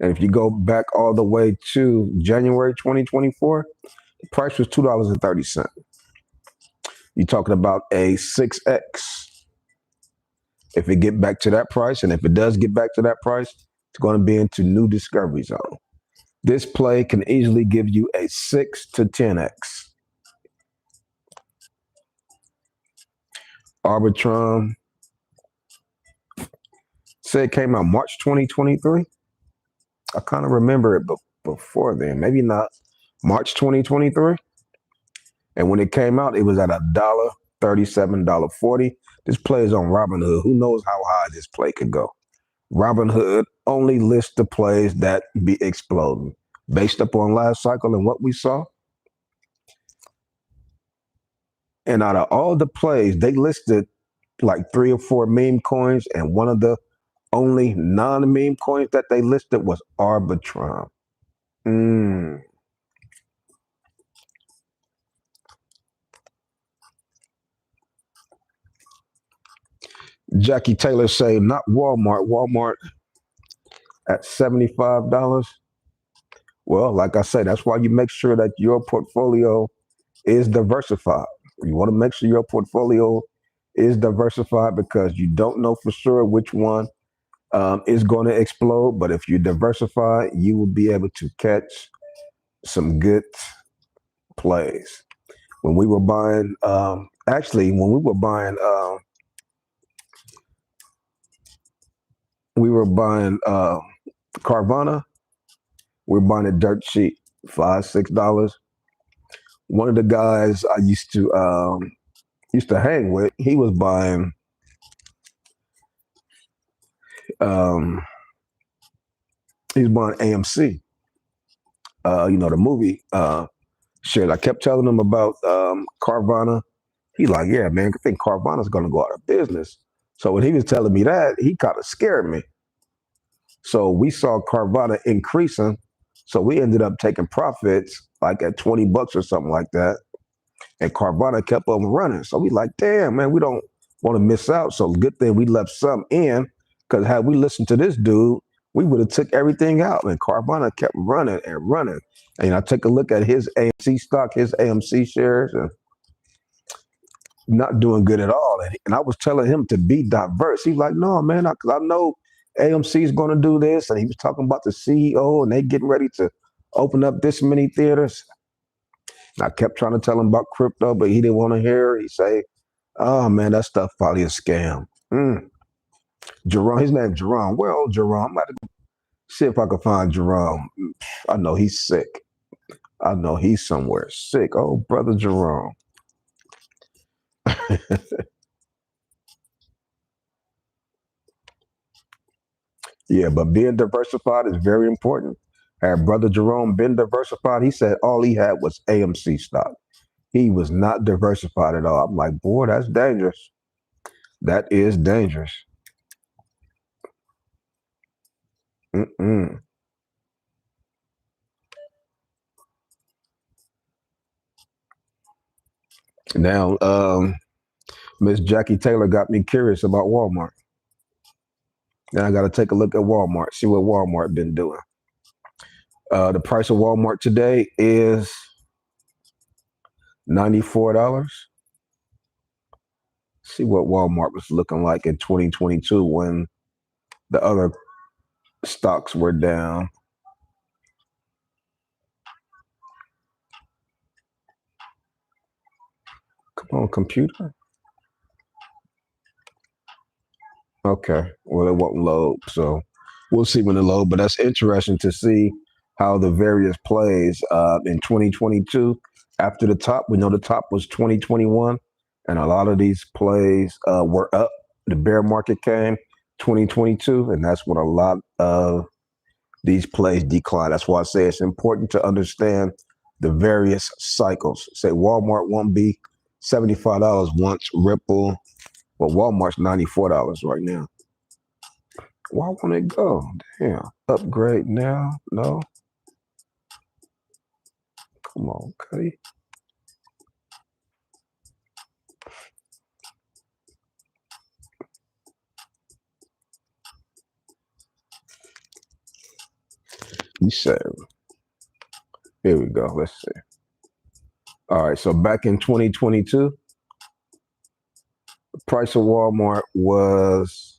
And if you go back all the way to January 2024, the price was $2.30. You're talking about a 6x. If it get back to that price, and if it does get back to that price, it's going to be into new discovery zone. This play can easily give you a 6 to 10x. Arbitrum said it came out March 2023. I kind of remember it before then. Maybe not. March 2023. And when it came out, it was at $1.37, $1.40. This play is on Robinhood. Who knows how high this play could go? Robinhood only lists the plays that be exploding. Based upon last cycle and what we saw. And out of all the plays, they listed like 3 or 4 meme coins, and one of the only non-meme coins that they listed was Arbitrum. Jackie Taylor say not Walmart. Walmart at $75. Well, like I say, that's why you make sure that your portfolio is diversified. You want to make sure your portfolio is diversified because you don't know for sure which one is going to explode. But if you diversify, you will be able to catch some good plays. When we were buying, when we were buying Carvana. We were buying it dirt cheap, $5, $6. One of the guys I used to hang with, he was buying um, AMC. The movie shares. I kept telling him about Carvana. He's like, yeah, man, I think Carvana's going to go out of business. So when he was telling me that, he kind of scared me. So we saw Carvana increasing. So we ended up taking profits like at $20 or something like that. And Carvana kept on running. So we like, damn, man, we don't want to miss out. So good thing we left some in, because had we listened to this dude, we would have took everything out. And Carvana kept running and running. And I take a look at his AMC stock, his AMC shares, and not doing good at all. And I was telling him to be diverse. He's like, no, man, because I know AMC is going to do this. And he was talking about the CEO and they getting ready to open up this many theaters. And I kept trying to tell him about crypto, but he didn't want to hear. He say, oh, man, that stuff probably a scam. Jerome, his name's Jerome. Well, Jerome, I'm about to see if I can find Jerome. I know he's sick. I know he's somewhere sick. Oh, brother Jerome. Yeah, but being diversified is very important. Had brother Jerome been diversified, he said all he had was AMC stock. He was not diversified at all. I'm like, boy, that's dangerous. That is dangerous. Mm-mm. Now, Miss Jackie Taylor got me curious about Walmart. Now I got to take a look at Walmart, see what Walmart been doing. The price of Walmart today is $94. See what Walmart was looking like in 2022 when the other stocks were down. Come on, computer. Okay. Well, it won't load, so we'll see when it load. But that's interesting to see how the various plays in 2022 after the top. We know the top was 2021, and a lot of these plays were up. The bear market came 2022, and that's when a lot of these plays decline. That's why I say it's important to understand the various cycles. Say Walmart won't be $75 once Ripple. Well, Walmart's $94 right now. Why won't it go? Damn. Upgrade now? No. Come on, Cuddy. You said, here we go. Let's see. All right. So back in 2022, the price of Walmart was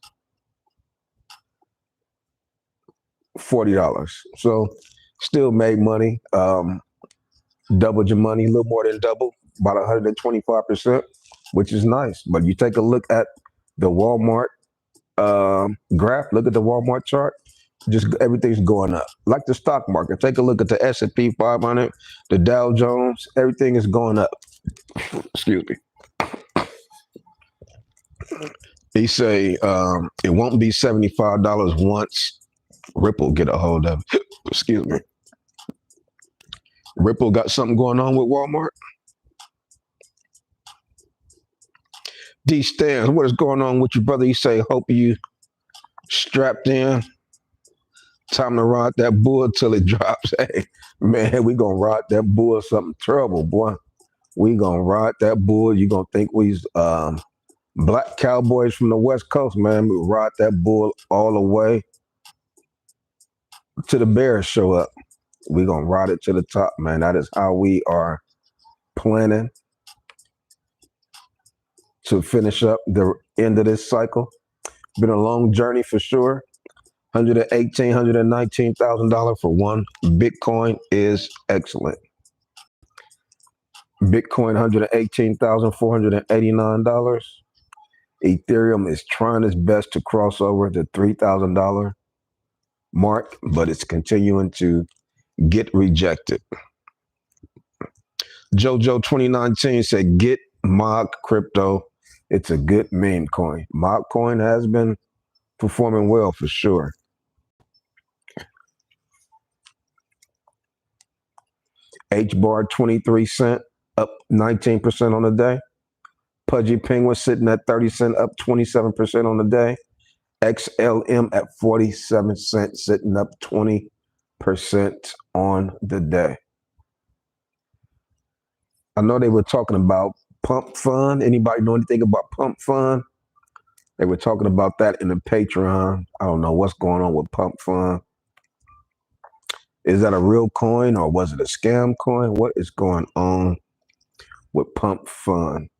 $40. So still made money. Doubled your money, a little more than double, about 125%, which is nice. But you take a look at the Walmart graph, look at the Walmart chart, just everything's going up. Like the stock market, take a look at the S&P 500, the Dow Jones, everything is going up. Excuse me. He say it won't be $75 once Ripple get a hold of it. Excuse me. Ripple got something going on with Walmart. D Stans, what is going on with you, brother? You say, hope you strapped in. Time to ride that bull till it drops. Hey, man, we gonna ride that bull something terrible, boy. We gonna ride that bull. You gonna think we's Black Cowboys from the West Coast, man. We ride that bull all the way to the Bears show up. We're going to ride it to the top, man. That is how we are planning to finish up the end of this cycle. Been a long journey for sure. $118,000, $119,000 for one Bitcoin is excellent. Bitcoin, $118,489. Ethereum is trying its best to cross over the $3,000 mark, but it's continuing to get rejected. JoJo 2019 said, get mock crypto. It's a good meme coin. Mock coin has been performing well for sure. H-bar 23 cent, up 19% on the day. Pudgy Penguin sitting at 30 cent, up 27% on the day. XLM at 47 cents, sitting up 20% on the day. I know they were talking about Pump Fund. Anybody know anything about Pump Fund? They were talking about that in the Patreon. I don't know what's going on with Pump Fund. Is that a real coin or was it a scam coin? What is going on with Pump Fund?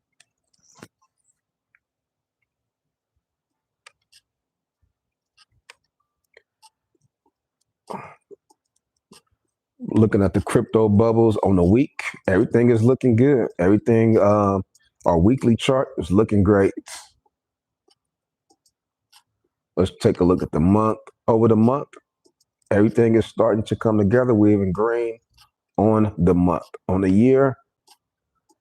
Looking at the crypto bubbles on the week, everything is looking good. Everything, our weekly chart is looking great. Let's take a look at the month. Over the month, everything is starting to come together. We're even green on the month. On the year,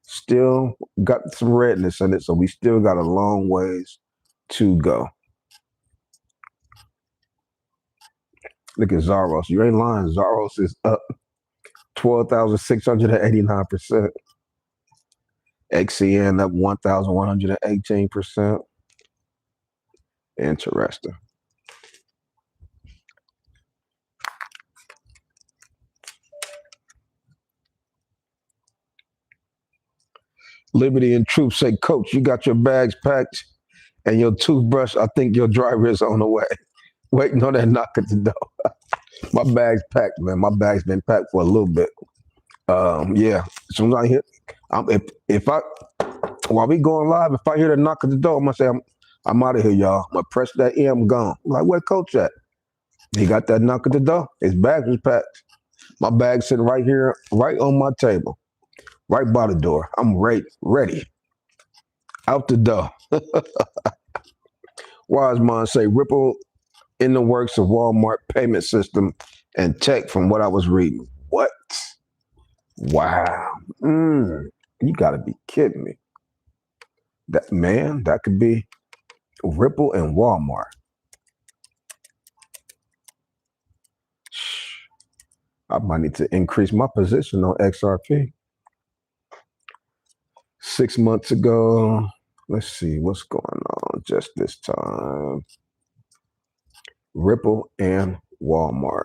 still got some redness in it, so we still got a long ways to go. Look at Zaros. You ain't lying. Zaros is up 12,689%. XCN up 1,118%. Interesting. Liberty and Truth say, Coach, you got your bags packed and your toothbrush. I think your driver is on the way. Waiting on that knock at the door. My bag's packed, man. My bag's been packed for a little bit. Yeah. As soon as I hit, if I while we going live, if I hear the knock at the door, I'm gonna say I'm out of here, y'all. I'm gonna press that in, I'm gone. I'm like, where Coach at? He got that knock at the door. His bag was packed. My bag's sitting right here, right on my table, right by the door. I'm ready. Out the door. Wise man say Ripple in the works of Walmart payment system and tech from what I was reading. What? Wow. You gotta be kidding me. That could be Ripple and Walmart. I might need to increase my position on XRP. 6 months ago, let's see what's going on just this time. Ripple and Walmart.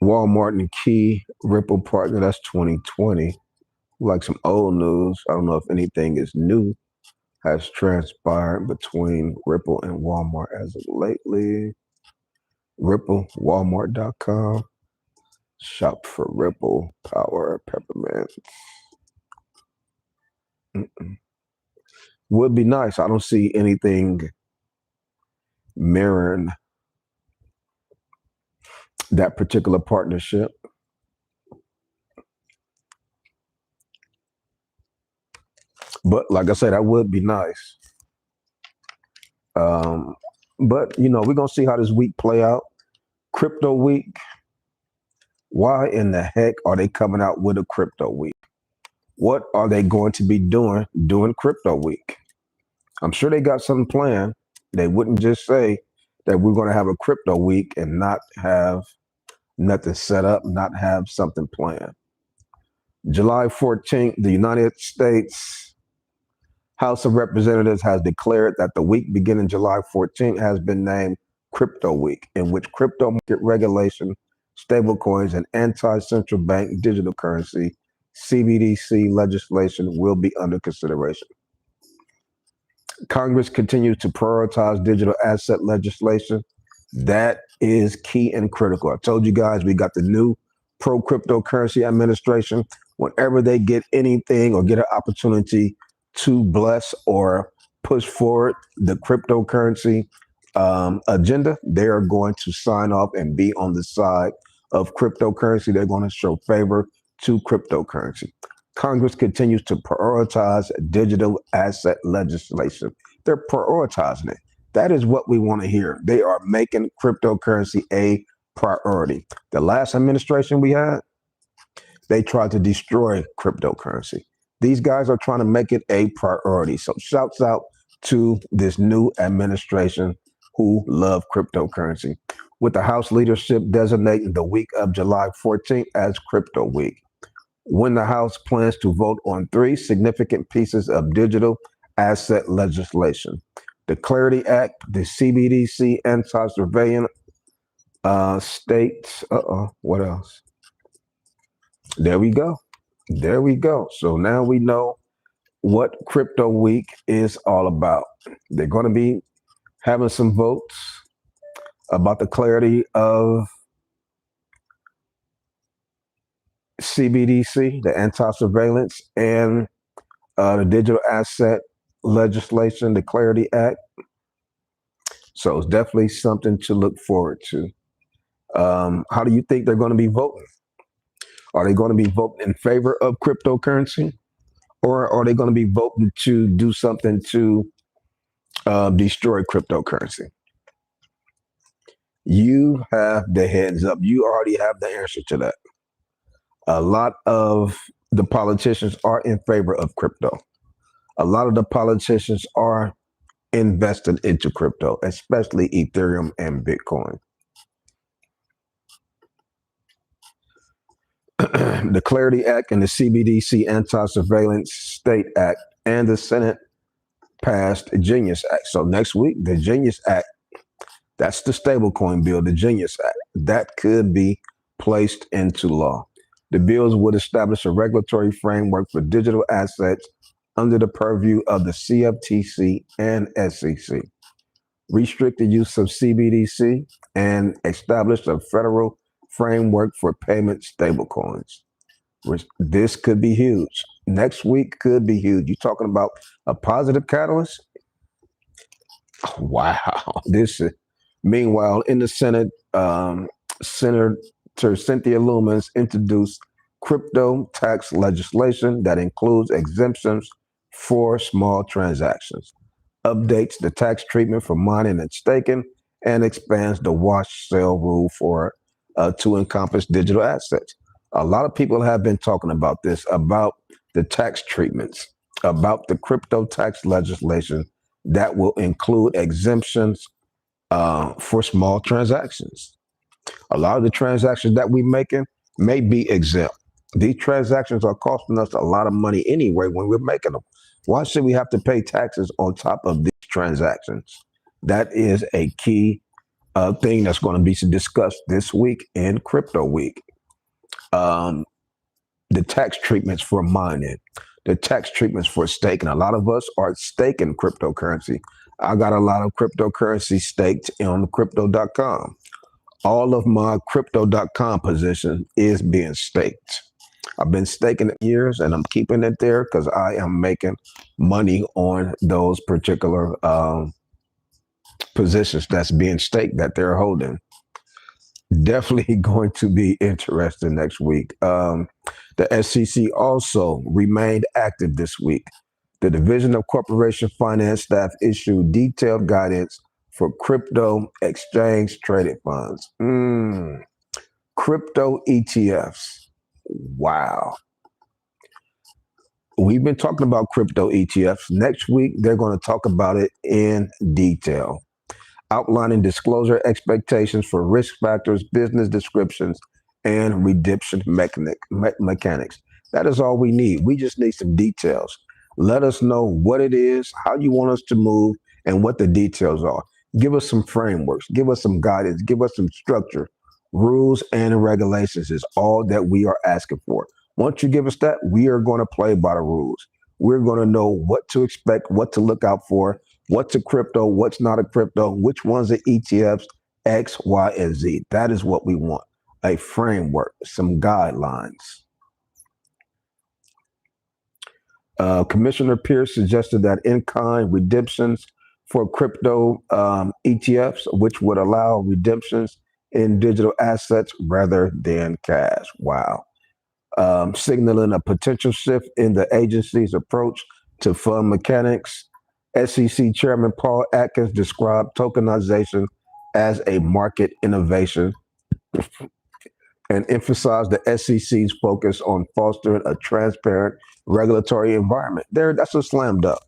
Walmart and key Ripple partner, that's 2020. Like some old news. I don't know if anything is new has transpired between Ripple and Walmart as of lately. Ripple, Walmart.com. Shop for Ripple, Power, Peppermint. Would be nice. I don't see anything mirroring that particular partnership. But like I said, that would be nice. But, you know, we're going to see how this week play out. Crypto week. Why in the heck are they coming out with a crypto week? What are they going to be doing crypto week? I'm sure they got something planned. They wouldn't just say that we're going to have a crypto week and not have nothing set up, not have something planned. July 14th, the United States House of Representatives has declared that the week beginning July 14th has been named Crypto Week, in which crypto market regulation, stablecoins, and anti-central bank digital currency CBDC legislation will be under consideration. Congress continues to prioritize digital asset legislation. That is key and critical. I told you guys we got the new pro cryptocurrency administration. Whenever they get anything or get an opportunity to bless or push forward the cryptocurrency agenda, they are going to sign off and be on the side of cryptocurrency. They're going to show favor to cryptocurrency. Congress continues to prioritize digital asset legislation. They're prioritizing it. That is what we want to hear. They are making cryptocurrency a priority. The last administration we had, they tried to destroy cryptocurrency. These guys are trying to make it a priority. So shouts out to this new administration who love cryptocurrency, with the House leadership designating the week of July 14th as Crypto Week, when the House plans to vote on 3 significant pieces of digital asset legislation: the Clarity Act, the CBDC anti-surveillance states. What else? There we go. There we go. So now we know what Crypto Week is all about. They're going to be having some votes about the clarity of CBDC, the anti-surveillance, and the digital asset legislation, the Clarity Act. So it's definitely something to look forward to. How do you think they're going to be voting? Are they going to be voting in favor of cryptocurrency, or are they going to be voting to do something to destroy cryptocurrency? You have the heads up. You already have the answer to that. A lot of the politicians are in favor of crypto. A lot of the politicians are invested into crypto, especially Ethereum and Bitcoin. The Clarity Act and the CBDC Anti-Surveillance State Act and the Senate passed Genius Act. So next week, the Genius Act, that's the stablecoin bill, the Genius Act, that could be placed into law. The bills would establish a regulatory framework for digital assets under the purview of the CFTC and SEC, restrict the use of CBDC, and establish a federal framework for payment stablecoins. This could be huge. Next week could be huge. You're talking about a positive catalyst? Wow. This is, meanwhile, in the Senate, Senator Cynthia Lummis introduced crypto tax legislation that includes exemptions for small transactions, updates the tax treatment for mining and staking, and expands the wash sale rule for to encompass digital assets. A lot of people have been talking about this, about the tax treatments, about the crypto tax legislation that will include exemptions for small transactions. A lot of the transactions that we're making may be exempt. These transactions are costing us a lot of money anyway when we're making them. Why should we have to pay taxes on top of these transactions? That is a key thing that's going to be discussed this week in Crypto Week. The tax treatments for mining, the tax treatments for staking. A lot of us are staking cryptocurrency. I got a lot of cryptocurrency staked on crypto.com. All of my crypto.com position is being staked. I've been staking it years and I'm keeping it there because I am making money on those particular positions that's being staked that they're holding. Definitely going to be interesting next week. The SEC also remained active this week. The Division of Corporation Finance staff issued detailed guidance for crypto exchange traded funds. Crypto ETFs. Wow. We've been talking about crypto ETFs. Next week, they're going to talk about it in detail, outlining disclosure expectations for risk factors, business descriptions, and redemption mechanics. That is all we need. We just need some details. Let us know what it is, how you want us to move, and what the details are. Give us some frameworks, give us some guidance, give us some structure. Rules and regulations is all that we are asking for. Once you give us that, we are going to play by the rules. We're going to know what to expect, what to look out for, what's a crypto, what's not a crypto, which ones are ETFs, X, Y, and Z. That is what we want. A framework, some guidelines. Commissioner Pierce suggested that in-kind redemptions for crypto ETFs, which would allow redemptions in digital assets rather than cash. Wow. Signaling a potential shift in the agency's approach to fund mechanics. SEC Chairman Paul Atkins described tokenization as a market innovation and emphasized the SEC's focus on fostering a transparent regulatory environment. That's a slam dunk.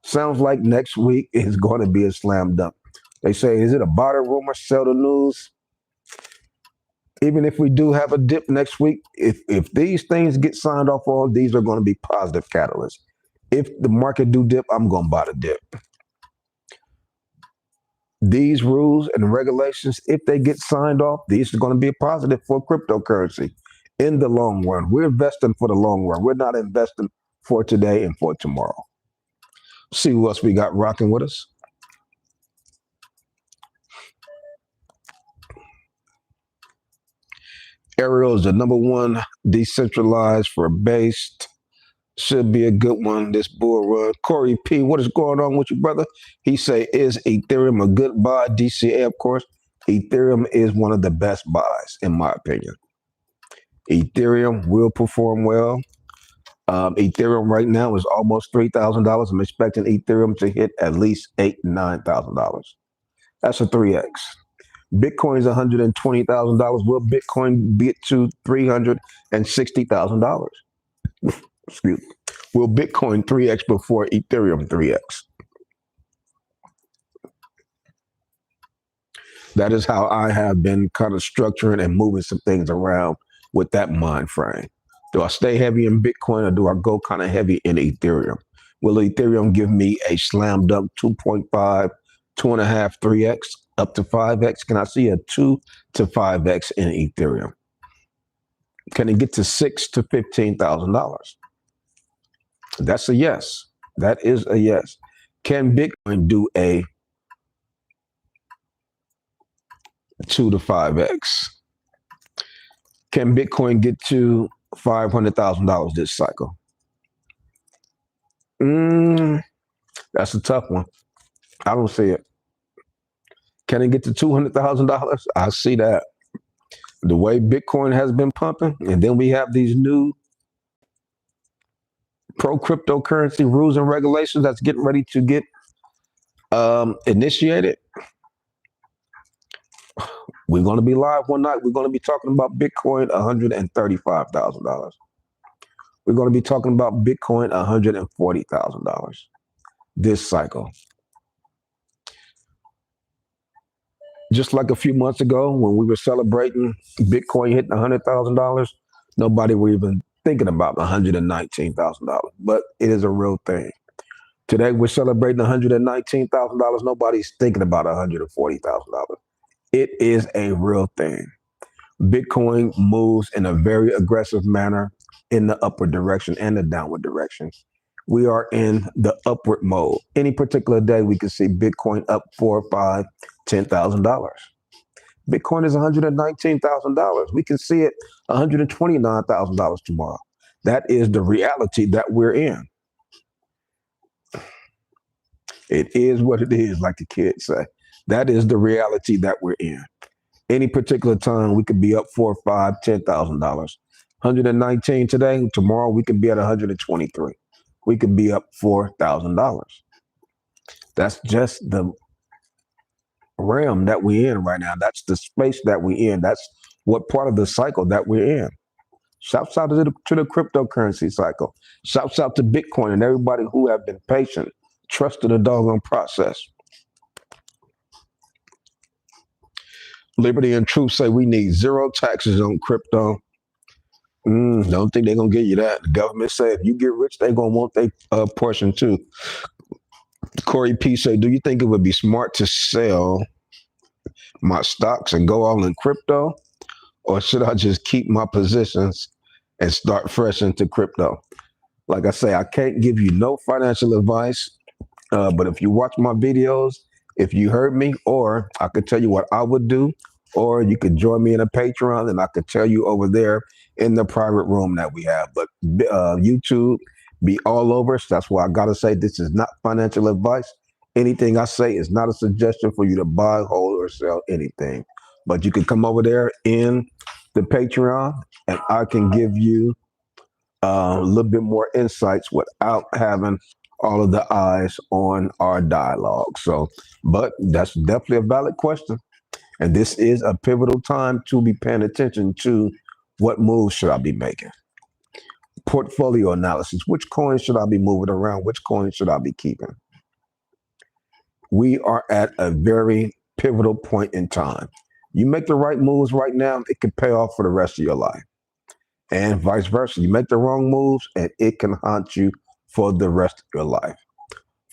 Sounds like next week is going to be a slam dunk. They say, is it a buy the rumor, sell the news? Even if we do have a dip next week, if these things get signed off on, these are going to be positive catalysts. If the market do dip, I'm going to buy the dip. These rules and regulations, if they get signed off, these are going to be a positive for cryptocurrency in the long run. We're investing for the long run. We're not investing for today and for tomorrow. See who else we got rocking with us. Ariel is the #1 decentralized for based. Should be a good one, this bull run. Corey P, what is going on with you, brother? He say, is Ethereum a good buy? DCA, of course. Ethereum is one of the best buys, in my opinion. Ethereum will perform well. Ethereum right now is almost $3,000. I'm expecting Ethereum to hit at least $8,000 to $9,000. That's a 3x. Bitcoin's $120,000. Will Bitcoin get to $360,000? Excuse me. Will Bitcoin 3x before Ethereum 3x? That is how I have been kind of structuring and moving some things around with that mind frame. Do I stay heavy in Bitcoin or do I go kind of heavy in Ethereum? Will Ethereum give me a slam dunk 2.5, 2.5, 3x, up to 5x? Can I see a 2 to 5x in Ethereum? Can it get to $6,000 to $15,000? That's a yes. That is a yes. Can Bitcoin do a 2 to 5x? Can Bitcoin get to $500,000 this cycle? That's a tough one. I don't see it. Can it get to $200,000? I see that. The way Bitcoin has been pumping, and then we have these new pro-cryptocurrency rules and regulations that's getting ready to get initiated. We're going to be live one night. We're going to be talking about Bitcoin $135,000. We're going to be talking about Bitcoin $140,000 this cycle. Just like a few months ago when we were celebrating Bitcoin hitting $100,000, nobody were even thinking about $119,000, but it is a real thing. Today we're celebrating $119,000. Nobody's thinking about $140,000. It is a real thing. Bitcoin moves in a very aggressive manner in the upward direction and the downward direction. We are in the upward mode. Any particular day, we can see Bitcoin up $4,000, $5,000, $10,000. Bitcoin is $119,000. We can see it $129,000 tomorrow. That is the reality that we're in. It is what it is, like the kids say. That is the reality that we're in. Any particular time, we could be up $4,000, $5,000, $10,000. 119 today, tomorrow we could be at 123. We could be up $4,000. That's just the realm that we're in right now. That's the space that we're in. That's what part of the cycle that we're in. Shouts out to the cryptocurrency cycle. Shouts out to Bitcoin and everybody who have been patient, trusted the doggone process. Liberty and Truth say we need zero taxes on crypto. Don't think they're going to give you that. The government say if you get rich, they're going to want their portion too. Corey P say, do you think it would be smart to sell my stocks and go all in crypto? Or should I just keep my positions and start fresh into crypto. Like I say, I can't give you no financial advice, but if you watch my videos, if you heard me, or I could tell you what I would do, or you could join me in a Patreon and I could tell you over there in the private room that we have. But YouTube be all over us. That's why I got to say this is not financial advice. Anything I say is not a suggestion for you to buy, hold, or sell anything. But you can come over there in the Patreon and I can give you a little bit more insights without having all of the eyes on our dialogue. So, but that's definitely a valid question. And this is a pivotal time to be paying attention to what moves should I be making. Portfolio analysis. Which coins should I be moving around? Which coins should I be keeping? We are at a very pivotal point in time. You make the right moves right now, it can pay off for the rest of your life. And vice versa. You make the wrong moves and it can haunt you for the rest of your life.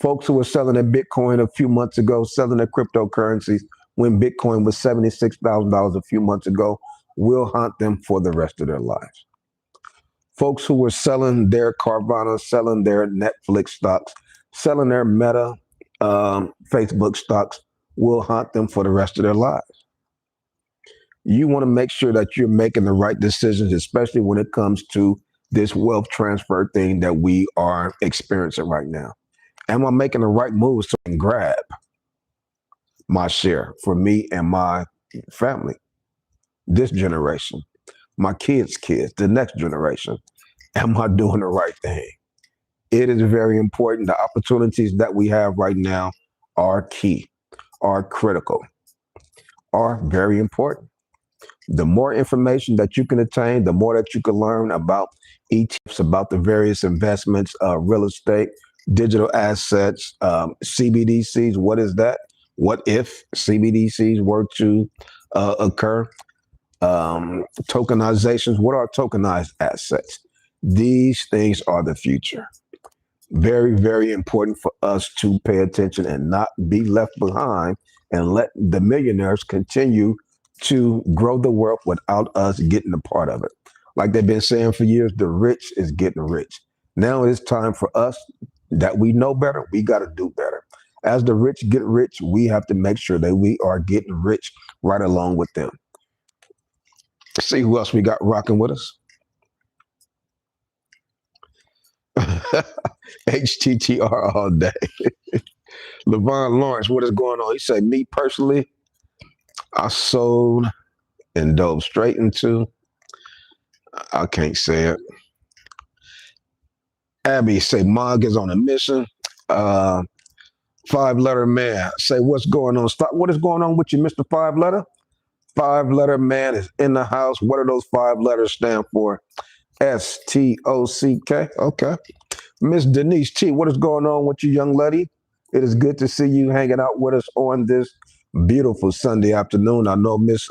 Folks who were selling their Bitcoin a few months ago, selling their cryptocurrencies when Bitcoin was $76,000 a few months ago, will haunt them for the rest of their lives. Folks who were selling their Carvana, selling their Netflix stocks, selling their Meta, Facebook stocks will haunt them for the rest of their lives. You want to make sure that you're making the right decisions, especially when it comes to this wealth transfer thing that we are experiencing right now. Am I making the right moves so I can grab my share for me and my family, this generation, my kids' kids, the next generation? Am I doing the right thing? It is very important. The opportunities that we have right now are key, are critical, are very important. The more information that you can attain, the more that you can learn about ETFs, about the various investments, real estate, digital assets, CBDCs. What is that? What if CBDCs were to occur? Tokenizations. What are tokenized assets? These things are the future. Very, very important for us to pay attention and not be left behind and let the millionaires continue to grow the wealth without us getting a part of it. Like they've been saying for years, the rich is getting rich. Now it's time for us that we know better. We got to do better. As the rich get rich, we have to make sure that we are getting rich right along with them. Let's see who else we got rocking with us. HTTR all day. Levon Lawrence, what is going on? He said, me personally, I sold and dove straight into, I can't say it. Abby say, Mog is on a mission. 5-letter man say, what's going on? Stop. What is going on with you, Mr. 5-letter? 5-letter man is in the house. What do those 5 letters stand for? STOCK. Okay. Miss Denise T, what is going on with you, young lady? It is good to see you hanging out with us on this beautiful Sunday afternoon. I know Miss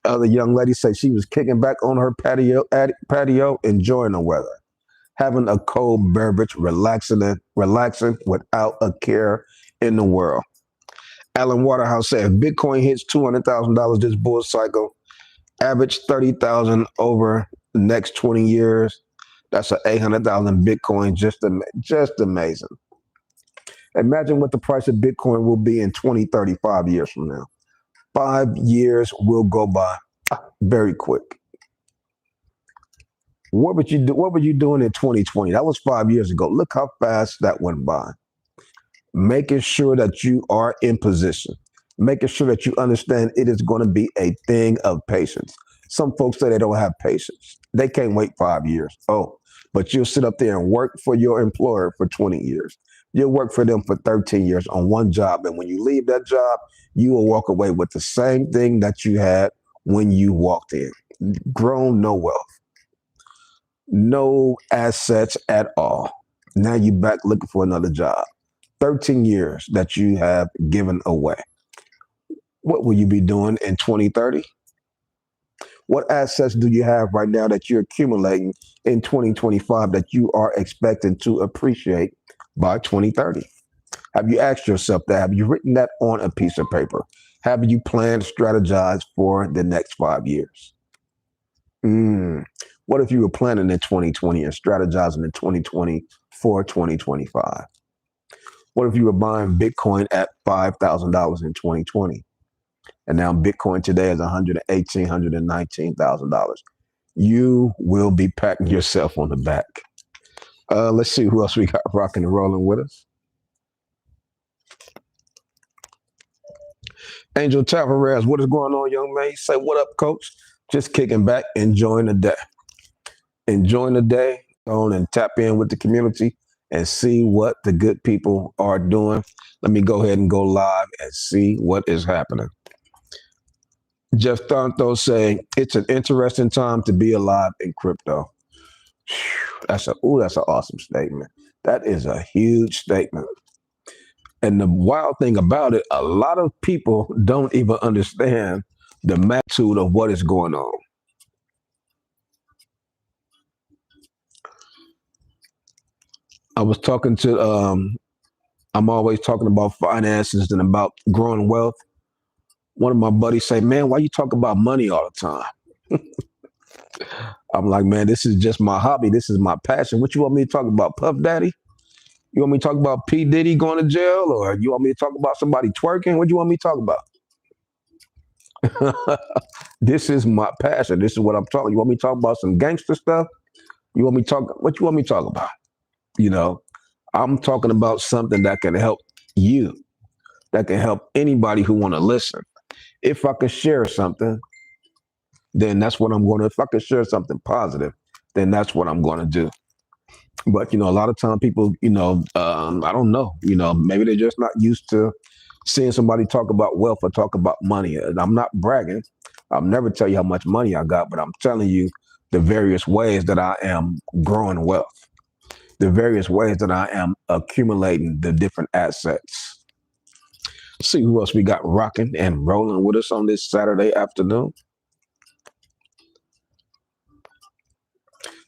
other young lady said she was kicking back on her patio, enjoying the weather, having a cold beverage, relaxing without a care in the world. Alan Waterhouse said, if Bitcoin hits $200,000 this bull cycle, average 30,000 over the next 20 years, that's an 800,000 Bitcoin. Just amazing. Imagine what the price of Bitcoin will be in 20, 35 years from now. 5 years will go by very quick. What would you do? What were you doing in 2020? That was 5 years ago. Look how fast that went by. Making sure that you are in position, making sure that you understand it is going to be a thing of patience. Some folks say they don't have patience. They can't wait 5 years. Oh, but you'll sit up there and work for your employer for 20 years. You'll work for them for 13 years on one job. And when you leave that job, you will walk away with the same thing that you had when you walked in. Grown, no wealth, no assets at all. Now you're back looking for another job. 13 years that you have given away. What will you be doing in 2030? What assets do you have right now that you're accumulating in 2025 that you are expecting to appreciate by 2030? Have you asked yourself that? Have you written that on a piece of paper? Have you planned, strategized for the next 5 years? Mm. What if you were planning in 2020 and strategizing in 2020 for 2025? What if you were buying Bitcoin at $5,000 in 2020? And now Bitcoin today is $118,000, $119,000. You will be patting yourself on the back. Let's see who else we got rocking and rolling with us. Angel Tavares, what is going on, young man? Say, what up, coach? Just kicking back, enjoying the day. Enjoying the day, go on and tap in with the community and see what the good people are doing. Let me go ahead and go live and see what is happening. Jeff Thonto saying, it's an interesting time to be alive in crypto. That's an awesome statement. That is a huge statement. And the wild thing about it, a lot of people don't even understand the magnitude of what is going on. I was talking to, I'm always talking about finances and about growing wealth. One of my buddies say, man, why you talk about money all the time? I'm like, man, this is just my hobby. This is my passion. What you want me to talk about, Puff Daddy? You want me to talk about P. Diddy going to jail? Or you want me to talk about somebody twerking? What do you want me to talk about? This is my passion. This is what I'm talking. You want me to talk about some gangster stuff? You want me to talk? What you want me to talk about? You know, I'm talking about something that can help you, that can help anybody who want to listen. If I can share something, then that's what I'm going to, if I can share something positive, then that's what I'm going to do. But, a lot of time people, I don't know, maybe they're just not used to seeing somebody talk about wealth or talk about money. And I'm not bragging. I'll never tell you how much money I got, but I'm telling you the various ways that I am growing wealth, the various ways that I am accumulating the different assets. Let's see who else we got rocking and rolling with us on this Saturday afternoon.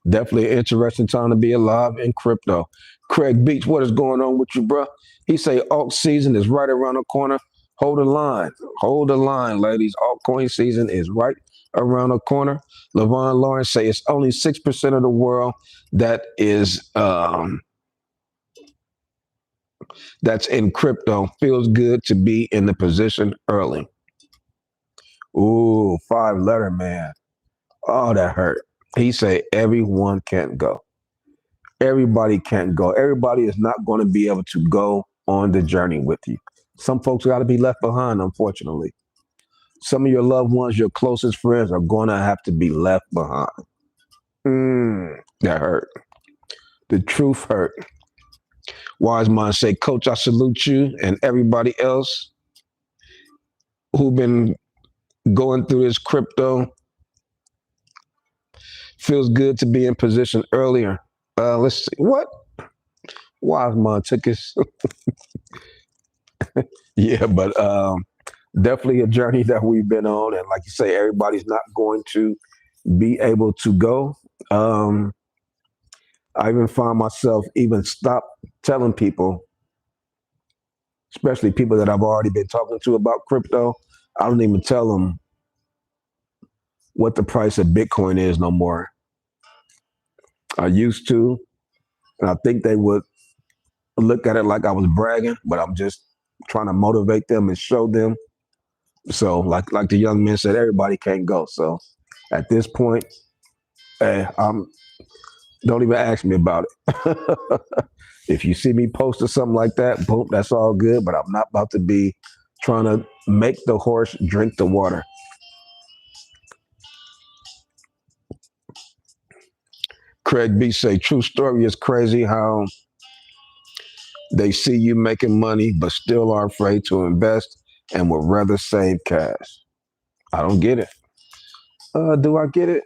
Definitely an interesting time to be alive in crypto. Craig Beach, what is going on with you, bro? He say alt season is right around the corner. Hold the line. Hold the line, ladies. Altcoin season is right around the corner. Levon Lawrence say it's only 6% of the world that is that's in crypto. Feels good to be in the position early. Ooh, 5-letter man. Oh, that hurt. He say everyone can't go. Everybody can't go. Everybody is not going to be able to go on the journey with you. Some folks got to be left behind, unfortunately. Some of your loved ones, your closest friends are going to have to be left behind. That hurt. The truth hurt. Wise mind say, Coach, I salute you and everybody else who've been going through this crypto. Feels good to be in position earlier. Let's see. What? Wise mind took his. Yeah, but definitely a journey that we've been on. And like you say, everybody's not going to be able to go. I even find myself even stop telling people, especially people that I've already been talking to about crypto. I don't even tell them what the price of Bitcoin is no more. I used to, and I think they would look at it like I was bragging, but I'm just trying to motivate them and show them. So like the young man said, everybody can't go. So at this point, hey, don't even ask me about it. If you see me post or something like that, boom, that's all good. But I'm not about to be trying to make the horse drink the water. Craig B say, true story is crazy how they see you making money, but still are afraid to invest and would rather save cash. I don't get it. Do I get it?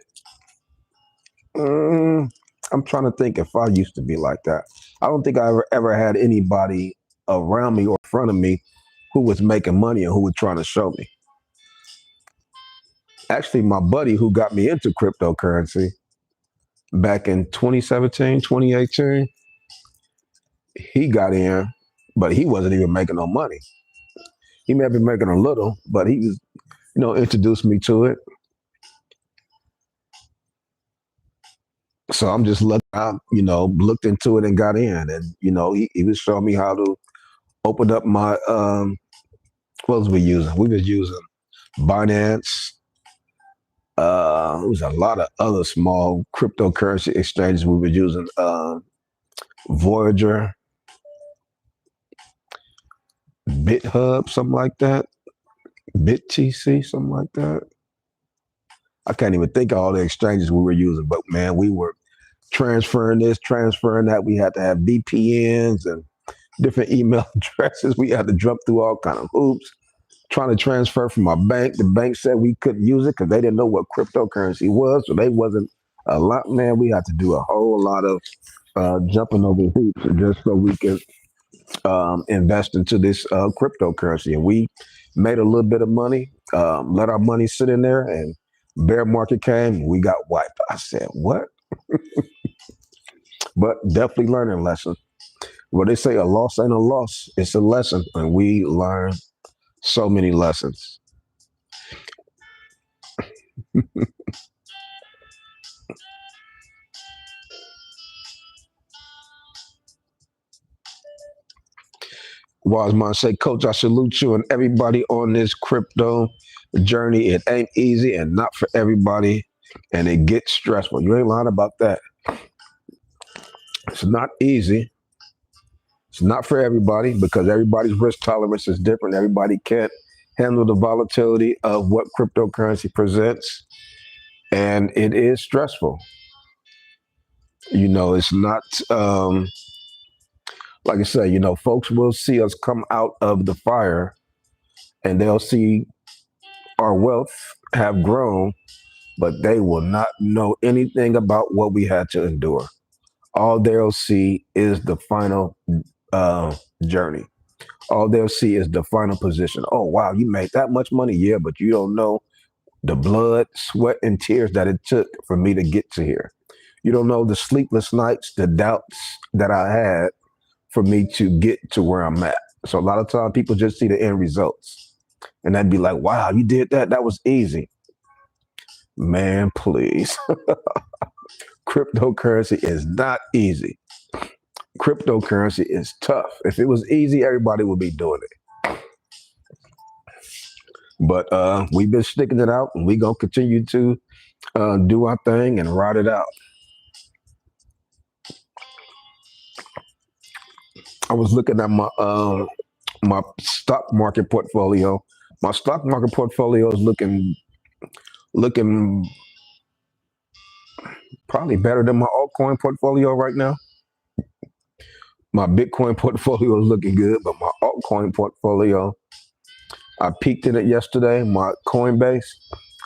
I'm trying to think if I used to be like that. I don't think I ever had anybody around me or in front of me who was making money and who was trying to show me. Actually, my buddy who got me into cryptocurrency back in 2017, 2018, he got in, but he wasn't even making no money. He may have been making a little, but he was, introduced me to it. So I'm just looked into it and got in, and he was showing me how to open up my what was we using? We was using Binance. There was a lot of other small cryptocurrency exchanges we were using. Voyager, BitHub, something like that. BitTC, something like that. I can't even think of all the exchanges we were using, but man, we were transferring this, transferring that. We had to have VPNs and different email addresses. We had to jump through all kind of hoops trying to transfer from our bank. The bank said we couldn't use it because they didn't know what cryptocurrency was, so they wasn't a lot. Man, we had to do a whole lot of jumping over hoops just so we could invest into this cryptocurrency. And we made a little bit of money, let our money sit in there, and bear market came, we got wiped. I said, what? But definitely learning lesson. Well, they say a loss ain't a loss, it's a lesson. And we learned so many lessons. Wazman say, Coach, I salute you and everybody on this crypto journey. It ain't easy and not for everybody, and it gets stressful. You ain't lying about that. It's not easy. It's not for everybody because everybody's risk tolerance is different. Everybody can't handle the volatility of what cryptocurrency presents, and it is stressful. It's not like I say. Folks will see us come out of the fire, and they'll see our wealth have grown, but they will not know anything about what we had to endure. All they'll see is the final journey. All they'll see is the final position. Oh, wow, you made that much money. Yeah, but you don't know the blood, sweat, and tears that it took for me to get to here. You don't know the sleepless nights, the doubts that I had for me to get to where I'm at. So a lot of times people just see the end results. And they'd be like, wow, you did that? That was easy. Man, please. Cryptocurrency is not easy. Cryptocurrency is tough. If it was easy, everybody would be doing it. But we've been sticking it out, and we're going to continue to do our thing and ride it out. I was looking at my stock market portfolio. My stock market portfolio is looking probably better than my altcoin portfolio right now. My Bitcoin portfolio is looking good, but my altcoin portfolio, I peeked in it yesterday, my Coinbase.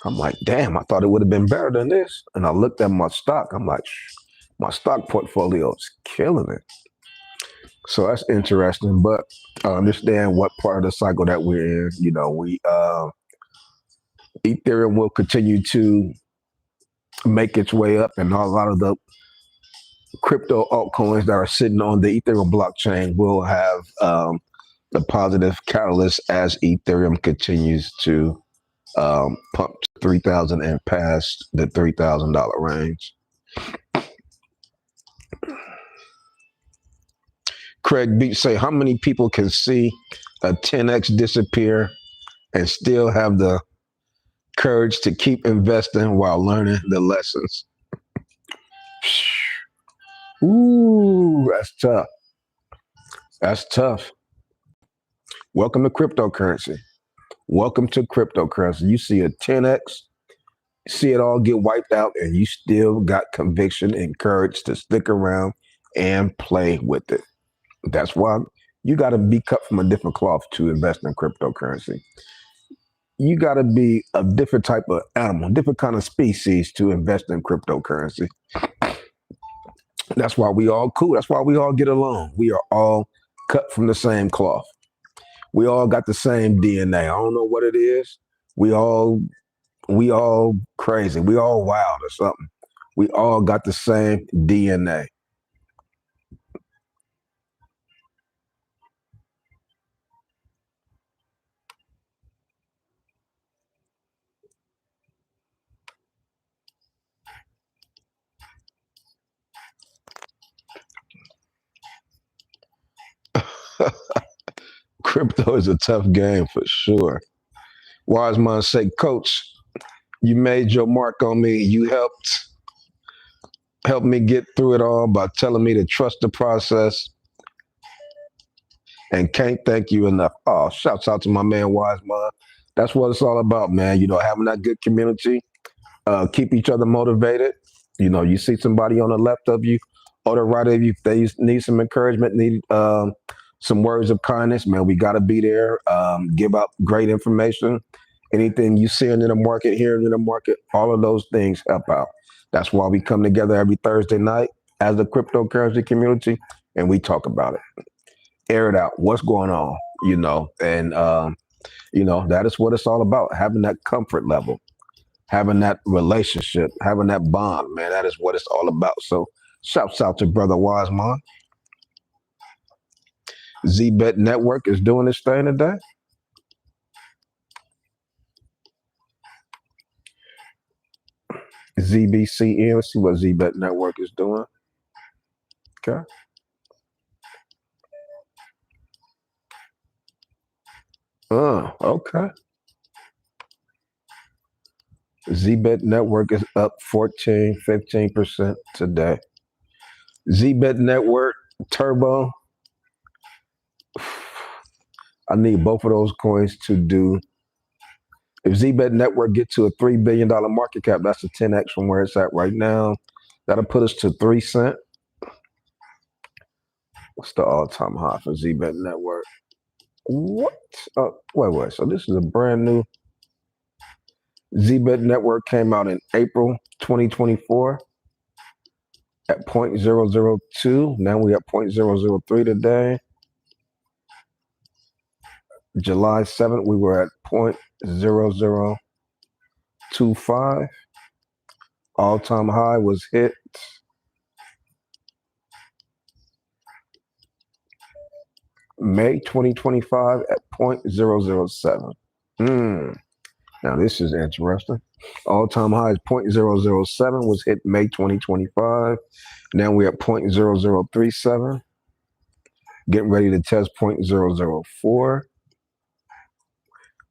I'm like, damn, I thought it would have been better than this. And I looked at my stock. I'm like, my stock portfolio is killing it. So that's interesting, but I understand what part of the cycle that we're in. We Ethereum will continue to make its way up, and a lot of the crypto altcoins that are sitting on the Ethereum blockchain will have the positive catalyst as Ethereum continues to pump to 3,000 and past the $3,000 range. Craig Beach say, how many people can see a 10x disappear and still have the courage to keep investing while learning the lessons? Ooh, that's tough. That's tough. Welcome to cryptocurrency. Welcome to cryptocurrency. You see a 10x, see it all get wiped out, and you still got conviction and courage to stick around and play with it. That's why you got to be cut from a different cloth to invest in cryptocurrency. You got to be a different type of animal, different kind of species to invest in cryptocurrency. That's why we all cool. That's why we all get along. We are all cut from the same cloth. We all got the same DNA. I don't know what it is. We all crazy. We all wild or something. We all got the same DNA. Crypto is a tough game for sure. Wise man say, Coach, you made your mark on me. You helped me get through it all by telling me to trust the process and can't thank you enough. Oh, shouts out to my man Wise Man. That's what it's all about, man. Having that good community, keep each other motivated. You see somebody on the left of you or the right of you, if they need some encouragement, need some words of kindness, man, we got to be there. Give out great information. Anything you see in the market, hearing in the market, all of those things help out. That's why we come together every Thursday night as the cryptocurrency community and we talk about it, air it out, what's going on, and that is what it's all about, having that comfort level, having that relationship, having that bond, man. That is what it's all about. So shouts out to brother Wiseman. ZBet Network is doing this thing today. ZBCN, let's see what ZBet Network is doing. Okay. Okay. ZBet Network is up 14, 15% today. ZBet Network, Turbo. I need both of those coins to do. If ZBet Network get to a $3 billion market cap, that's a 10x from where it's at right now. That'll put us to 3 cents. What's the all-time high for ZBet Network? What? Wait. So this is a brand new. ZBet Network came out in April 2024 at 0.002. Now we at 0.003 today. July 7th, we were at 0.0025. All-time high was hit May 2025 at 0.007. Now this is interesting. All-time high is 0.007 was hit May 2025. Now we're at 0.0037. Getting ready to test 0.004.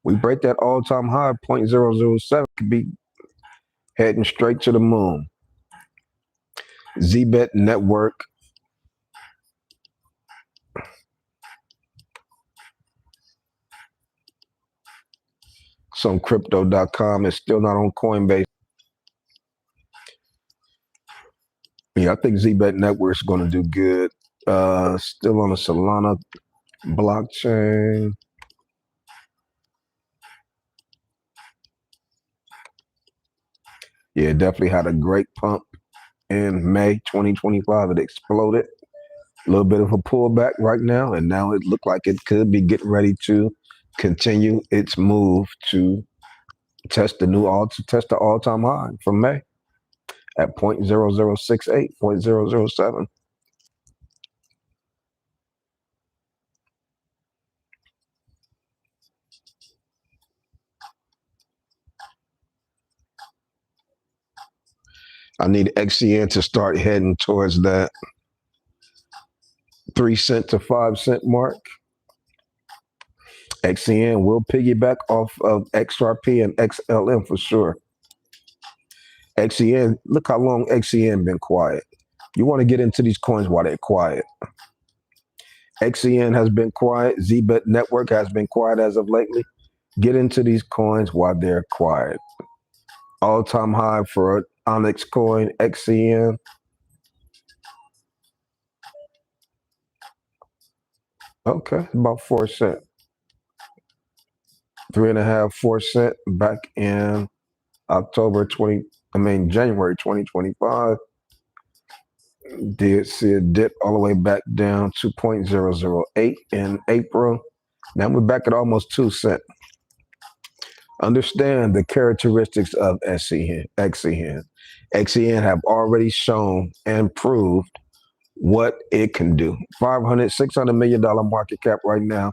We break that all-time high, 0.007, could be heading straight to the moon. ZBet Network. It's on crypto.com. It's still not on Coinbase. Yeah, I think ZBet Network is going to do good. Still on the Solana blockchain. Yeah, it definitely had a great pump in May 2025. It exploded. A little bit of a pullback right now, and now it looked like it could be getting ready to continue its move to test the all-time high from May at 0.0068, 0.007. I need XCN to start heading towards that 3 cent to 5 cent mark. XCN will piggyback off of XRP and XLM for sure. XCN, look how long XCN been quiet. You want to get into these coins while they're quiet. XCN has been quiet. ZBet Network has been quiet as of lately. Get into these coins while they're quiet. All-time high for Onyx coin, XCN. Okay, about 4 cent. 3.5, 4 cent back in January 2025. Did see a dip all the way back down to 0.008 in April. Now we're back at almost 2 cent. Understand the characteristics of XCN. XCN have already shown and proved what it can do. $600 million market cap right now.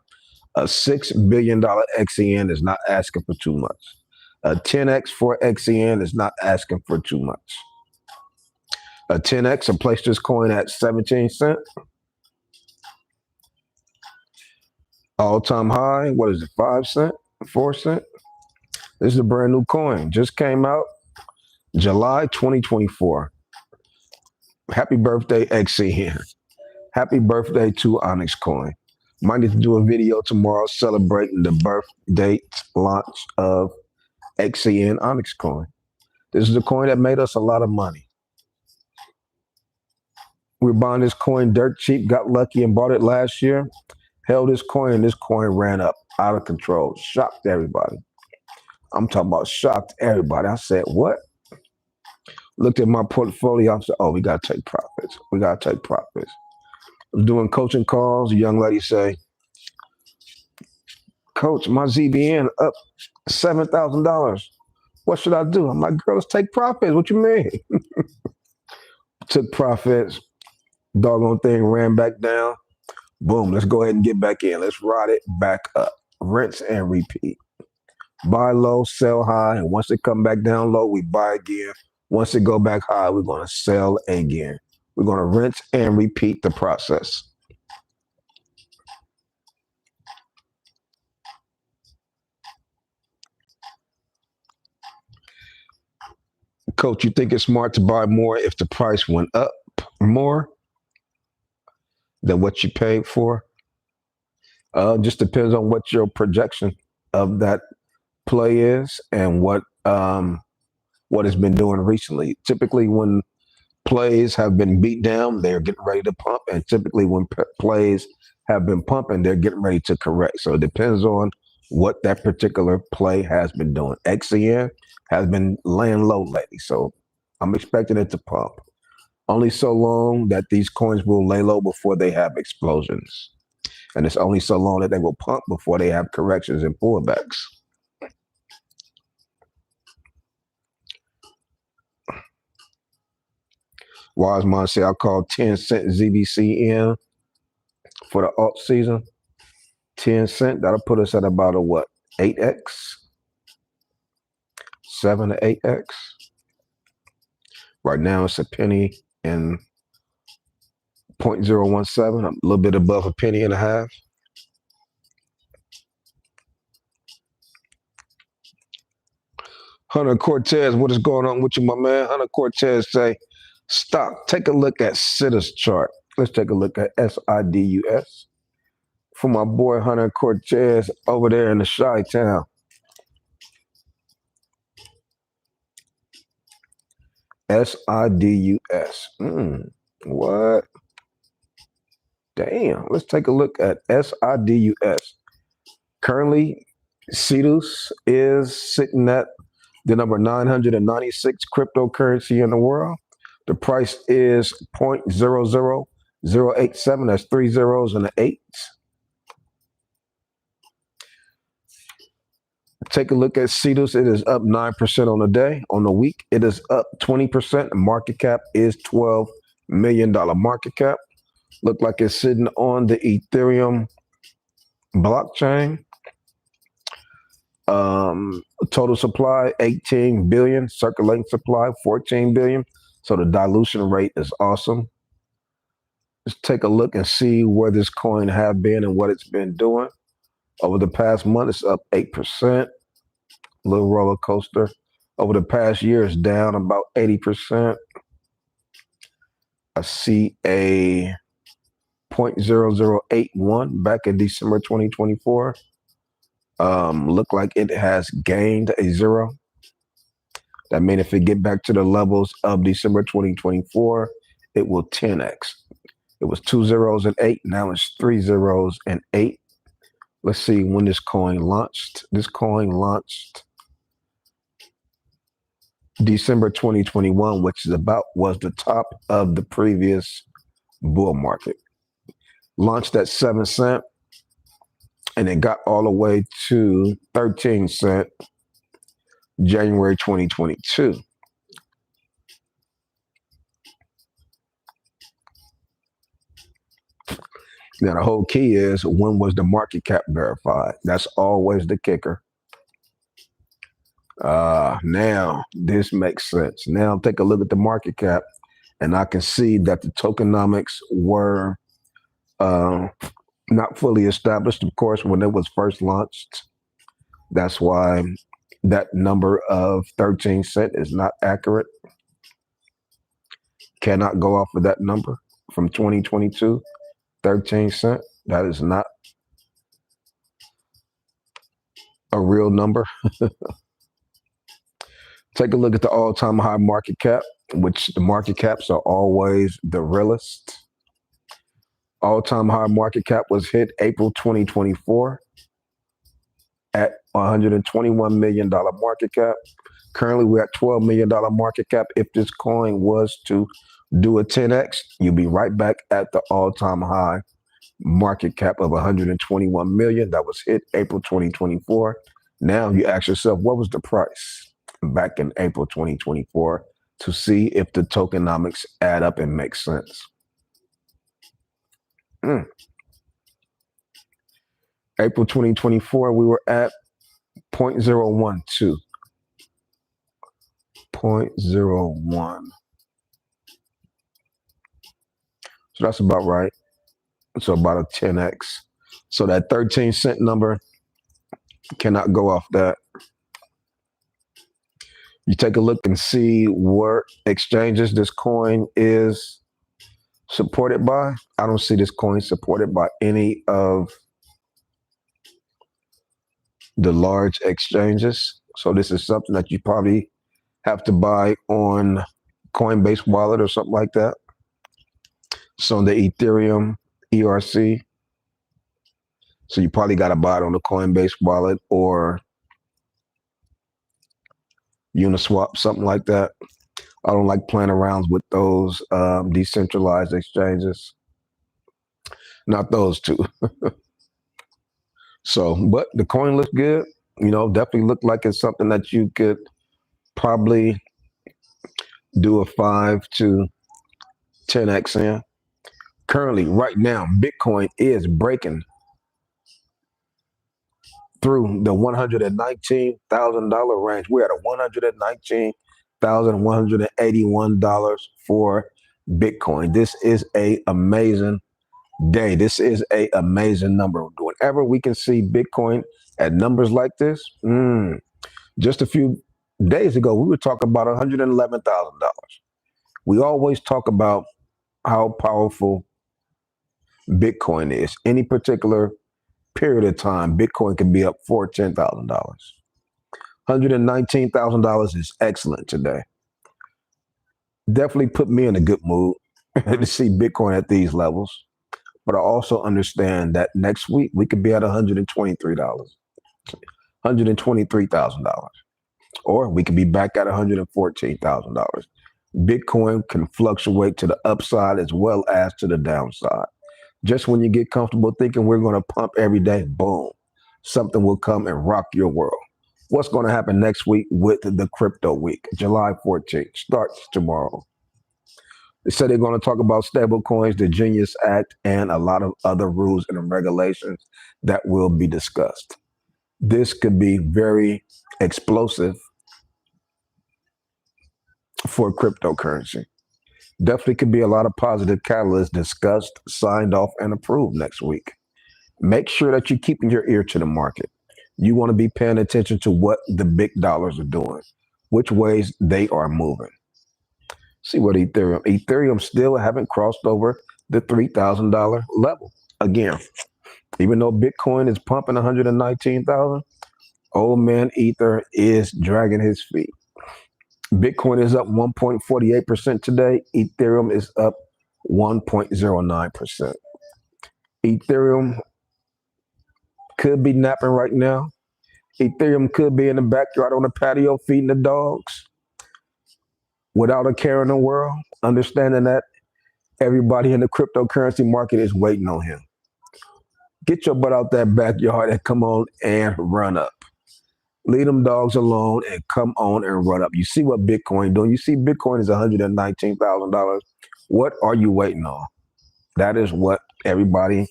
A $6 billion XCN is not asking for too much. A 10x for XCN is not asking for too much. A 10x, I placed this coin at 17 cents. All-time high. What is it? 5 cent? 4 cent? This is a brand new coin. Just came out July 2024. Happy birthday, XCN. Happy birthday to Onyx Coin. Might need to do a video tomorrow celebrating the birth date launch of XCN Onyx Coin. This is a coin that made us a lot of money. We were buying this coin dirt cheap, got lucky and bought it last year. Held this coin and this coin ran up out of control. Shocked everybody. I'm talking about shocked everybody. I said, what? Looked at my portfolio. I said, oh, we got to take profits. We got to take profits. I was doing coaching calls. A young lady say, Coach, my ZBN up $7,000. What should I do? I'm like, girl, let's take profits. What you mean? Took profits. Doggone thing ran back down. Boom, let's go ahead and get back in. Let's ride it back up. Rinse and repeat. Buy low, sell high, and once it come back down low, we buy again. Once it go back high, we're going to sell again. We're going to rinse and repeat the process. Coach, you think it's smart to buy more if the price went up more than what you paid for? Just depends on what your projection of that play is and what it's been doing recently. Typically, when plays have been beat down, they're getting ready to pump, and typically when plays have been pumping, they're getting ready to correct. So it depends on what that particular play has been doing. XCN has been laying low lately, so I'm expecting it to pump. Only so long that these coins will lay low before they have explosions. And it's only so long that they will pump before they have corrections and pullbacks. Wiseman say I called 10 cent ZBC in for the alt season. 10 cent, that'll put us at about a what? 8x? 7 to 8x? Right now it's a penny and 0.017, a little bit above a penny and a half. Hunter Cortez, what is going on with you, my man? Hunter Cortez say, stop, take a look at Sidus chart. Let's take a look at SIDUS. For my boy Hunter Cortez over there in the Chi-Town. SIDUS. What? Damn. Let's take a look at SIDUS. Currently, Sidus is sitting at the number 996 cryptocurrency in the world. The price is 0.00087. That's 3 zeros and an 8. Take a look at Sidus. It is up 9% on the day. On the week, it is up 20%. The market cap is $12 million market cap. Look like it's sitting on the Ethereum blockchain. Total supply, 18 billion. Circulating supply, 14 billion. So the dilution rate is awesome. Let's take a look and see where this coin have been and what it's been doing. Over the past month, it's up 8%. Little roller coaster. Over the past year, it's down about 80%. I see a 0.0081 back in December 2024. Look like it has gained a 0. That means if it get back to the levels of December 2024, it will 10x. It was 2 zeros and 8. Now it's 3 zeros and 8. Let's see when this coin launched. This coin launched December 2021, which was the top of the previous bull market. Launched at 7 cent, and it got all the way to 13 cent January 2022. Now, the whole key is, when was the market cap verified? That's always the kicker. Now, this makes sense. Now, take a look at the market cap, and I can see that the tokenomics were not fully established, of course, when it was first launched. That's why that number of 13 cent is not accurate. Cannot go off of that number from 2022, 13 cent. That is not a real number. Take a look at the all-time high market cap, which the market caps are always the realest. All-time high market cap was hit April 2024 at $121 million market cap. Currently, we're at $12 million market cap. If this coin was to do a 10x, you'll be right back at the all-time high market cap of 121 million. That was hit April 2024. Now you ask yourself, what was the price back in April 2024 to see if the tokenomics add up and make sense? April 2024, we were at 0.012. 0.01. So that's about right. So about a 10x. So that 13 cent number cannot go off that. You take a look and see what exchanges this coin is supported by. I don't see this coin supported by any of the large exchanges. So this is something that you probably have to buy on Coinbase wallet or something like that. So the Ethereum ERC. So you probably got to buy it on the Coinbase wallet or Uniswap, something like that. I don't like playing around with those decentralized exchanges. Not those two. So, but the coin looks good. You know, definitely look like it's something that you could probably do a 5 to 10x in. Currently, right now, Bitcoin is breaking through the $119,000 range. We're at a $119,181 for Bitcoin. This is a amazing day. This is a amazing number. Whenever we can see Bitcoin at numbers like this, just a few days ago, we were talking about $111,000. We always talk about how powerful Bitcoin is. Any particular period of time, Bitcoin can be up for $10,000. $119,000 is excellent today. Definitely put me in a good mood to see Bitcoin at these levels. But I also understand that next week we could be at $123,000, or we could be back at $114,000. Bitcoin can fluctuate to the upside as well as to the downside. Just when you get comfortable thinking we're going to pump every day, boom, something will come and rock your world. What's going to happen next week with the crypto week? July 14th starts tomorrow. They said they're going to talk about stable coins, the Genius Act, and a lot of other rules and regulations that will be discussed. This could be very explosive for cryptocurrency. Definitely could be a lot of positive catalysts discussed, signed off, and approved next week. Make sure that you're keeping your ear to the market. You want to be paying attention to what the big dollars are doing, which ways they are moving. See what Ethereum still haven't crossed over the $3,000 level. Again, even though Bitcoin is pumping 119,000, old man Ether is dragging his feet. Bitcoin is up 1.48% today. Ethereum is up 1.09%. Ethereum could be napping right now. Ethereum could be in the backyard on the patio feeding the dogs without a care in the world, understanding that everybody in the cryptocurrency market is waiting on him. Get your butt out that backyard and come on and run up. Leave them dogs alone and come on and run up. You see what Bitcoin doing? You see Bitcoin is $119,000. What are you waiting on? That is what everybody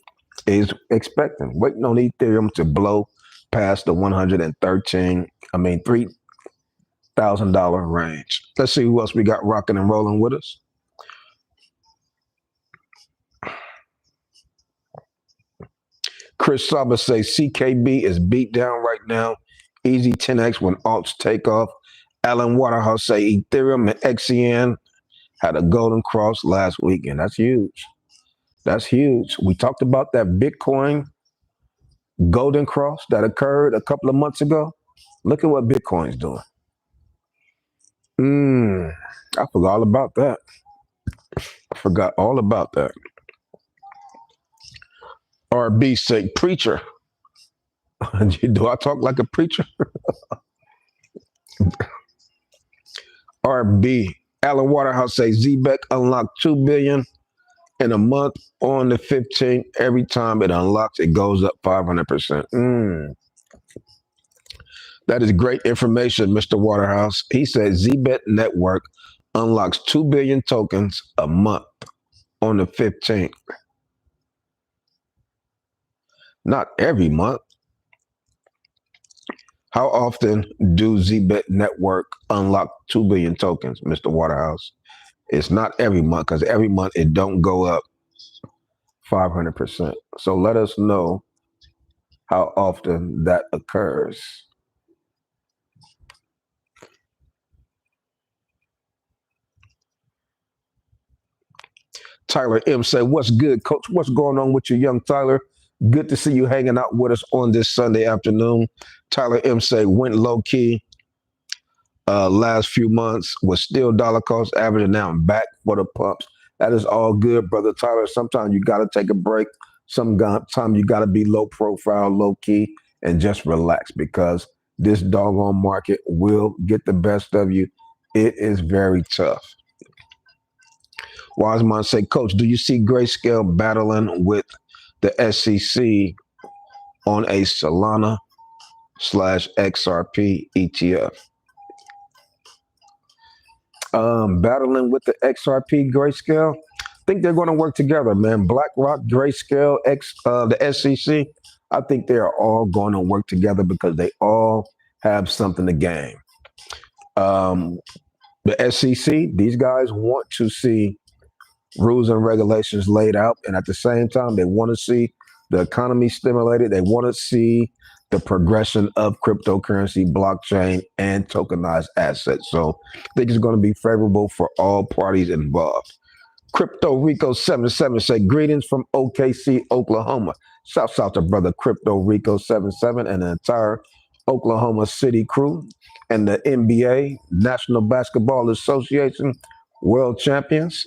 is expecting. Waiting on Ethereum to blow past the $3,000 range. Let's see who else we got rocking and rolling with us. Chris Saba say CKB is beat down right now. Easy 10x when alts take off. Alan Waterhouse say Ethereum and XCN had a golden cross last weekend. That's huge. That's huge. We talked about that Bitcoin golden cross that occurred a couple of months ago. Look at what Bitcoin's doing. I forgot all about that. I forgot all about that. RB say, preacher. Do I talk like a preacher? RB. Alan Waterhouse say ZBEC unlocked $2 billion in a month on the 15th. Every time it unlocks, it goes up 500%. That is great information, Mr. Waterhouse. He said ZBET Network unlocks 2 billion tokens a month on the 15th. Not every month. How often do ZBET Network unlock 2 billion tokens, Mr. Waterhouse? It's not every month, because every month it don't go up 500%. So let us know how often that occurs. Tyler M say, what's good, coach? What's going on with you, young Tyler? Good to see you hanging out with us on this Sunday afternoon. Tyler M say, went low key last few months, was still dollar cost average, and now I'm back for the pumps. That is all good, brother Tyler. Sometimes you got to take a break. Sometimes you got to be low profile, low key, and just relax, because this doggone market will get the best of you. It is very tough. Wiseman say, coach, do you see Grayscale battling with the SEC on a Solana/XRP ETF? Battling with the XRP Grayscale? I think they're going to work together, man. BlackRock, Grayscale, the SEC. I think they are all going to work together because they all have something to gain. The SEC, these guys want to see rules and regulations laid out, and at the same time, they want to see the economy stimulated. They want to see the progression of cryptocurrency, blockchain, and tokenized assets. So I think it's going to be favorable for all parties involved. Crypto Rico 77 say, greetings from OKC, Oklahoma. Shout out to brother Crypto Rico 77 and the entire Oklahoma City crew and the NBA, National Basketball Association, world champions,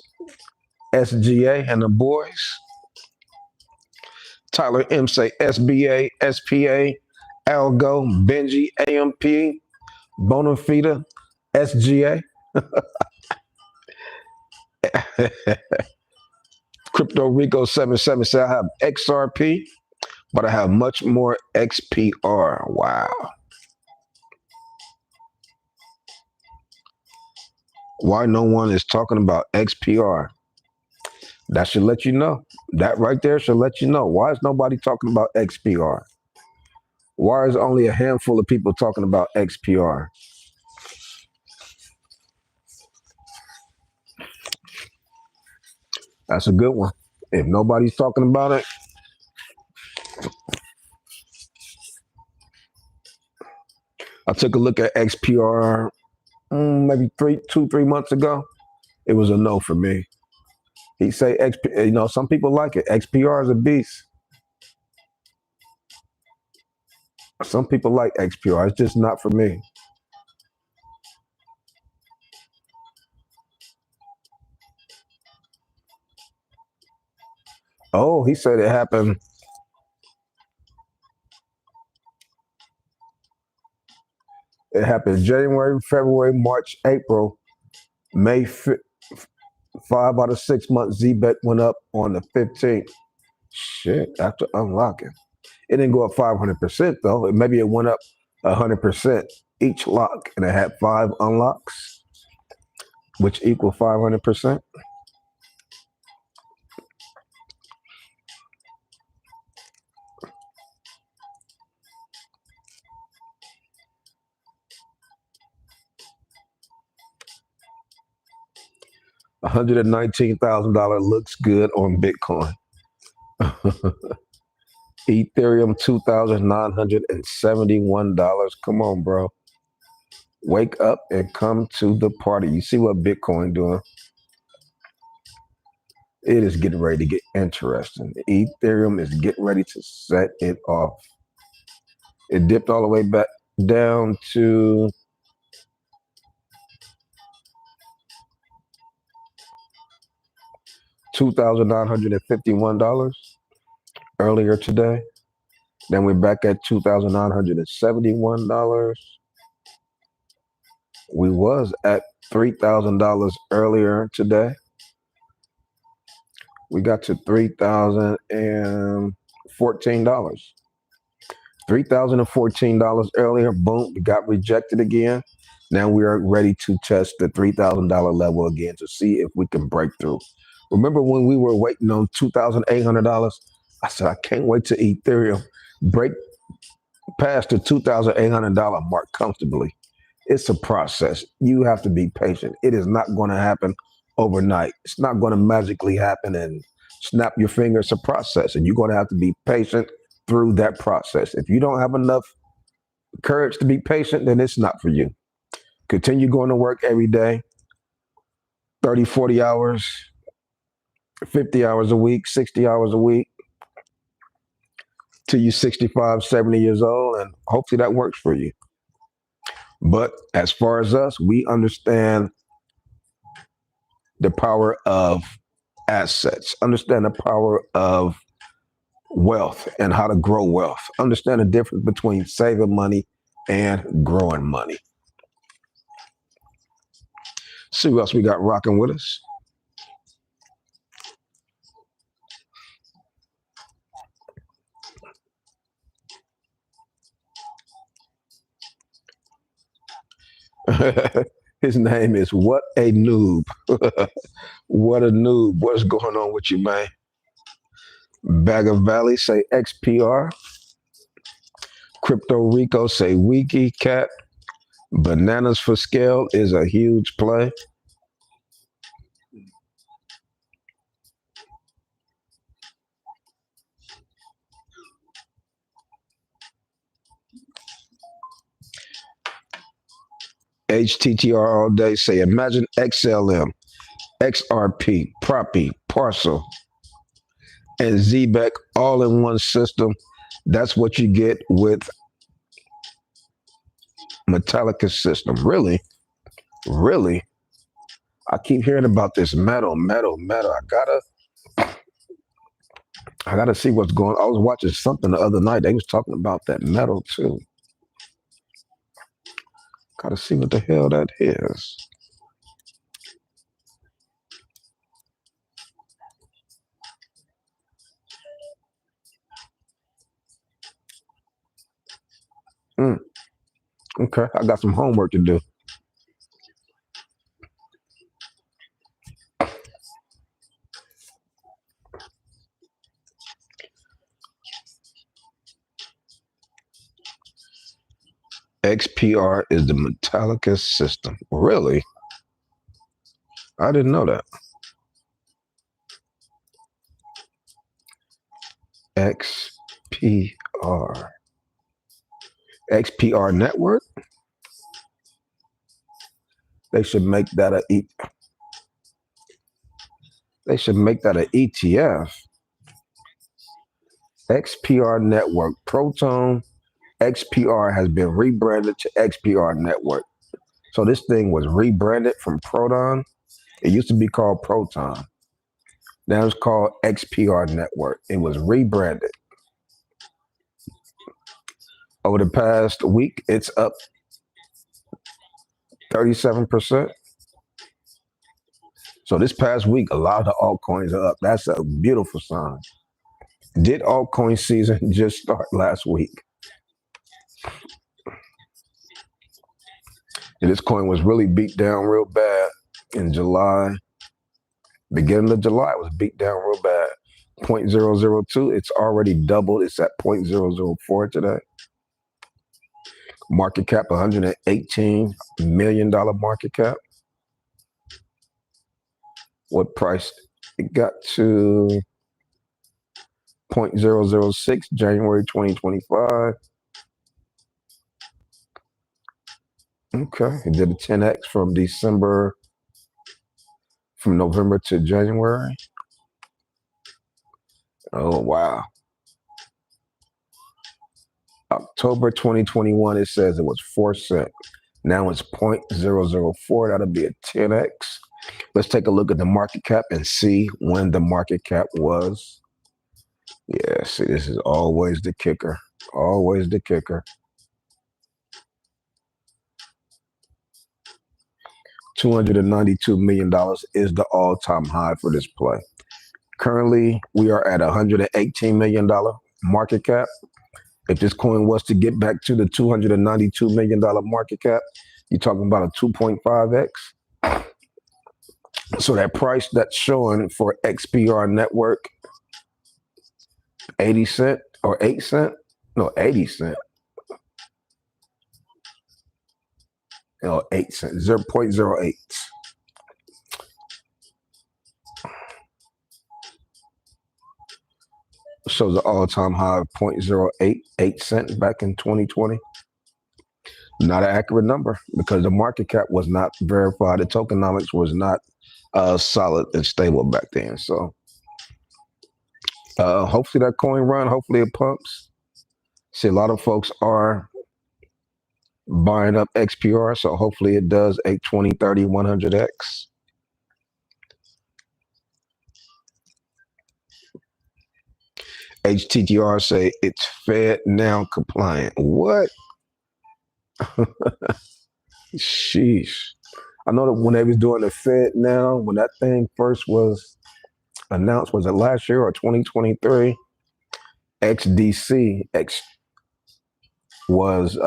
SGA and the boys. Tyler M say SBA, SPA, Algo, Benji, AMP, Bonafide, SGA. Crypto Rico 77 said, I have XRP, but I have much more XPR. Wow. Why no one is talking about XPR? That should let you know. That right there should let you know. Why is nobody talking about XPR? Why is only a handful of people talking about XPR? That's a good one. If nobody's talking about it, I took a look at XPR maybe 3 months ago. It was a no for me. He say XP, some people like it. XPR is a beast. Some people like XPR. It's just not for me. Oh, he said it happened. It happened January, February, March, April, May. 5 out of 6 months, ZBET went up on the 15th. Shit, after unlocking. It didn't go up 500% though. Maybe it went up 100% each lock, and it had 5 unlocks, which equal 500%. $119,000 looks good on Bitcoin. Ethereum $2,971. Come on, bro. Wake up and come to the party. You see what Bitcoin doing? It is getting ready to get interesting. Ethereum is getting ready to set it off. It dipped all the way back down to $2,951 earlier today. Then we're back at $2,971. We was at $3,000 earlier today. We got to $3,014. $3,014 earlier. Boom, we got rejected again. Now we are ready to test the $3,000 level again to see if we can break through. Remember when we were waiting on $2,800? I said, I can't wait to Ethereum break past the $2,800 mark comfortably. It's a process. You have to be patient. It is not going to happen overnight. It's not going to magically happen and snap your finger. It's a process, and you're going to have to be patient through that process. If you don't have enough courage to be patient, then it's not for you. Continue going to work every day, 30, 40 hours, 50 hours a week, 60 hours a week, till you're 65, 70 years old, and hopefully that works for you. But as far as us, we understand the power of assets, understand the power of wealth and how to grow wealth, understand the difference between saving money and growing money. See who else we got rocking with us. His name is What a Noob. What a noob. What's going on with you, man? Bag of Valley say XPR. Crypto Rico say Wiki Cat. Bananas for Scale is a huge play. HTTR all day say imagine XLM, XRP, Proppy, Parcel, and ZBEC all in one system. That's what you get with Metallica's system. Really? Really? I keep hearing about this metal. I gotta see what's going on. I was watching something the other night. They was talking about that metal too. Gotta see what the hell that is. Okay, I got some homework to do. XPR is the Metallica system. Really? I didn't know that. XPR. XPR network? They should make that a They should make that an ETF. XPR network. Proton XPR has been rebranded to XPR network. So this thing was rebranded from Proton. It used to be called Proton. Now it's called XPR network. It was rebranded. Over the past week, it's up 37%. So this past week, a lot of the altcoins are up. That's a beautiful sign. Did altcoin season just start last week? And this coin was really beat down real bad in July. Beginning of July, it was beat down real bad. 0.002, it's already doubled. It's at 0.004 today. Market cap, $118 million market cap. What price? It got to 0.006 January 2025. Okay, it did a 10x from November to January. Oh, wow. October 2021, it says it was 4 cents. Now it's 0.004. That'll be a 10x. Let's take a look at the market cap and see when the market cap was. Yeah, see, this is always the kicker. Always the kicker. $292 million is the all-time high for this play. Currently, we are at $118 million market cap. If this coin was to get back to the $292 million market cap, you're talking about a 2.5x. So that price that's showing for XPR network, 80 cent or 8 cent? No, 80 cent. No, 8 cents, 0.08. Shows an all-time high of 0.088 cent back in 2020. Not an accurate number because the market cap was not verified. The tokenomics was not solid and stable back then. So hopefully that coin run, hopefully it pumps. See, a lot of folks are buying up XPR, so hopefully it does a 20, 30, 100x. HTTR say it's Fed now compliant. What? Sheesh. I know that when they was doing the Fed now, when that thing first was announced, was it last year or 2023? XDC was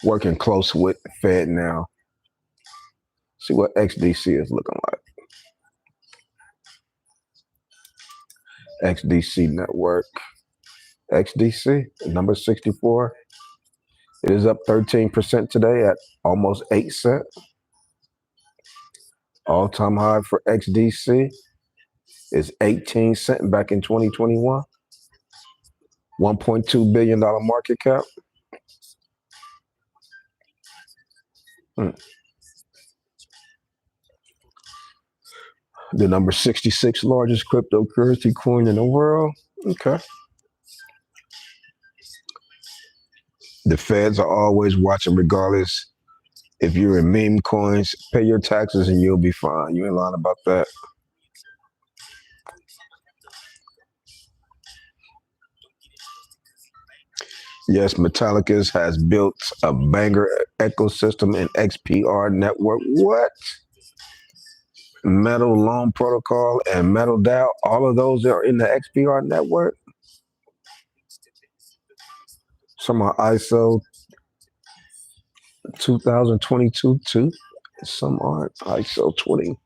working close with Fed now. See what XDC is looking like. XDC network. XDC, number 64. It is up 13% today at almost 8 cents. All-time high for XDC is 18 cents back in 2021. $1.2 billion market cap. The number 66 largest cryptocurrency coin in the world. Okay. The feds are always watching regardless. If you're in meme coins, pay your taxes and you'll be fine. You ain't lying about that. Yes, Metallicus has built a banger ecosystem in XPR network. What? Metal Loan Protocol and Metal DAO, all of those are in the XPR network. Some are ISO 2022 too. Some aren't ISO 20.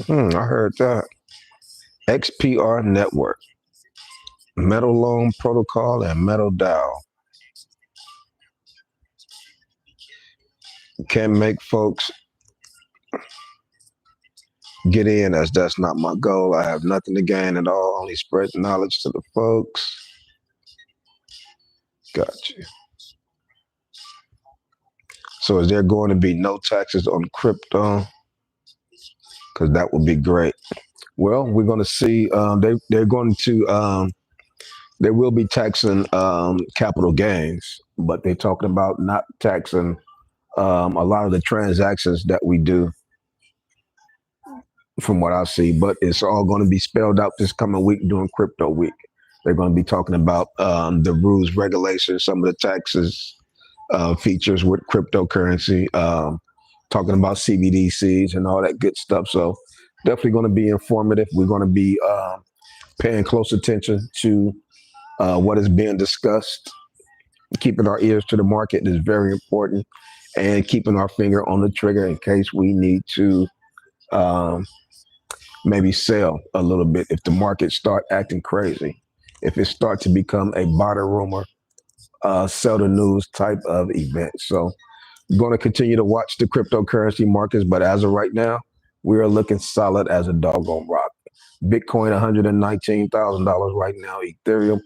I heard that. XPR network, Metal Loan Protocol, and Metal DAO can make folks get in, as that's not my goal. I have nothing to gain at all, only spread knowledge to the folks. Gotcha. So is there going to be no taxes on crypto? Because that would be great. Well, we're going to see. They're going to. They will be taxing capital gains, but they're talking about not taxing a lot of the transactions that we do, from what I see. But it's all going to be spelled out this coming week during Crypto Week. They're going to be talking about the rules, regulations, some of the taxes, features with cryptocurrency, talking about CBDCs and all that good stuff. So definitely going to be informative. We're going to be paying close attention to what is being discussed. Keeping our ears to the market is very important, and keeping our finger on the trigger in case we need to maybe sell a little bit if the market start acting crazy. If it start to become a buy the rumor, sell the news type of event. So going to continue to watch the cryptocurrency markets, but as of right now, we are looking solid as a doggone rock. Bitcoin, $119,000 right now. Ethereum,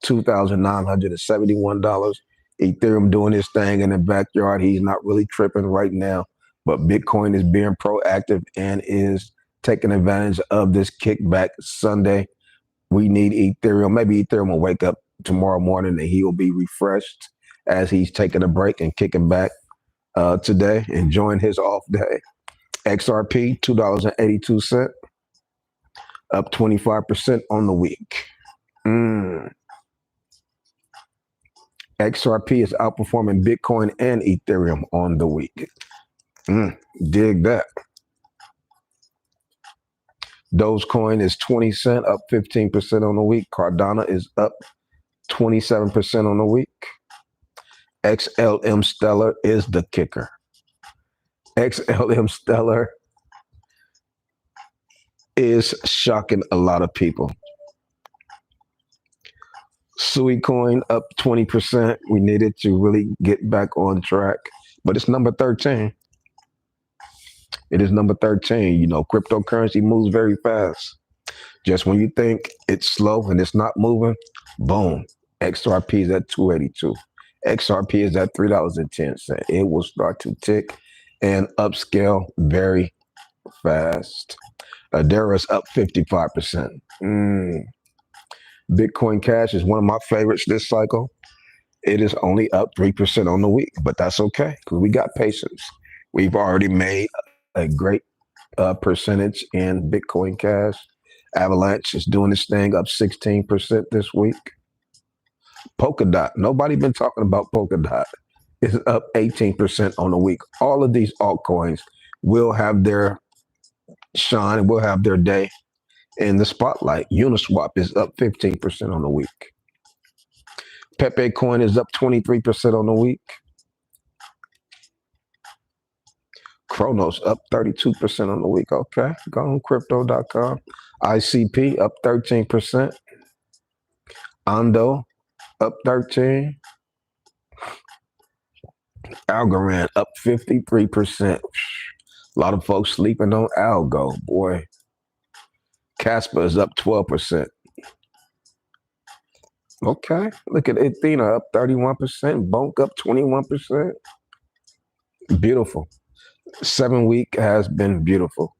$2,971. Ethereum doing his thing in the backyard. He's not really tripping right now, but Bitcoin is being proactive and is taking advantage of this kickback Sunday. We need Ethereum. Maybe Ethereum will wake up tomorrow morning and he will be refreshed as he's taking a break and kicking back today, enjoying his off day. XRP, $2.82, up 25% on the week. XRP is outperforming Bitcoin and Ethereum on the week. Dig that. Dogecoin is 20 cents, up 15% on the week. Cardano is up 27% on the week. XLM Stellar is the kicker. XLM Stellar is shocking a lot of people. Sui Coin up 20%. We needed to really get back on track, but it's number 13. It is number 13. You know, cryptocurrency moves very fast. Just when you think it's slow and it's not moving, boom, XRP is at 282. XRP is at $3.10. It will start to tick and upscale very fast. Adara is up 55%. Bitcoin Cash is one of my favorites this cycle. It is only up 3% on the week, but that's okay because we got patience. We've already made a great percentage in Bitcoin Cash. Avalanche is doing this thing up 16% this week. Polkadot, nobody been talking about Polkadot. It's up 18% on the week. All of these altcoins will have their shine and will have their day in the spotlight. Uniswap is up 15% on the week. Pepe Coin is up 23% on the week. Chronos up 32% on the week. Okay, go on crypto.com. ICP up 13%. Ando up 13. Algorand up 53%. A lot of folks sleeping on Algo, boy. Casper is up 12%. Okay, look at Athena up 31%. Bonk up 21%. Beautiful. 7 week has been beautiful.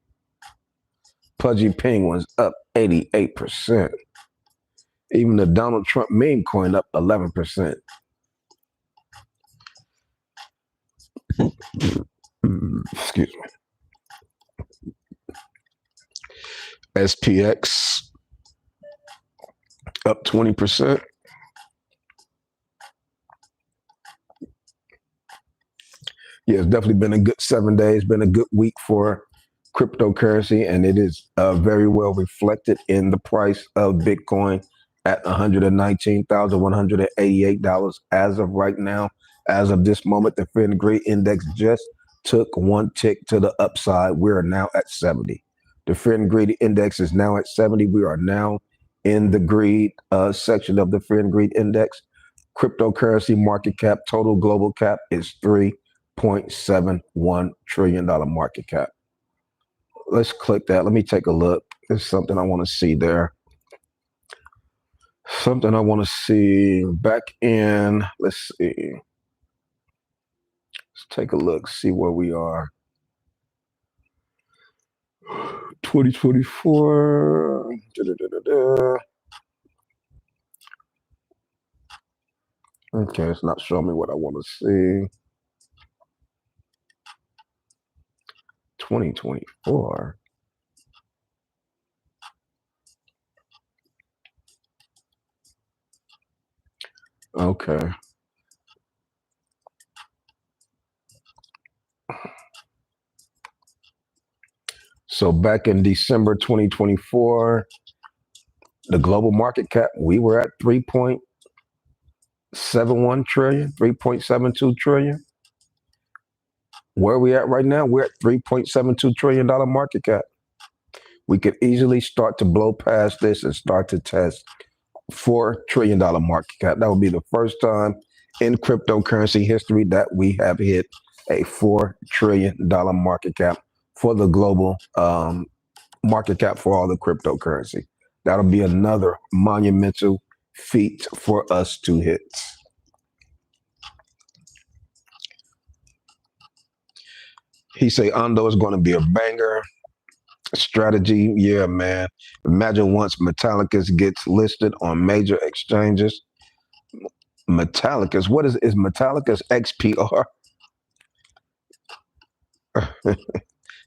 Pudgy Penguins up 88%. Even the Donald Trump meme coin up 11%. Excuse me. SPX up 20%. Yeah, it's definitely been a good 7 days, been a good week for cryptocurrency, and it is very well reflected in the price of Bitcoin at $119,188 as of right now. As of this moment, the Fear and Greed Index just took one tick to the upside. We are now at 70. The Fear and Greed Index is now at 70. We are now in the greed section of the Fear and Greed Index. Cryptocurrency market cap, total global cap is $3.71 trillion market cap. Let's click that. Let me take a look. There's something I want to see there. Something I want to see back in. Let's see. Let's take a look, see where we are. 2024. Okay, it's not showing me what I want to see. 2024. Okay. So back in December 2024, the global market cap, we were at 3.71 trillion, 3.72 trillion. Where are we at right now? We're at $3.72 trillion market cap. We could easily start to blow past this and start to test $4 trillion market cap. That would be the first time in cryptocurrency history that we have hit a $4 trillion market cap for the global market cap for all the cryptocurrency. That'll be another monumental feat for us to hit. He say Ando is going to be a banger. Strategy, yeah, man. Imagine once Metallicus gets listed on major exchanges. Metallicus, what is Metallicus XPR?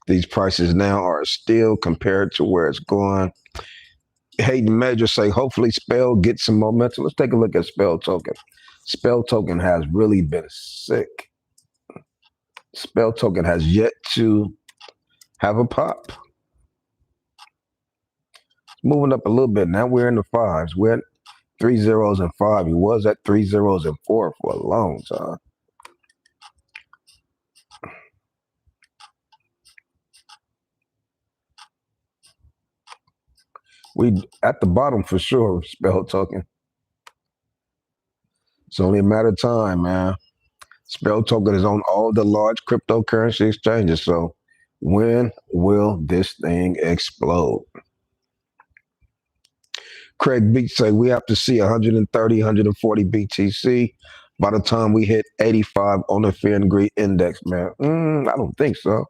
These prices now are still compared to where it's going. Hayden Major say, hopefully Spell gets some momentum. Let's take a look at Spell token. Spell token has really been sick. Spell token has yet to have a pop. Moving up a little bit. Now we're in the fives. We're at 3 zeros and 5. He was at 3 zeros and 4 for a long time. We at the bottom for sure, Spell token. It's only a matter of time, man. Spell token is on all the large cryptocurrency exchanges. So when will this thing explode? Craig Beach say we have to see 130, 140 BTC by the time we hit 85 on the Fear and Greed Index, man. I don't think so.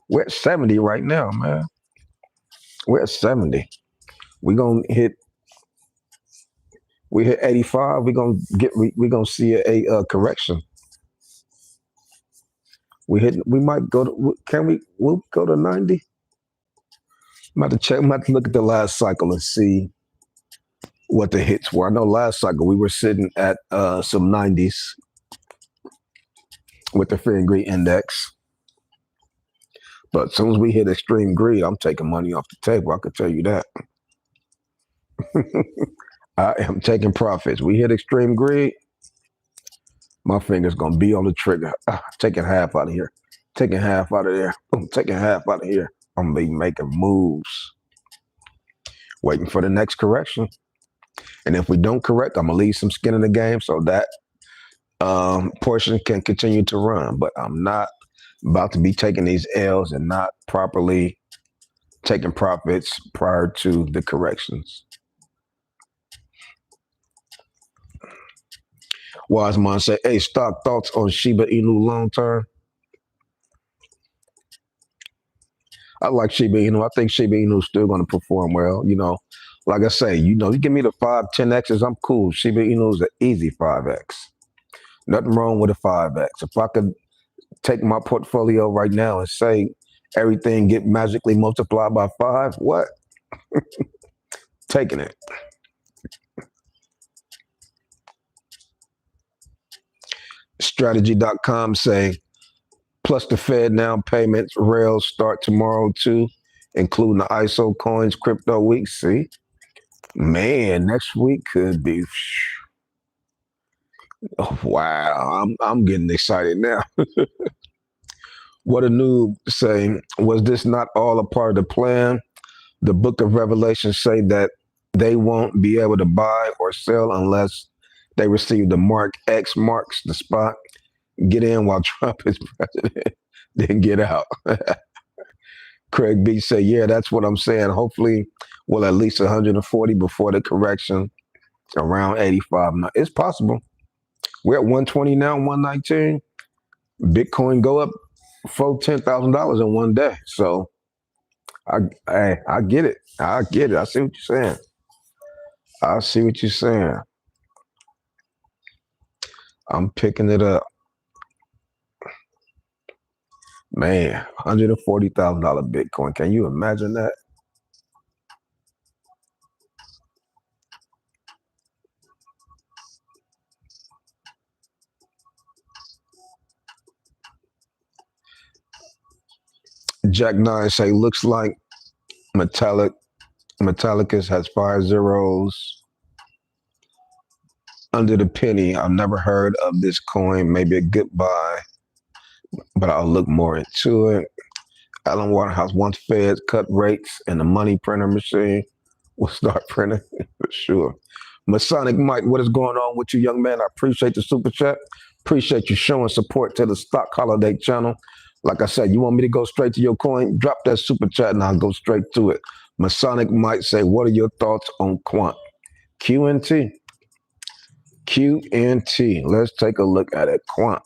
We're at 70 right now, man. We're at 70. We hit 85. We're gonna see a correction. We might go to, we'll go to 90. I'm about to check. I'm about to look at the last cycle and see what the hits were. I know last cycle we were sitting at some 90s with the Fear and Greed Index. But as soon as we hit extreme greed, I'm taking money off the table. I can tell you that. I am taking profits. We hit extreme greed, my finger's gonna be on the trigger. Taking half out of here. Taking half out of there. Taking half out of here. I'm gonna be making moves. Waiting for the next correction. And if we don't correct, I'm gonna leave some skin in the game so that portion can continue to run. But I'm not about to be taking these L's and not properly taking profits prior to the corrections. Wiseman say, hey, stock thoughts on Shiba Inu long term? I like Shiba Inu. I think Shiba Inu is still going to perform well. You know, like I say, you give me the 5, 10Xs, I'm cool. Shiba Inu is an easy 5X. Nothing wrong with a 5X. If I could take my portfolio right now and say everything get magically multiplied by 5, what? Taking it. Strategy.com say, plus the Fed now payments rails start tomorrow too, including the ISO coins crypto week. See, man, next week could be. Oh, wow, I'm getting excited now. What a noob saying, was this not all a part of the plan? The book of Revelation say that they won't be able to buy or sell unless they receive the mark. X marks the spot. Get in while Trump is president, then get out. Craig B say, yeah, that's what I'm saying. Hopefully we'll at least 140 before the correction, around 85. Now, it's possible. We're at 120 now, 119. Bitcoin go up $10,000 in one day. So I get it. I get it. I see what you're saying. I see what you're saying. I'm picking it up. Man, $140,000 Bitcoin. Can you imagine that? Jack 9 say, looks like Metallicus has 5 zeros under the penny. I've never heard of this coin. Maybe a good buy, but I'll look more into it. Alan Waterhouse once Feds cut rates and the money printer machine will start printing for sure. Masonic Mike, what is going on with you, young man? I appreciate the super chat. Appreciate you showing support to the Stock Holiday channel. Like I said, you want me to go straight to your coin? Drop that super chat and I'll go straight to it. Masonic Mike say, what are your thoughts on Quant? QNT. QNT. Let's take a look at it. Quant.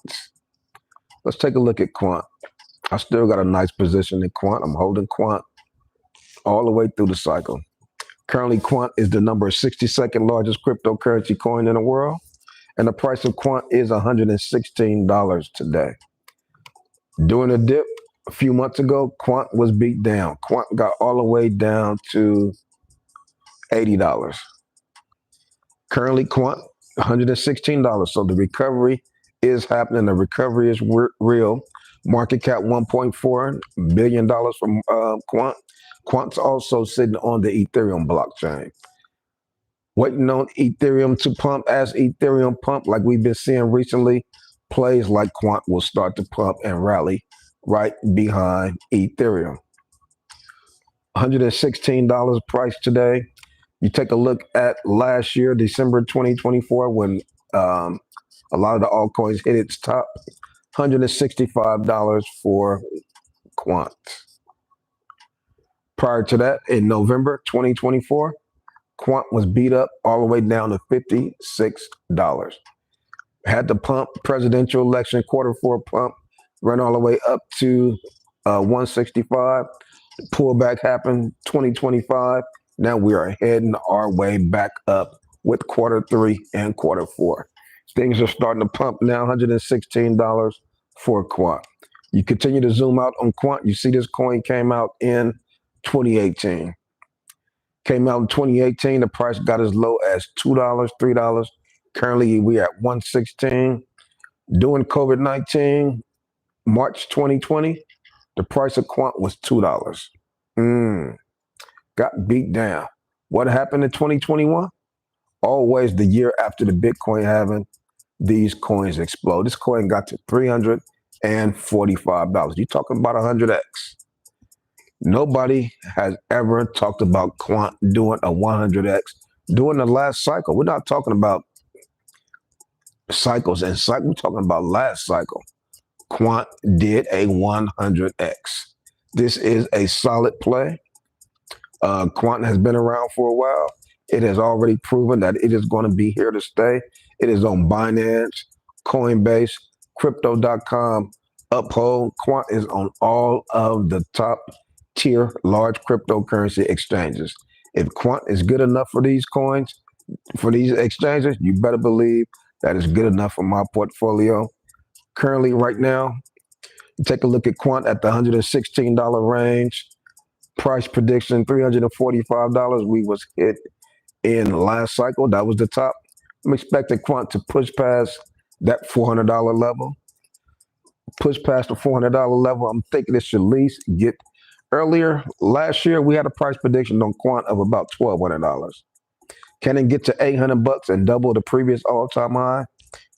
Let's take a look at Quant. I still got a nice position in Quant. I'm holding Quant all the way through the cycle. Currently, Quant is the number 62nd largest cryptocurrency coin in the world. And the price of Quant is $116 today. During a dip a few months ago, Quant was beat down. Quant got all the way down to $80. Currently, Quant, $116. So the recovery is happening. The recovery is real. Market cap $1.4 billion from Quant. Quant's also sitting on the Ethereum blockchain. Waiting on Ethereum to pump. As Ethereum pump, like we've been seeing recently, plays like Quant will start to pump and rally right behind Ethereum. $116 price today. You take a look at last year, December 2024, when a lot of the altcoins hit its top. $165 for Quant. Prior to that, in November 2024, Quant was beat up all the way down to $56. Had the pump, presidential election, Q4 pump, run all the way up to 165. Pullback happened 2025. Now we are heading our way back up with Q3 and Q4. Things are starting to pump now, $116 for Quant. You continue to zoom out on Quant. You see this coin came out in 2018. Came out in 2018. The price got as low as $2, $3. Currently, we at $116. During COVID-19, March 2020, the price of Quant was $2. Got beat down. What happened in 2021? Always the year after the Bitcoin halving, these coins explode. This coin got to $345. You're talking about 100x. Nobody has ever talked about Quant doing a 100x during the last cycle. We're not talking about cycles and cycles. We're talking about last cycle. Quant did a 100x. This is a solid play. Quant has been around for a while. It has already proven that it is going to be here to stay. It is on Binance, Coinbase, Crypto.com, Uphold. Quant is on all of the top tier large cryptocurrency exchanges. If Quant is good enough for these coins, for these exchanges, you better believe that is good enough for my portfolio. Currently, right now, take a look at Quant at the $116 range. Price prediction, $345. We was hit in last cycle. That was the top. I'm expecting Quant to push past that $400 level. Push past the $400 level. I'm thinking it should at least get earlier. Last year, we had a price prediction on Quant of about $1,200. Can it get to $800 and double the previous all-time high?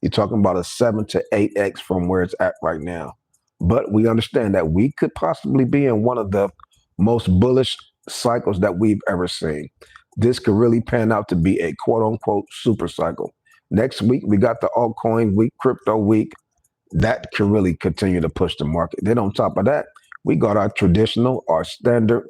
You're talking about a 7 to 8x from where it's at right now. But we understand that we could possibly be in one of the most bullish cycles that we've ever seen. This could really pan out to be a quote-unquote super cycle. Next week, we got the altcoin week, crypto week. That can really continue to push the market. Then on top of that, we got our traditional, our standard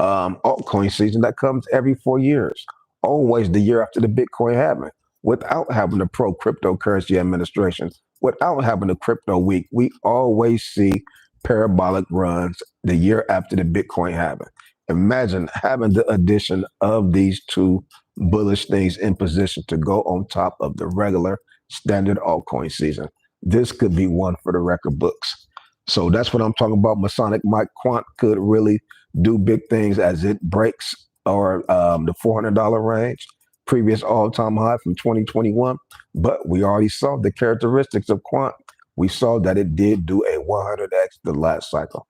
altcoin season that comes every 4 years. Always the year after the Bitcoin halving. Without having the pro cryptocurrency administration, without having the crypto week, we always see parabolic runs the year after the Bitcoin halving. Imagine having the addition of these two bullish things in position to go on top of the regular standard altcoin season. This could be one for the record books. So that's what I'm talking about. Masonic Mike Quant could really do big things as it breaks or the $400 range, previous all-time high from 2021. But we already saw the characteristics of Quant. We saw that it did do a 100x the last cycle.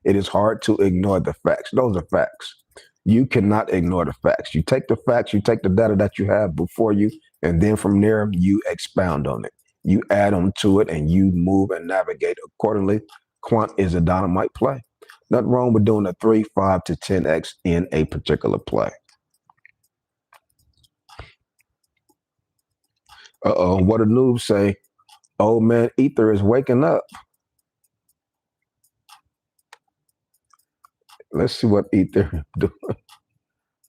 It is hard to ignore the facts. Those are facts. You cannot ignore the facts. You take the facts, you take the data that you have before you, and then from there, you expound on it. You add on to it and you move and navigate accordingly. Quant is a dynamite play. Nothing wrong with doing a 3, 5 to 10x in a particular play. What do noobs say? Oh man, Ether is waking up. Let's see what Ether do.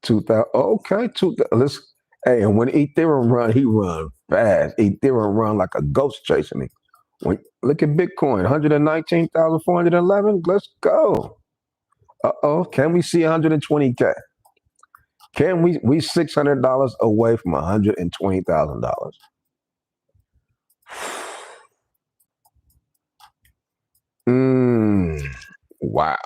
2000. Okay, 2000. Let's. Hey, and when Ethereum run, he run fast. Ethereum run like a ghost chasing me. Look at Bitcoin, 119,411. Let's go. Can we see 120K? Can we $600 away from $120,000? Wow.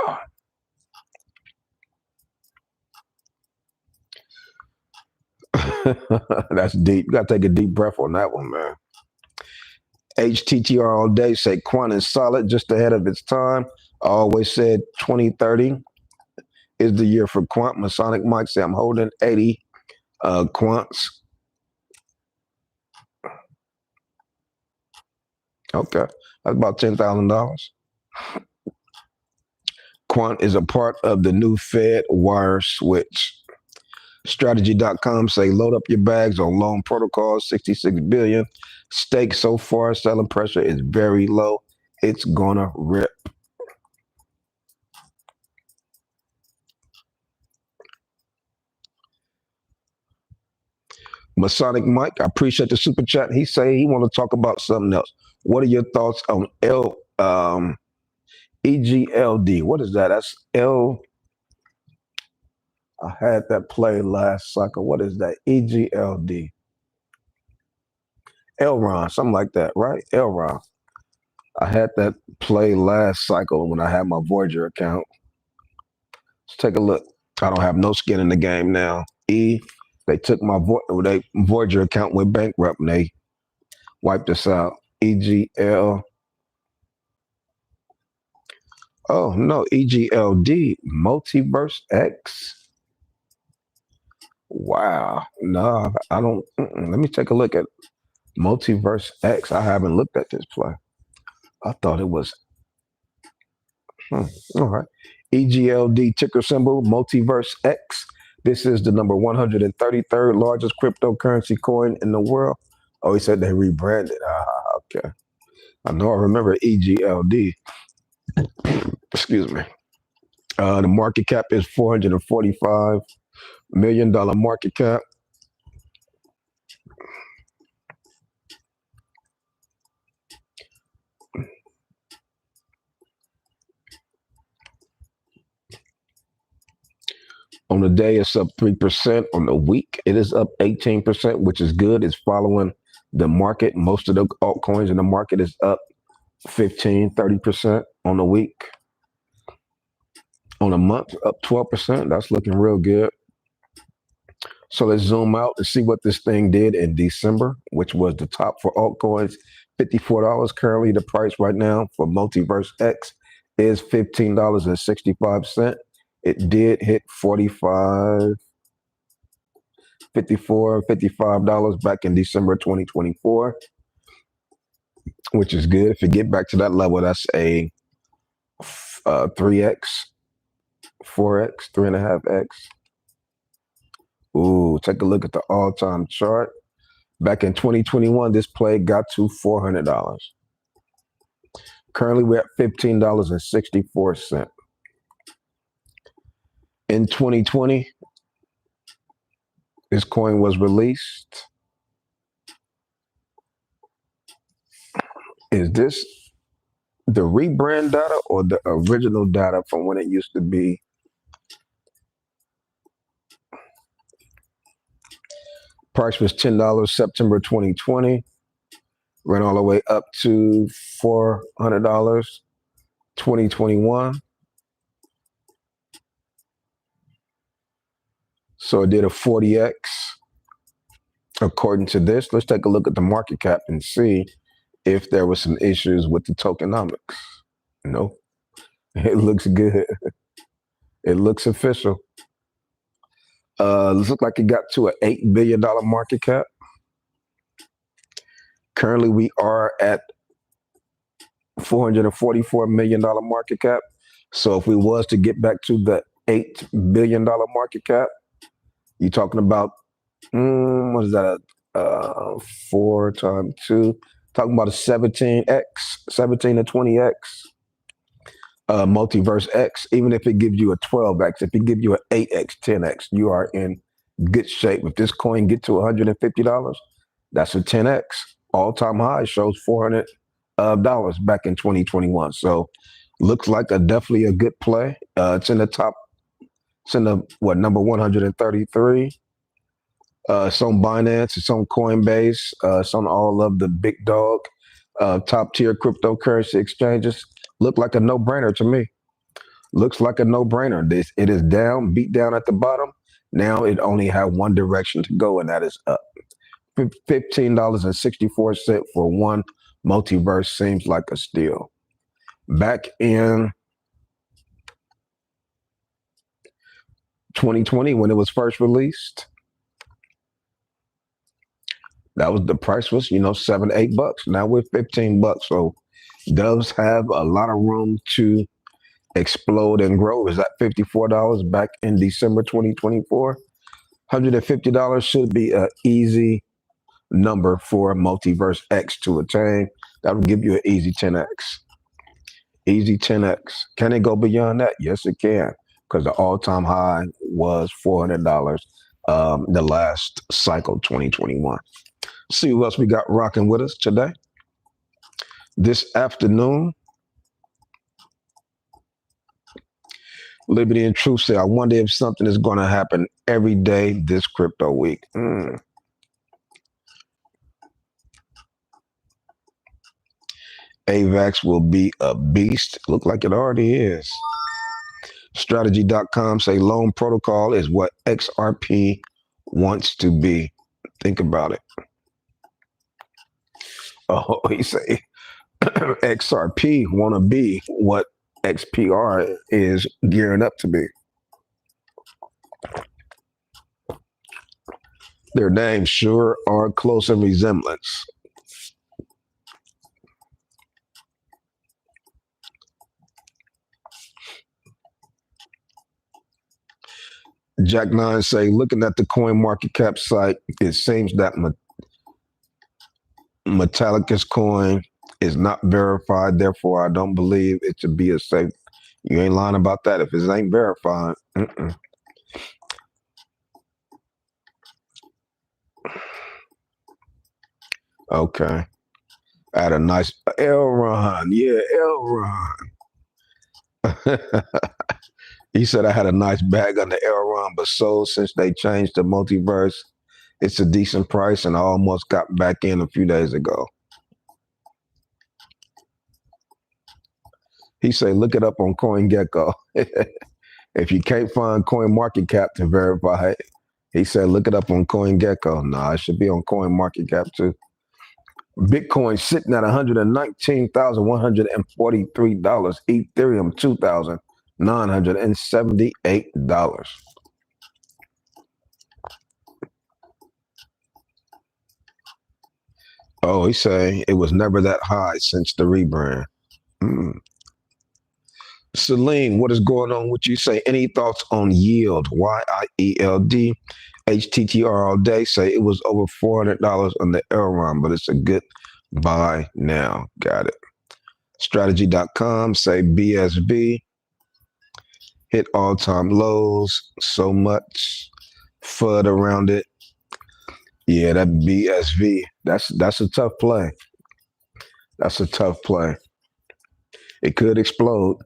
That's deep. You gotta take a deep breath on that one, man. HTTR all day say Quant is solid, just ahead of its time. I always said 2030 is the year for Quant. Masonic Mike say I'm holding 80 Quants. Okay, that's about $10,000. Quant is a part of the new Fed wire switch. Strategy.com say load up your bags on loan protocols, 66 billion. Stake so far, selling pressure is very low. It's gonna rip. Masonic Mike, I appreciate the super chat. He say he want to talk about something else. What are your thoughts on EGLD? What is that? That's L. I had that play last cycle. What is that? EGLD. Elron, something like that, right? Elron. I had that play last cycle when I had my Voyager account. Let's take a look. I don't have no skin in the game now. They took my Voyager account, went bankrupt, and they wiped us out. EGL. Oh no, EGLD, Multiverse X. Wow. No, I don't. Let me take a look at Multiverse X. I haven't looked at this play. I thought it was. All right. EGLD ticker symbol, Multiverse X. This is the number 133rd largest cryptocurrency coin in the world. Oh, he said they rebranded. Okay. I know I remember EGLD. Excuse me. The market cap is $445 million market cap. On the day, it's up 3%. On the week, it is up 18%, which is good. It's following the market. Most of the altcoins in the market is up 15, 30% on the week. On a month, up 12%. That's looking real good. So let's zoom out and see what this thing did in December, which was the top for altcoins, $54. Currently, the price right now for Multiverse X is $15.65. It did hit $45, $54, $55 back in December 2024, which is good. If you get back to that level, that's a 3x, 4x, 3.5x. Ooh, take a look at the all-time chart. Back in 2021, this play got to $400. Currently, we're at $15.64. In 2020, this coin was released. Is this the rebrand data or the original data from when it used to be? Price was $10 September 2020. Ran all the way up to $400 2021. So it did a 40x. According to this, let's take a look at the market cap and see if there was some issues with the tokenomics. No, it looks good. It looks official. Looks like it got to an $8 billion market cap. Currently, we are at $444 million market cap. So if we was to get back to the $8 billion market cap, you're talking about what is that? 4 times 2. Talking about a 17 to 20x. Multiverse X, even if it gives you a 12x, if it gives you an 8x, 10x, you are in good shape. If this coin get to $150, that's a 10x. All-time high shows $400 back in 2021. So looks like definitely a good play. It's in the top. It's in the number 133. It's on Binance. It's on Coinbase. It's on all of the big dog top tier cryptocurrency exchanges. Look like a no-brainer to me. Looks like a no-brainer. It is down, beat down at the bottom. Now it only has one direction to go, and that is up. $15.64 for one multiverse seems like a steal. Back in 2020, when it was first released, the price was, $7, $8. Now we're $15. So does have a lot of room to explode and grow. Is that $54 back in December 2024? $150 should be an easy number for Multiverse X to attain. That would give you an easy 10x. Easy 10x. Can it go beyond that? Yes, it can, because the all-time high was $400 the last cycle, 2021. See who else we got rocking with us today. This afternoon, Liberty and Truth say, I wonder if something is going to happen every day this crypto week. AVAX will be a beast. Look like it already is. Strategy.com say loan protocol is what XRP wants to be. Think about it. Oh, he say XRP want to be what XPR is gearing up to be. Their names sure are close in resemblance. Jack Nine say, looking at the coin market cap site, it seems that Metallica's coin is not verified. Therefore, I don't believe it to be a safe. You ain't lying about that. If it ain't verified, Okay. I had a nice Elron. Yeah, Elron. He said I had a nice bag on the Elron, but sold since they changed the multiverse. It's a decent price, and I almost got back in a few days ago. He said, look it up on CoinGecko. If you can't find CoinMarketCap to verify it, he said, look it up on CoinGecko. No, it should be on CoinMarketCap too. Bitcoin sitting at $119,143. Ethereum, $2,978. Oh, he say it was never that high since the rebrand. Celine, what is going on with you? Say any thoughts on yield? YIELD. HTTR all day. Say it was over $400 on the Elron, but it's a good buy now. Got it. Strategy.com. Say BSB. Hit all-time lows. So much FUD around it. Yeah, that BSV. That's a tough play. That's a tough play. It could explode.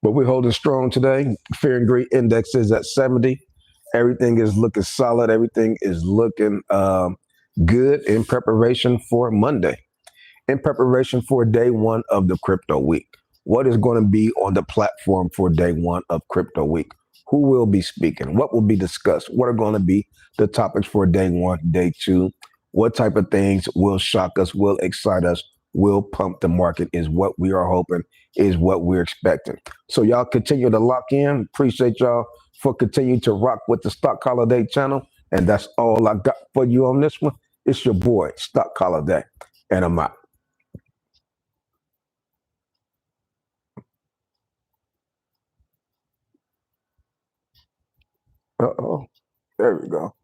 But we're holding strong today. Fear and Greed Index is at 70. Everything is looking solid. Everything is looking good in preparation for Monday, in preparation for day one of the crypto week. What is going to be on the platform for day one of crypto week? Who will be speaking? What will be discussed? What are going to be the topics for day one, day two? What type of things will shock us, will excite us, will pump the market is what we are hoping, is what we're expecting. So y'all continue to lock in. Appreciate y'all for continuing to rock with the Stock Holiday channel. And that's all I got for you on this one. It's your boy, Stock Holiday, and I'm out. Uh-oh. There we go.